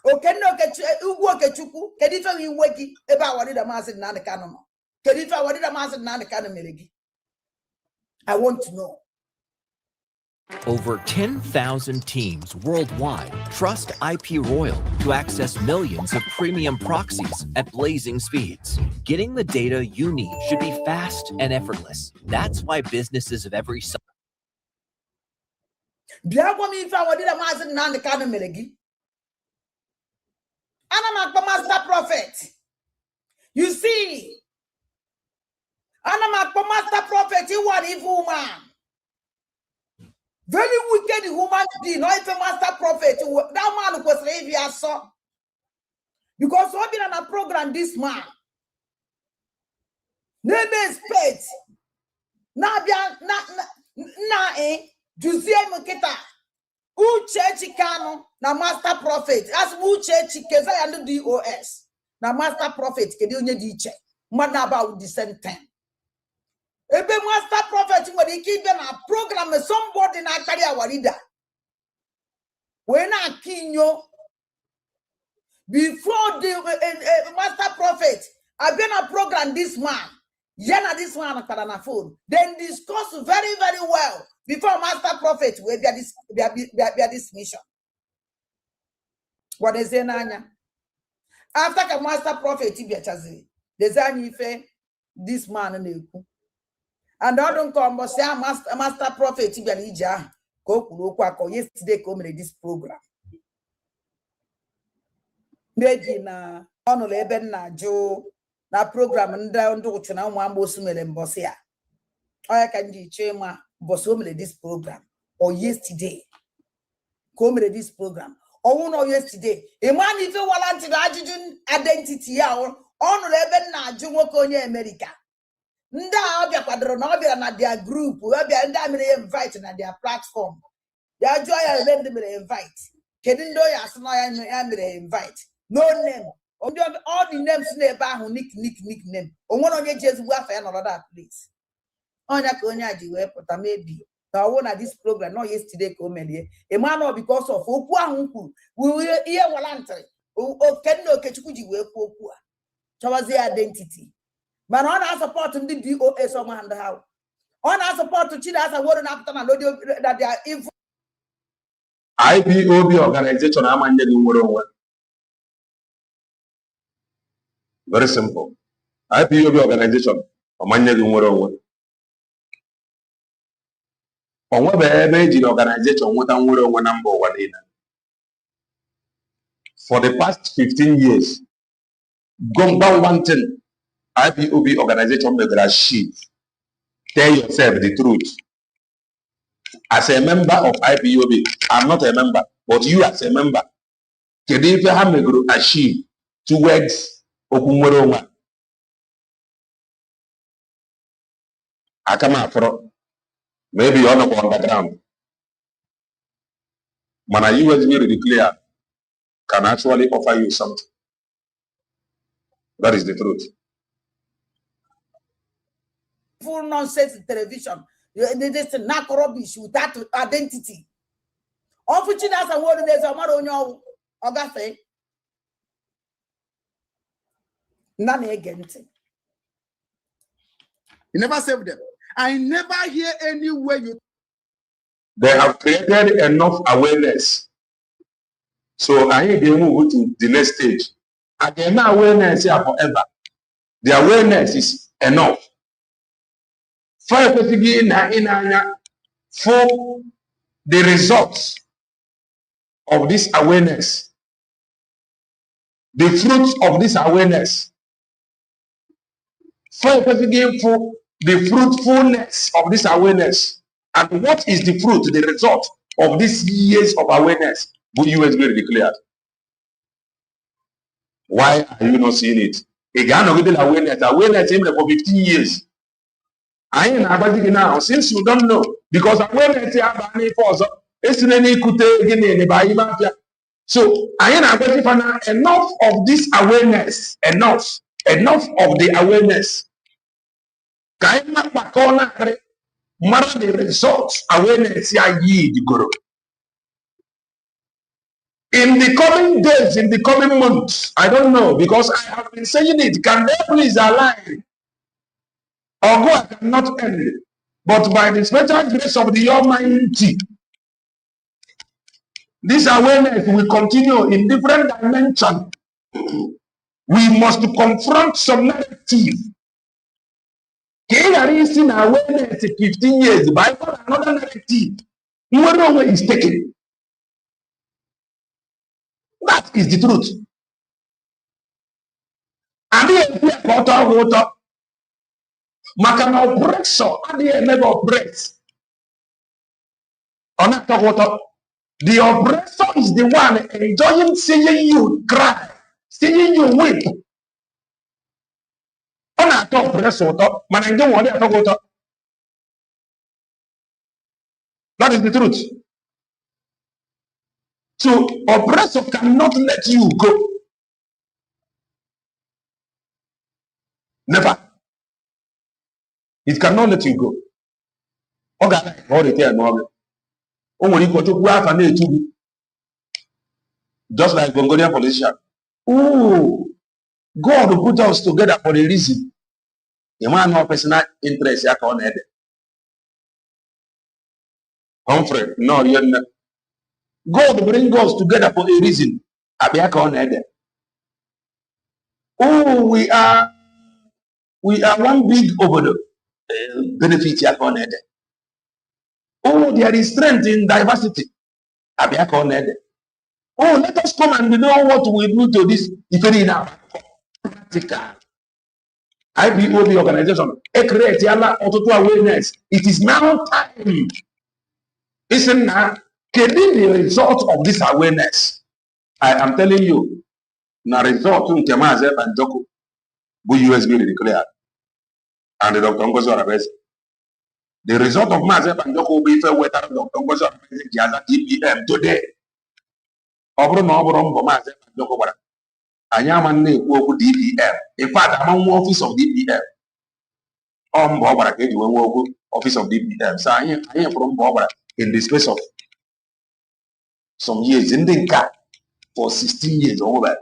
Okay, no, get you work at Chuku, can if you wake about what did a man now the canon? Can if I wanted a man now the canon? I want to know. Over 10,000 teams worldwide trust IP Royal to access millions of premium proxies at blazing speeds. Getting the data you need should be fast and effortless. That's why businesses of every size. I'm a master prophet. You see, I'm a master prophet. You are evil man. Very wicked human being, not even master prophet. That man was Ravia saw. Because what been on a program this man. Name is pet. Na Juzie Muketa. Uche Chicano, na master prophet. As Uche Chikeza and the DOS. Na master prophet, Kedunye Diche. Man about the same time. Ebe master prophet when he keep them a program somebody na carry our leader. When I kinyo before the master prophet, I've been a program this man. Yana this one on phone. Then discuss very, very well before master prophet will be this mission. What is it, Nanya? After the master prophet Ibiachazi, design ife this man na-ekwu. And I don't come but say master prophet Ibialija go kwuru yesterday come this program. Meji na ọnụlụ ebe nna jụ na program ndị uchu na ụmụ amoosu mere mbọsị ya. Oya ka nji chee ma mbọsị o mere this program or yesterday. Ko mere this program. Owu no yesterday. Iman ife wala ntị ajụjụ identity ya ọnụlụ ebe nna jụ nwoke onye America. Ndị a ọbịa kwadoro na ọbịa na their group, ọbịa ndị a mere invite na their platform. Ya jụọ ya ebe ndị mere invite. Kedu ndị oya asị na ya mere invite. No name. All the names na-ebe ahụ nickname. Onwere onye ji ezigbo afa ya nọrọ that place. Onya ka onye a ji wee pụta maybe. Na ọwụ na this program no yesterday ka o merie. Emmanuel because of okwu ahụ kwuru. Ihe wala ntịrị. Okenna Okechukwu ji wee kwuo okwu a. Chọwazie identity. Mana ọ na-support ndị DOS ọma ha ndị ha. Ọ na-support Chinasa woro na-apụta na audio that they are evil. IPOB organization amanye gị nwere onwe. Very simple. IPOB organization amanye gị nwere onwe. Onwebe ebe ejiri organization nweta nwere onwe na mba ụwa niile. For the past 15 years, go down one thing. IPOB organization megara shit. Tell yourself the truth. As a member of IPOB, I'm not a member, but you as a member, kedu ife ha megoro achieve towards okwunwere onwe? Akama afro, maybe you're not underground. Mana USB really clear can actually offer you something. That is the truth. Full nonsense television. They just knock rubbish without identity. Unfortunately, as a word, there's a matter on your Auguste. None again. You never save them. I never hear anywhere you. They have created enough awareness. So I need to move to the next stage. Again, awareness here forever. The awareness is enough. For the results of this awareness, the fruits of this awareness, for the fruitfulness of this awareness, and what is the fruit, the result of these years of awareness, will you be declared? Why are you not seeing it? Again, awareness for 15 years. I ain't about it now, since you don't know, because awareness so I ain't about it now. Enough of this awareness, enough of the awareness. The results awareness guru. In the coming days, in the coming months, I don't know, because I have been saying it. Can they please align? Or God cannot end. But by the special grace of the Almighty, this awareness will continue in different dimensions. We must confront some narrative. There is in awareness 15 years, by another narrative. Whoever is taken. That is the truth. And then water. Makana oppressor, and the never oppress. The oppressor is the one enjoying seeing you cry, seeing you weep. Oppressor, man, I don't want to talk about. That is the truth. So oppressor cannot let you go. Never. It cannot let you go. Just like Congolian politician. Oh, God put us together for a reason. You want no personal interest. Humphrey, no, God bring us together for a reason. Oh, we are one big obodo. Benefit ya ka ọ na-ede. Oh, there is strength in diversity. Abịa ka ọ na-ede. Oh, let us come and know what we do to this. If any now, practical. IPOB organization, create awareness. It is now time. Isn't that? Getting the result of this awareness. I am telling you, na result nke Maazị Ebanjoko bụ USB declared and Dr. Ngozi Orabeze. The result of Maazị Ebanjoko will be fair with Dr. Ngozi Orabeze ji aza EPM today. Ọ bụrụ na ọ bụrụ mbọ Maazị Ebanjoko gwara anyị ama na-ekwu okwu DPM. In fact, ama nwa office of DPM. Ọ mbọ ọ gwara ka eji wee nwe okwu office of DPM. So anyị pụrụ mbọ ọ gwara in the space of some years ndị nka for 16 years over.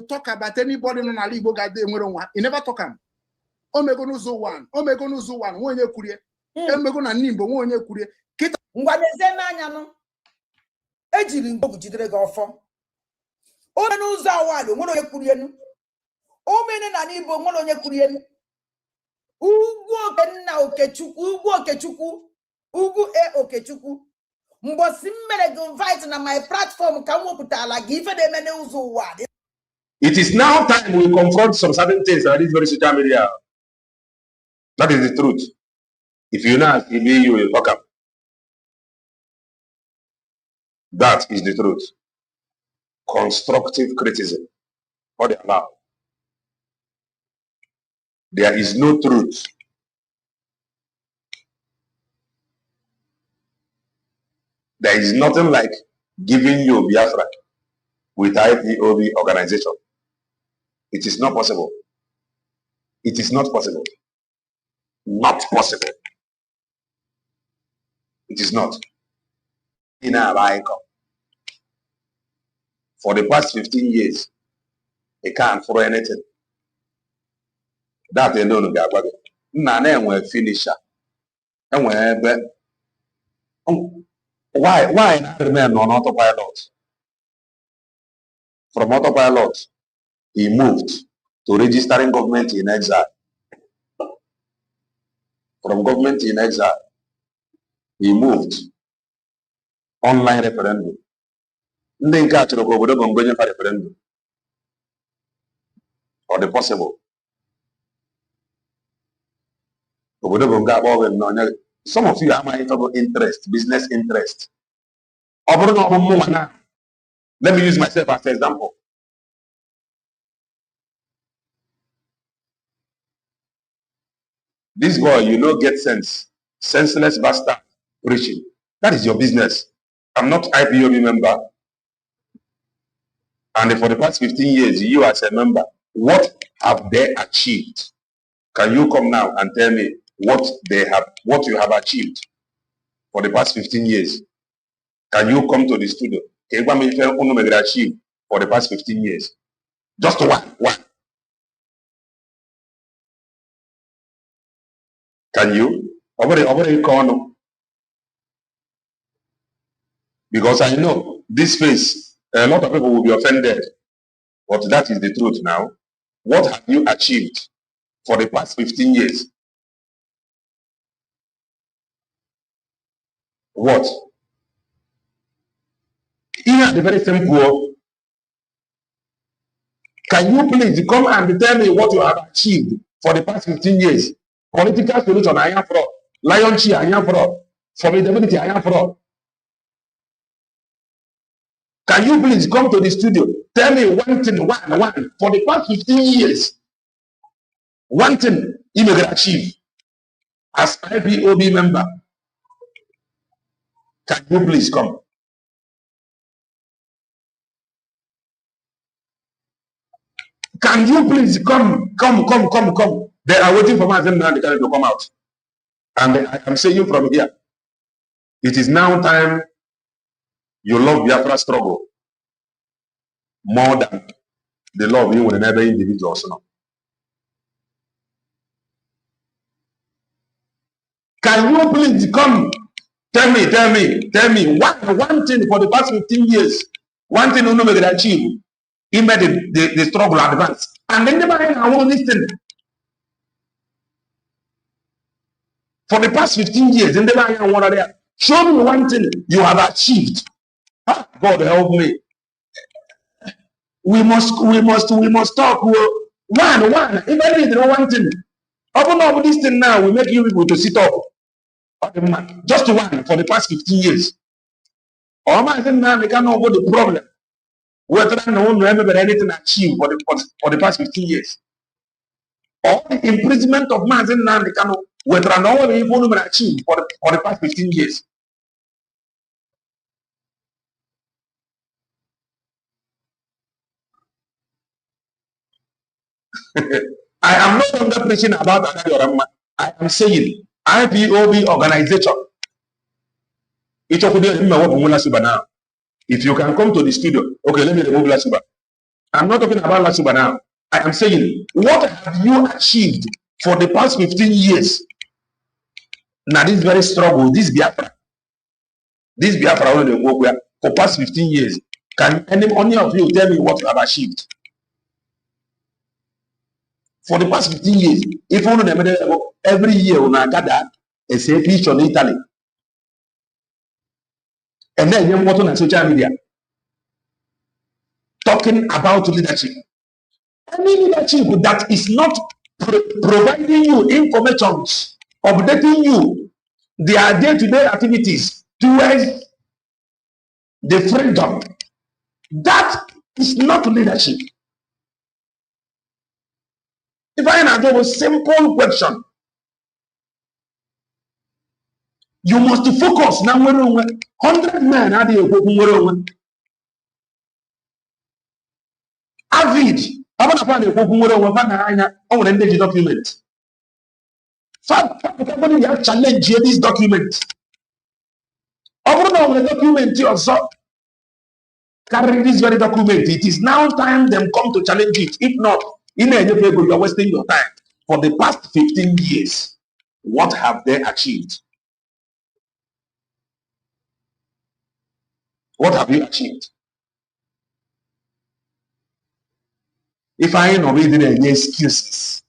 Talk about anybody no na Igbo ga dey nwere nwa. You never talk am. Omego n'ụzọ one, nwa onye kwurie. Emego na Nimbo nwa onye kwurie. Kita ngwa n'eze n'anya nụ. Ejiri ngbogu jidere gị ọfọ. Ome n'ụzọ awado nwere onye kwurie nụ. Omene na Nimbo nwere onye kwurie nụ. Ugwu Okenna Okechukwu, Ugwu Okechukwu, Ugwu Okechukwu. Mbosi mmere gị invite na my platform ka m wepụtala gị ife na-eme n'ụzọ ụwa. It is now time we confront some certain things on this very social media. That is the truth. If you know, if you will fuck up. That is the truth. Constructive criticism. What they allow. There is no truth. There is nothing like giving you Biafra with IPOB organization. It is not possible. It is not possible. Not possible. It is not. In our icon. For the past 15 years, they can't throw anything. That they don't get. None finisher. Why not remain on autopilot? From autopilot, he moved to registering government in exile. From government in exile, he moved online referendum. Ndị nke a chọrọ ka obodo bụ mgbenye fa referendum. Or the possible. Obodo bụ nke akpọ ọbụ. Some of you are my interest, business interest. Ọ bụrụ na ọ bụ mmụọ na. Let me use myself as an example. This boy, you know, get sense. Senseless bastard preaching. That is your business. I'm not IPOB member. And for the past 15 years, you as a member, what have they achieved? Can you come now and tell me what you have achieved for the past 15 years? Can you come to the studio? Achieve for the past 15 years? Just one. Can you? Because I know this space, a lot of people will be offended, but that is the truth now. What have you achieved for the past 15 years? What? Here, the very simple. Can you please come and tell me what you have achieved for the past 15 years? Political solution, I am fraud. Lion Chi, I am fraud. Formidability, I am fraud. Can you please come to the studio? Tell me one thing, one, for the past 15 years. One thing you may achieve as IPOB member. Can you please come? Can you please come? They are waiting for Mazen now to come out. And I am saying from here, it is now time you love Biafra struggle more than the love you with another individual also now. Can you please come? Tell me one thing for the past 15 years. One thing you know may achieve. He made the struggle advance. And then I want this thing. For the past 15 years, in the show me one thing you have achieved. Ah, God help me. We must talk. One. Even if you one thing, open up this thing now. We make you people to sit up. Just one for the past 15 years. Or man, now they cannot go the problem. We're trying to remember anything achieved for the past 15 years. Or the imprisonment of man now they cannot. We're trying to achieve for the past 15 years. I am no longer preaching about Adadi. I am saying IPOB organization. If you can come to the studio, okay, let me remove Lasuba. I'm not talking about Lasuba now. I am saying, what have you achieved for the past 15 years? Now, this very struggle, this Biafra for past 15 years. Can any of you tell me what you have achieved? For the past 15 years, if only every year on a gather a say pitch on Italy. And then you want on social media talking about leadership. Any leadership that is not providing you information, updating you their day-to-day activities towards the freedom, that is not leadership. If I answer a simple question, you must focus now. 100 men are the avid. I'm going to find a document. Somebody have challenge this document. I'm going to document also. Carrying this very document, it is now time them come to challenge it. If not, in any way, you are wasting your time. For the past 15 years, what have they achieved? What have you achieved? If I know we didn't any excuses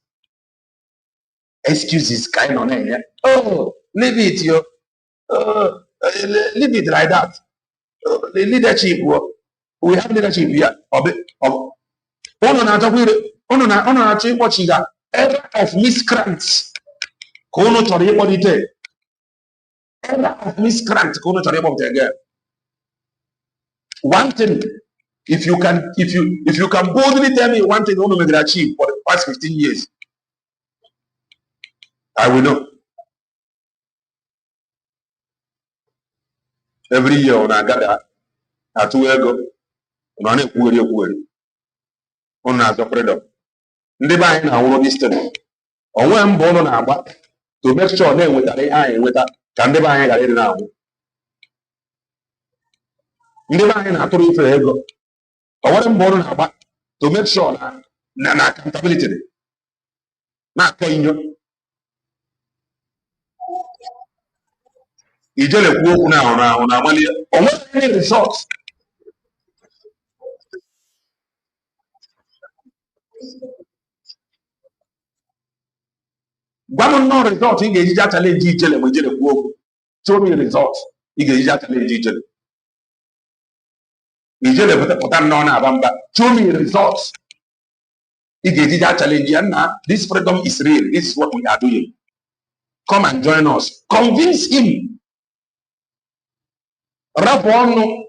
kind of name. Oh, leave it, yo. Leave it like that. The leadership, we have leadership here. Era of miscreants. Era of miscreants. One thing, if you can boldly tell me one thing you want to achieve for the past 15 years, I will know. Every year on a gather at 2 years ago, on a freedom. Never in our this thing. Or when born on our back to make sure they with AI with that can never hang it now. Never in a 3 years ago. Or when born on our back to make sure that accountability. Not telling you. You just walk now on our money. Or what any results? One no result, he gets that challenge detail when you walk. Show me results. He gets that challenge detail. He just put on Abamba. Show me results. He gets that challenge. And now this freedom is real. This is what we are doing. Come and join us. Convince him. Rapo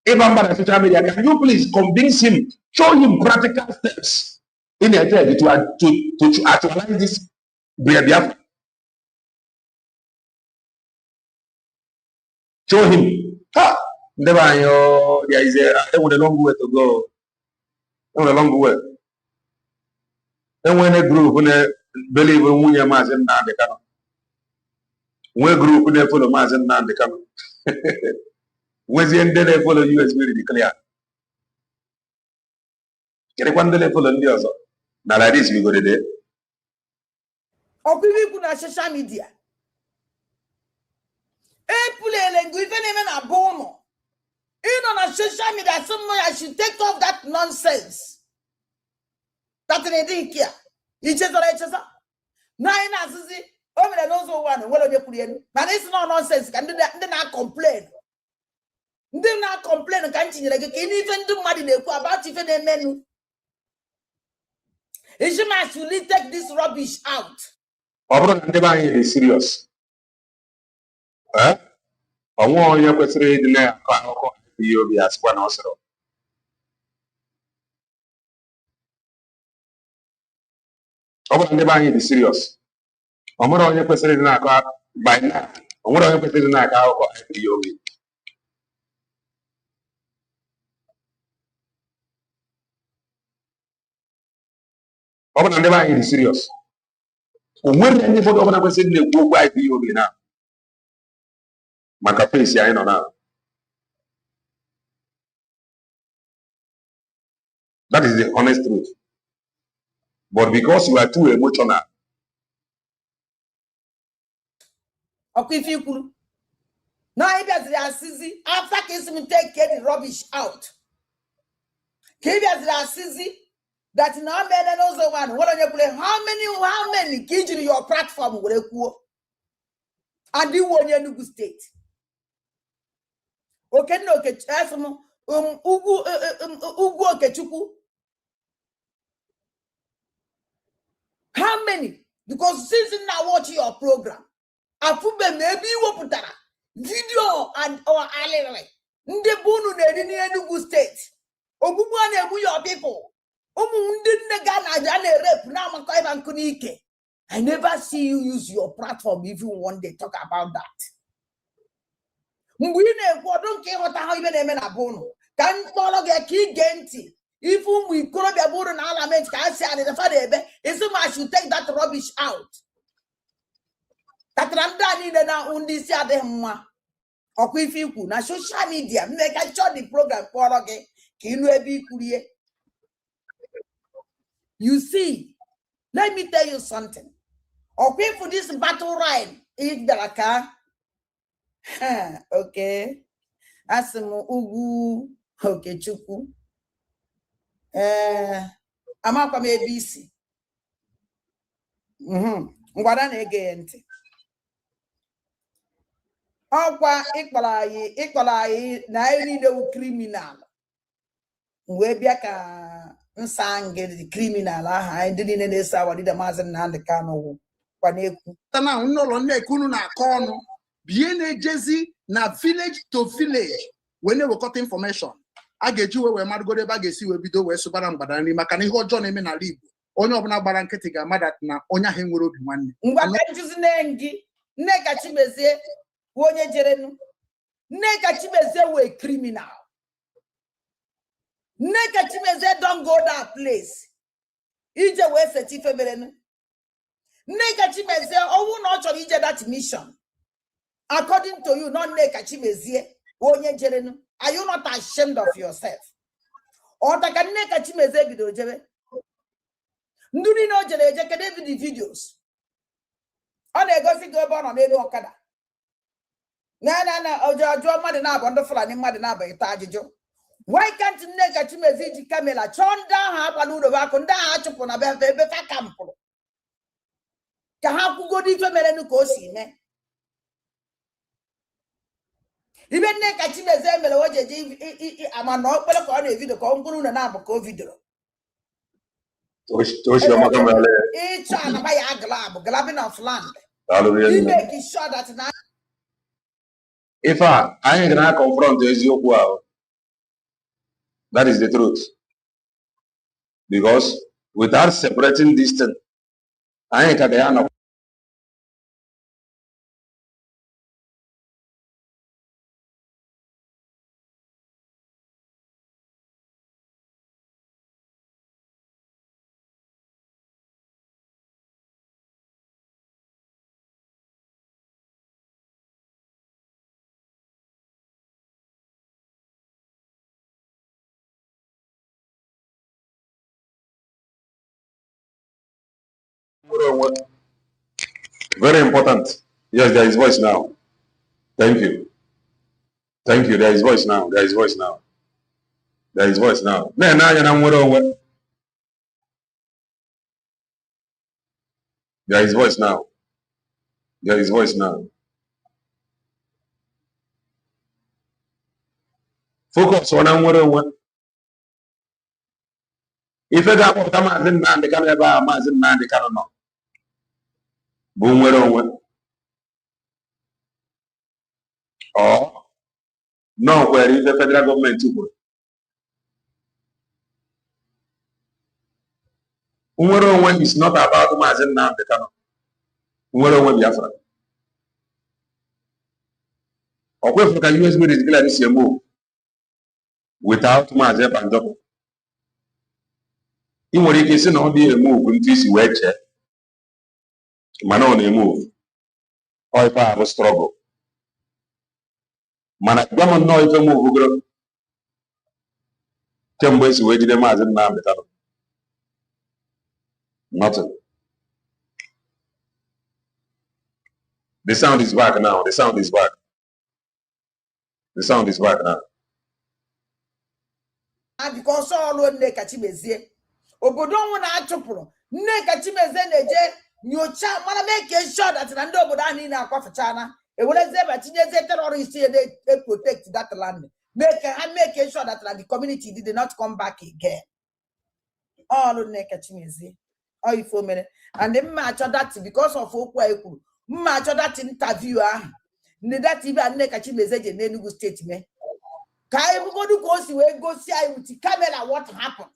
Ebamba social media. Can you please convince him? Show him practical steps in a day to actualize this behavior. Show him. There is a long way to go. A long way. And when a group when a believe in Wunya Mazen Nandekano. When a group when they follow Mazen Nandekano. When the end they follow US will declare. Can one day follow India? Now like this we go today. Or people on social media. Pule lengu ife neme na bono. Ino na social media, someone I should take off that nonsense. That they didn't care. It's just nine as over the nose one, well, but it's not nonsense. Can do that, then I complain. Then I complain and continue. Like, can even do money about even a menu. It's just you take this rubbish out. Obinwannem is serious. Eh? I want you to say the name. You'll be as one also. Obinwannem is serious. I'm not only question na by now. I'm not only question na you'll be. Obinwannem is serious. When anybody Obinwannem said they go by you'll be now. My face here, I know now. That is the honest truth. But because you are too emotional, Okay, if you could. Now, if they are seizing, after kissing, take the rubbish out. If they are seizing, that now better knows one. What are you playing? How many kids in your platform will you go? And you want your new state? Okay, no, okay, Ugu, okay, how many? Because since now watch your program, I put maybe you put that video and or alele. Nde bunu ne ni Enugu state. Obinwannem your people. I never see you use your platform if you want to talk about that. Don't care what how you can follow get key genti. If we could be able to element, can say the father, it's so much you take that rubbish out. That Ramdani now on this other or if you could, now social media, make a short the program for okay. You see, let me tell you something. Okay, for this battle ride, if there are car, okay, Asimo Ugu, okay, Chuku. I'm up from ABC. What an again. Okwa equalize na any no criminal. We be ka nsange the criminal I didn't know say what the mazen and the cano kwaneku. Tana unolo nekunu na kono. Biene jezi na village to village. When they were cut information. I get you where Margo de Bagesi will be do where Subaran Badani Makani ho John Emin Alib. Onyo na baranketiga madat na onya henguro Obinwannem. Ngwakati nengi neka chimeze wonye jerenu neka chimeze we criminal neka chimeze don't go that place ije we setife berenu neka chimeze owu no chori ije that mission according to you not neka chimeze wonye jerenu. Are you not ashamed of yourself? Or taka neka chimeze bido jebe nduni no jere je kede the videos on e go fi go born on elu okada. Na ojo mmadụ na-abụ ndị Fulani mmadụ na-abụ ita ajụjụ. Why can't neka chimezi ji kamera chọọ ndị ahụ akwa n'ụlọ akụ ndị ahụ achụpụ na be ebe fa kampụrụ ka ha kwugodi ife mere nu ka o si mee. Ibe neka chimezi emere o jeje ama na okpere ka ọ na-evidio ka ọ mkpụrụ ụlọ na-abụ ka o vidoro. Ịchọ anaba ya glab glabbing of land. You make sure that now if I ain't gonna confront Ezioku, that is the truth. Because without separating this thing, I ain't gonna. Very important. Yes, there is voice now. Thank you. Thank you. There is voice now. There is voice now. There is voice now. There is voice now. There is voice now. Focus on one. If I got what I'm in man, the can ever imagine man, the cannot. Boom, one. Or no, where is the federal government to go? One is not about imagine man, the cannot. One Biafra. Or where for the US is glad this move without Mazep and double. In what you can see, no be a move into this wedge. Man on a move. Or if I have a struggle. Man, I don't know if I move. Tembo's way to the Mazin man. Nothing. The sound is back now. The sound is back. The sound is back now. And because all one neck at Chimezie. Obodon one at Chopro. Neck at Chimezie, your child, wanna make a shot at an Andobodani in our coffee china. It would have ever terrorists here, they protect that land. Make a sure that the community did not come back again. All on neck at Chimezie. Oh, you 4 minutes. And then match that because of Okweku. Match that interview. That even neck at Chimezie in Enugu State. Kai everybody goes away, go see I with the camera what happened.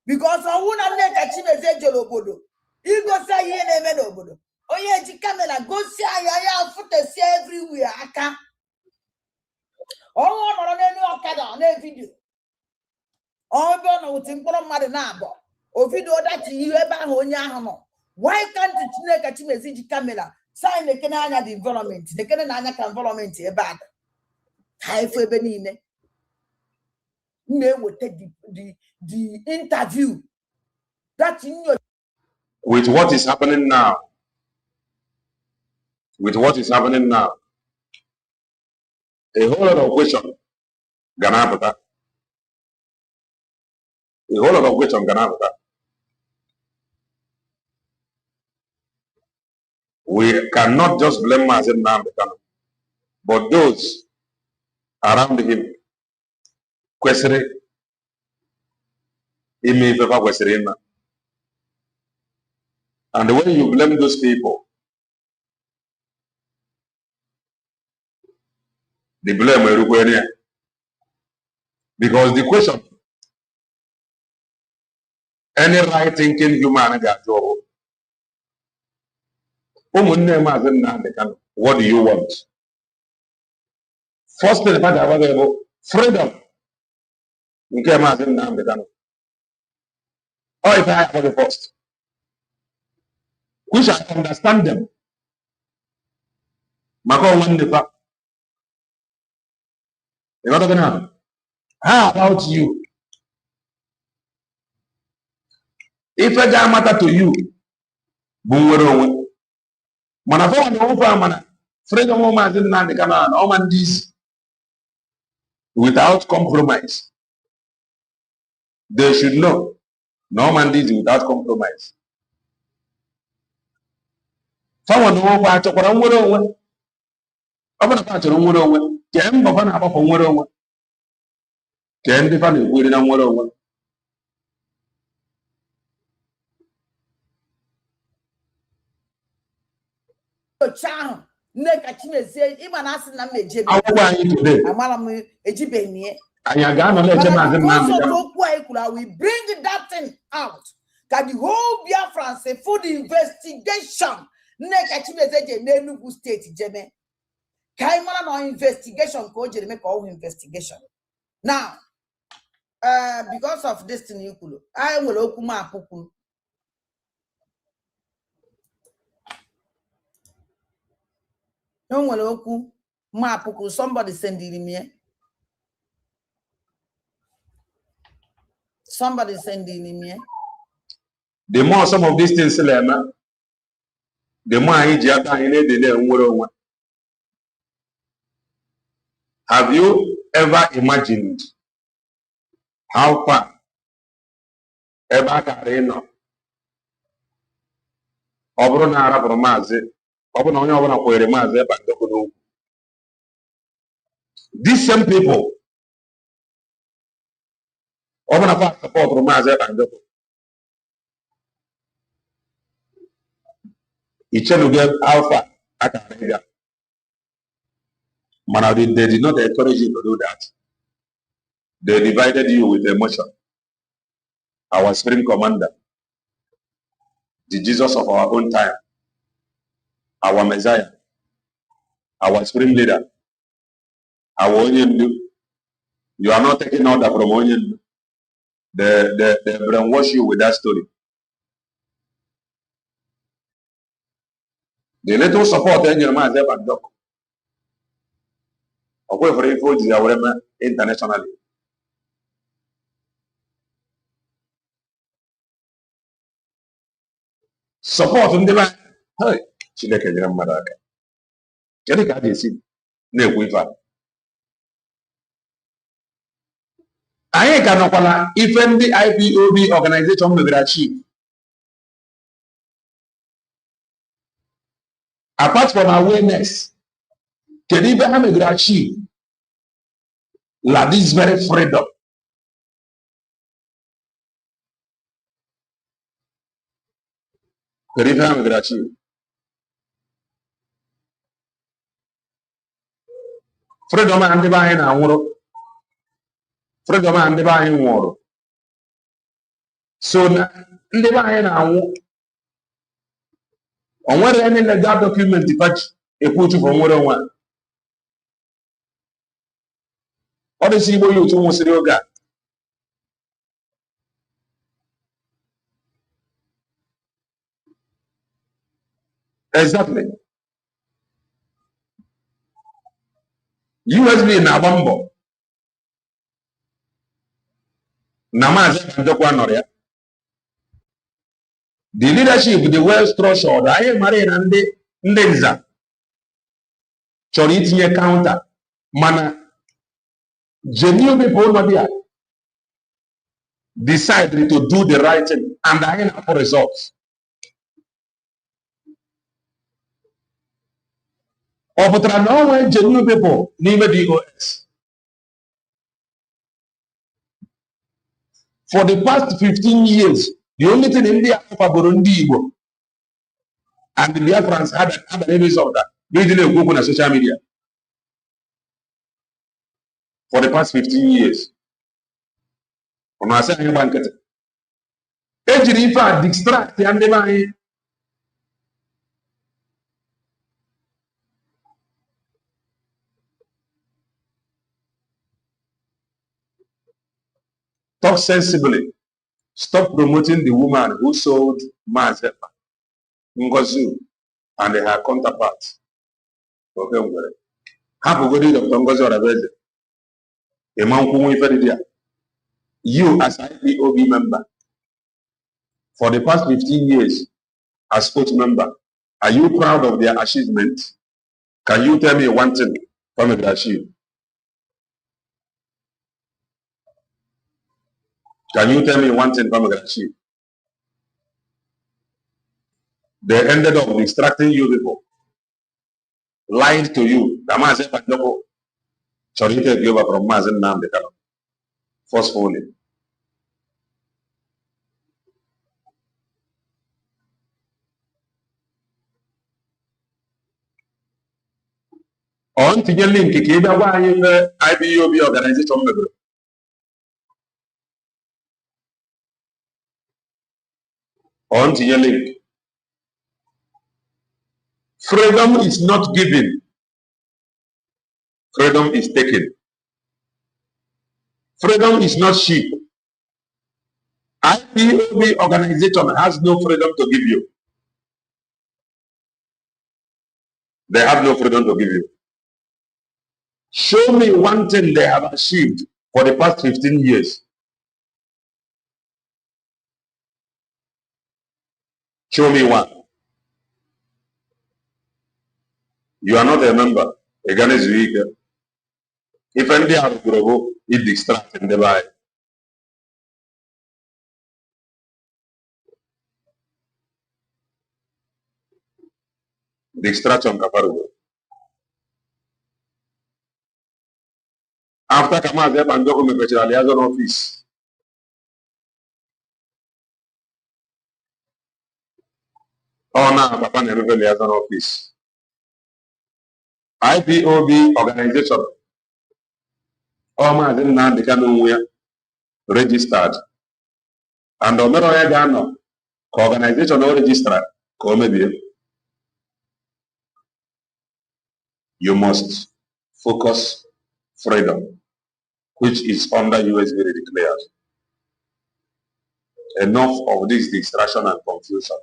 Because I won't make a Chimezie Jolobodo. You go say ye name obodo. Oh yeah, the camera go see I foot see everywhere. I can. Oh, on any okada on a video. Oh, no, it's important matter now. Oh, video that you ever on your why can't the make a Chimezie camera sign the Canada environment? The Canada environment is bad. High for Benine. May will take the interview. That's in your With what is happening now. With what is happening now. A whole lot of questions gonna happen. A whole lot of questions gonna happen. We cannot just blame Mazen Nnamdi Kanu, but those around him, Kwesịrị ime ifefa kwesịrị ime. And when you blame those people, the blame will go in. Because the question, any right thinking human got to what do you want? First thing about freedom. You came as in Namdekano. Or if I have the first. We shall understand them. Mako one the fact. You know what I'm saying? How about you? If it doesn't matter to you, Bungaro. Manafo no mana freedom woman in Namdekano and all man this without compromise. They should know. No man did it without compromise. Someone who wants to put on one. I'm going to put on one. Can Bafana have a one? Can the family put in on one? child. Neck at Chimezie, even asking them a jib. How are you today? I'm a jibby. I am going to let you we bring that thing out. That the whole Biafran say for the investigation. Neck at Chimezie, Enugu State, Jeme. Kaimana no investigation, coach, make all investigation. Now, because of this thing, I will open my book. No one oku mapuku. Somebody sending me. Somebody sending me. The more some of these things, the more I delay. Have you ever imagined How far? Eba karino. Obro na arabro mazi. Obu na onye obuna kwere mazi eba ndoko no. These same people. Obuna fa support mazi eba ndoko. Icheluge how far? Akariga. Man, they did not encourage you to do that. They divided you with emotion. Our supreme commander, the Jesus of our own time, our Messiah, our supreme leader, our Onyendu. You are not taking order from Onyendu. They brainwash you with that story. The little support in Jeremiah is and Doc. Okay, for info internationally. Support in the man. Hey, Chileke Jeremiah. Can you see? No, we've I cannot even the IPOB organization will achieve. Apart from awareness, can even achieve like this very freedom. Can even achieve. Freedom and divine and freedom and divine war. So divine and on whether any legal document detach a put from one. Or the see you to most yoga. Exactly. USB na bambo. Namaz and Jokwanoria. The leadership, the well structured, I am married and the Ndenza. Choriti counter. Mana genuine people not there. Decide to do the right thing and I have for results. Or but I know when genuine people name DOS. For the past 15 years, the only thing India for Burundi and the Biafrans had an evidence of that. They didn't go on social media. For the past 15 years. On our second banquet. Ejiri ifa distract and divine. Talk sensibly. Stop promoting the woman who sold Mazepa, Ngozi, and her counterparts. Okay, half of the Dr. Ngozi Orabeze. A man who will you as IPOB member for the past 15 years as coach member, are you proud of their achievements? Can you tell me one thing from the achieve? Can you tell me one thing from the achieve? They ended up distracting you people, lied to you. Damaze Pandoko, Charity gave up from Mazen Namdekano, forcefully. On to your link, Kida, why in the IPOB organization? On to your link. Freedom is not given. Freedom is taken. Freedom is not cheap. IPOB organization has no freedom to give you. They have no freedom to give you. Show me one thing they have achieved for the past 15 years. Show me one. You are not a member. Again, is weak. If any are grow, it distracts in the buy. the extraction kaparugo. After Kamaze Banjoko Mepechal liaison office. Oh, now Papa Neruve liaison office. IPOB organization. Oh, my, then now they can registered. And the Omero Gano, organization no registered. You must focus freedom, which is under USB declared. Enough of this distraction and confusion.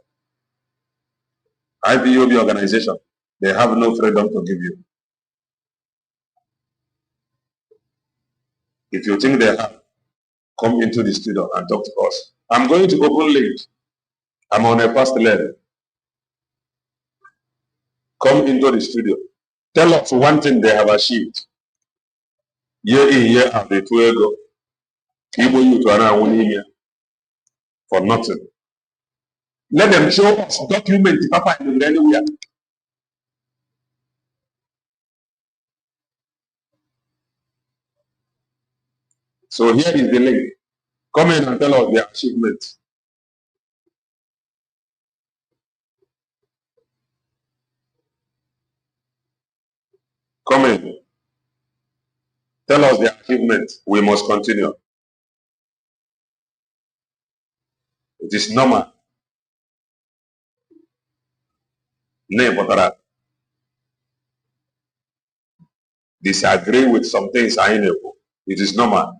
IPOB organization, they have no freedom to give you. If you think they have, come into the studio and talk to us. I'm going to open link. I'm on a first level. Come into the studio. Tell us one thing they have achieved. Year in, year out, the 2 ago. People you to around 1 year for nothing. Let them show us document Papa in anywhere. So here is the link. Come in and tell us their achievements. Come in. Tell us their achievements. We must continue. It is normal. Disagree with some things I know. It is normal.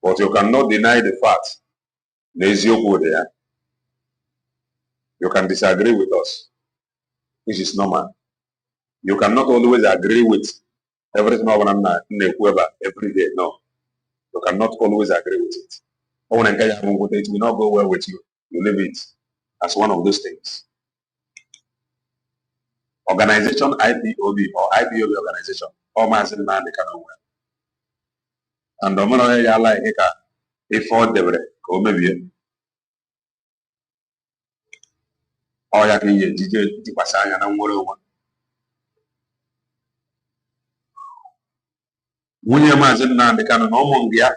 But you cannot deny the fact. You can disagree with us. This is normal. You cannot always agree with everything every day. No. You cannot always agree with it. It will not go well with you. You leave it as one of those things. Organization IPOB or IPOB organization, all my sin man they cannot well. And the moment I like if all the go maybe or ya can you the pasanya and one. William Mazin na they can no mongia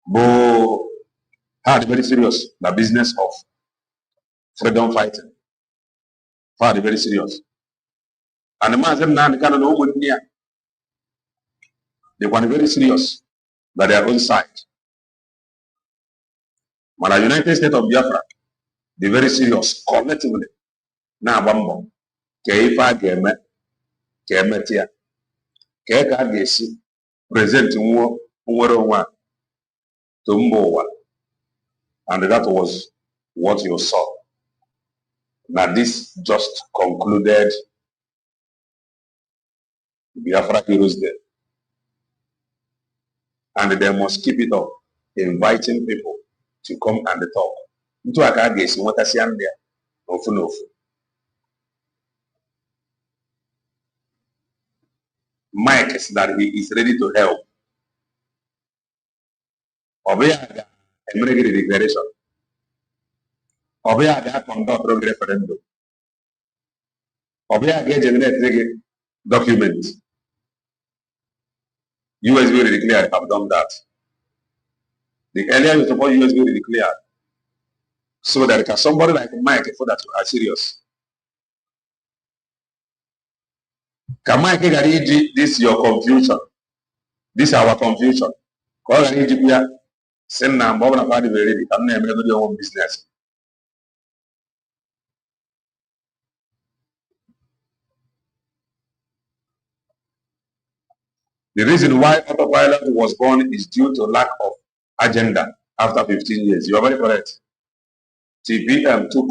bo hard very serious the business of freedom fighting. Hard very serious. And the Mazin na they can no mongia. They want very serious by their own side. But the United States of Biafra, they very serious collectively. Now, Bambo, Keifa Game, Kemetia, Keka Gesi, present Umwa, Tumboa. And that was what you saw. Now, this just concluded Biafra Heroes Day. And they must keep it up, inviting people to come and talk. Into a car gesi, what I see there, no. Mike is that he is ready to help. Obeyaga, a military declaration. Obeyaga conduct a referendum. Obeyaga generate document. US will declare have done that. The earlier you support US will declare, so that somebody like Mike for that are serious. Can Mike this is your confusion? This is our confusion. Send them Bob and Party very ready. I'm never do your own business. The reason why autopilot was born is due to lack of agenda after 15 years. You are very correct. TPM took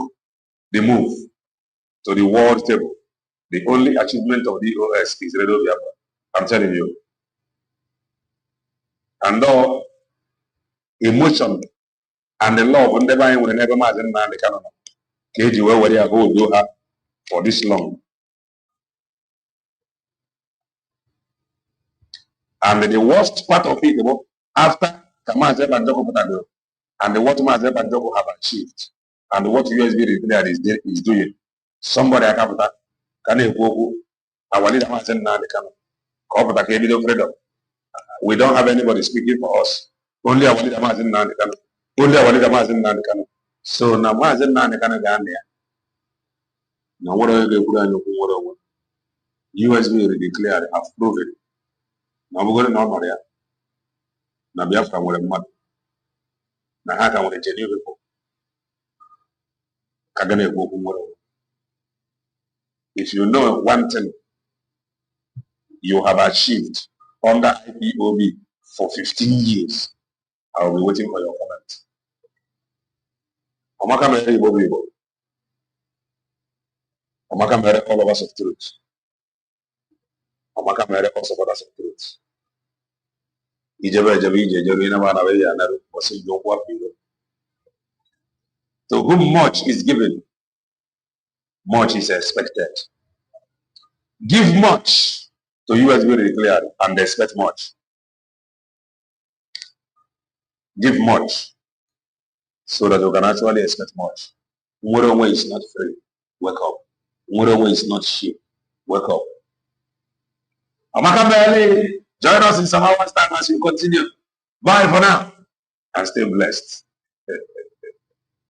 the move to the world table. The only achievement of the OS is Radio Biafra. I'm telling you. And though emotion and the love will never imagine man the canon. KG where they are going to do her for this long. And the worst part of it, after Kamazeb and Joko Potado, and the what Mazeb and Joko have achieved, And what USB declared is doing. Somebody I have that can our leader was in the freedom. We don't have anybody speaking for us. Only our leader was in the Only our leader was in the So now was in the now what are you going to do? USB declared, have proven. Now we're going to know Maria. Now we have come with a mud. Now I can with a genuine people. If you know one thing you have achieved under IPOB for 15 years, I will be waiting for your comment. Omaka mere Igbo Igbo. Omaka mere all of us of truth. Omaka mere all of us of truth. To whom much is given, much is expected. Give much to USB declared and expect much. Give much so that you can actually expect much. Mworowe is not free. Wake up. Mworowe is not cheap. Wake up. Amaka Mele, join us in some hours time as we continue. Bye for now and stay blessed.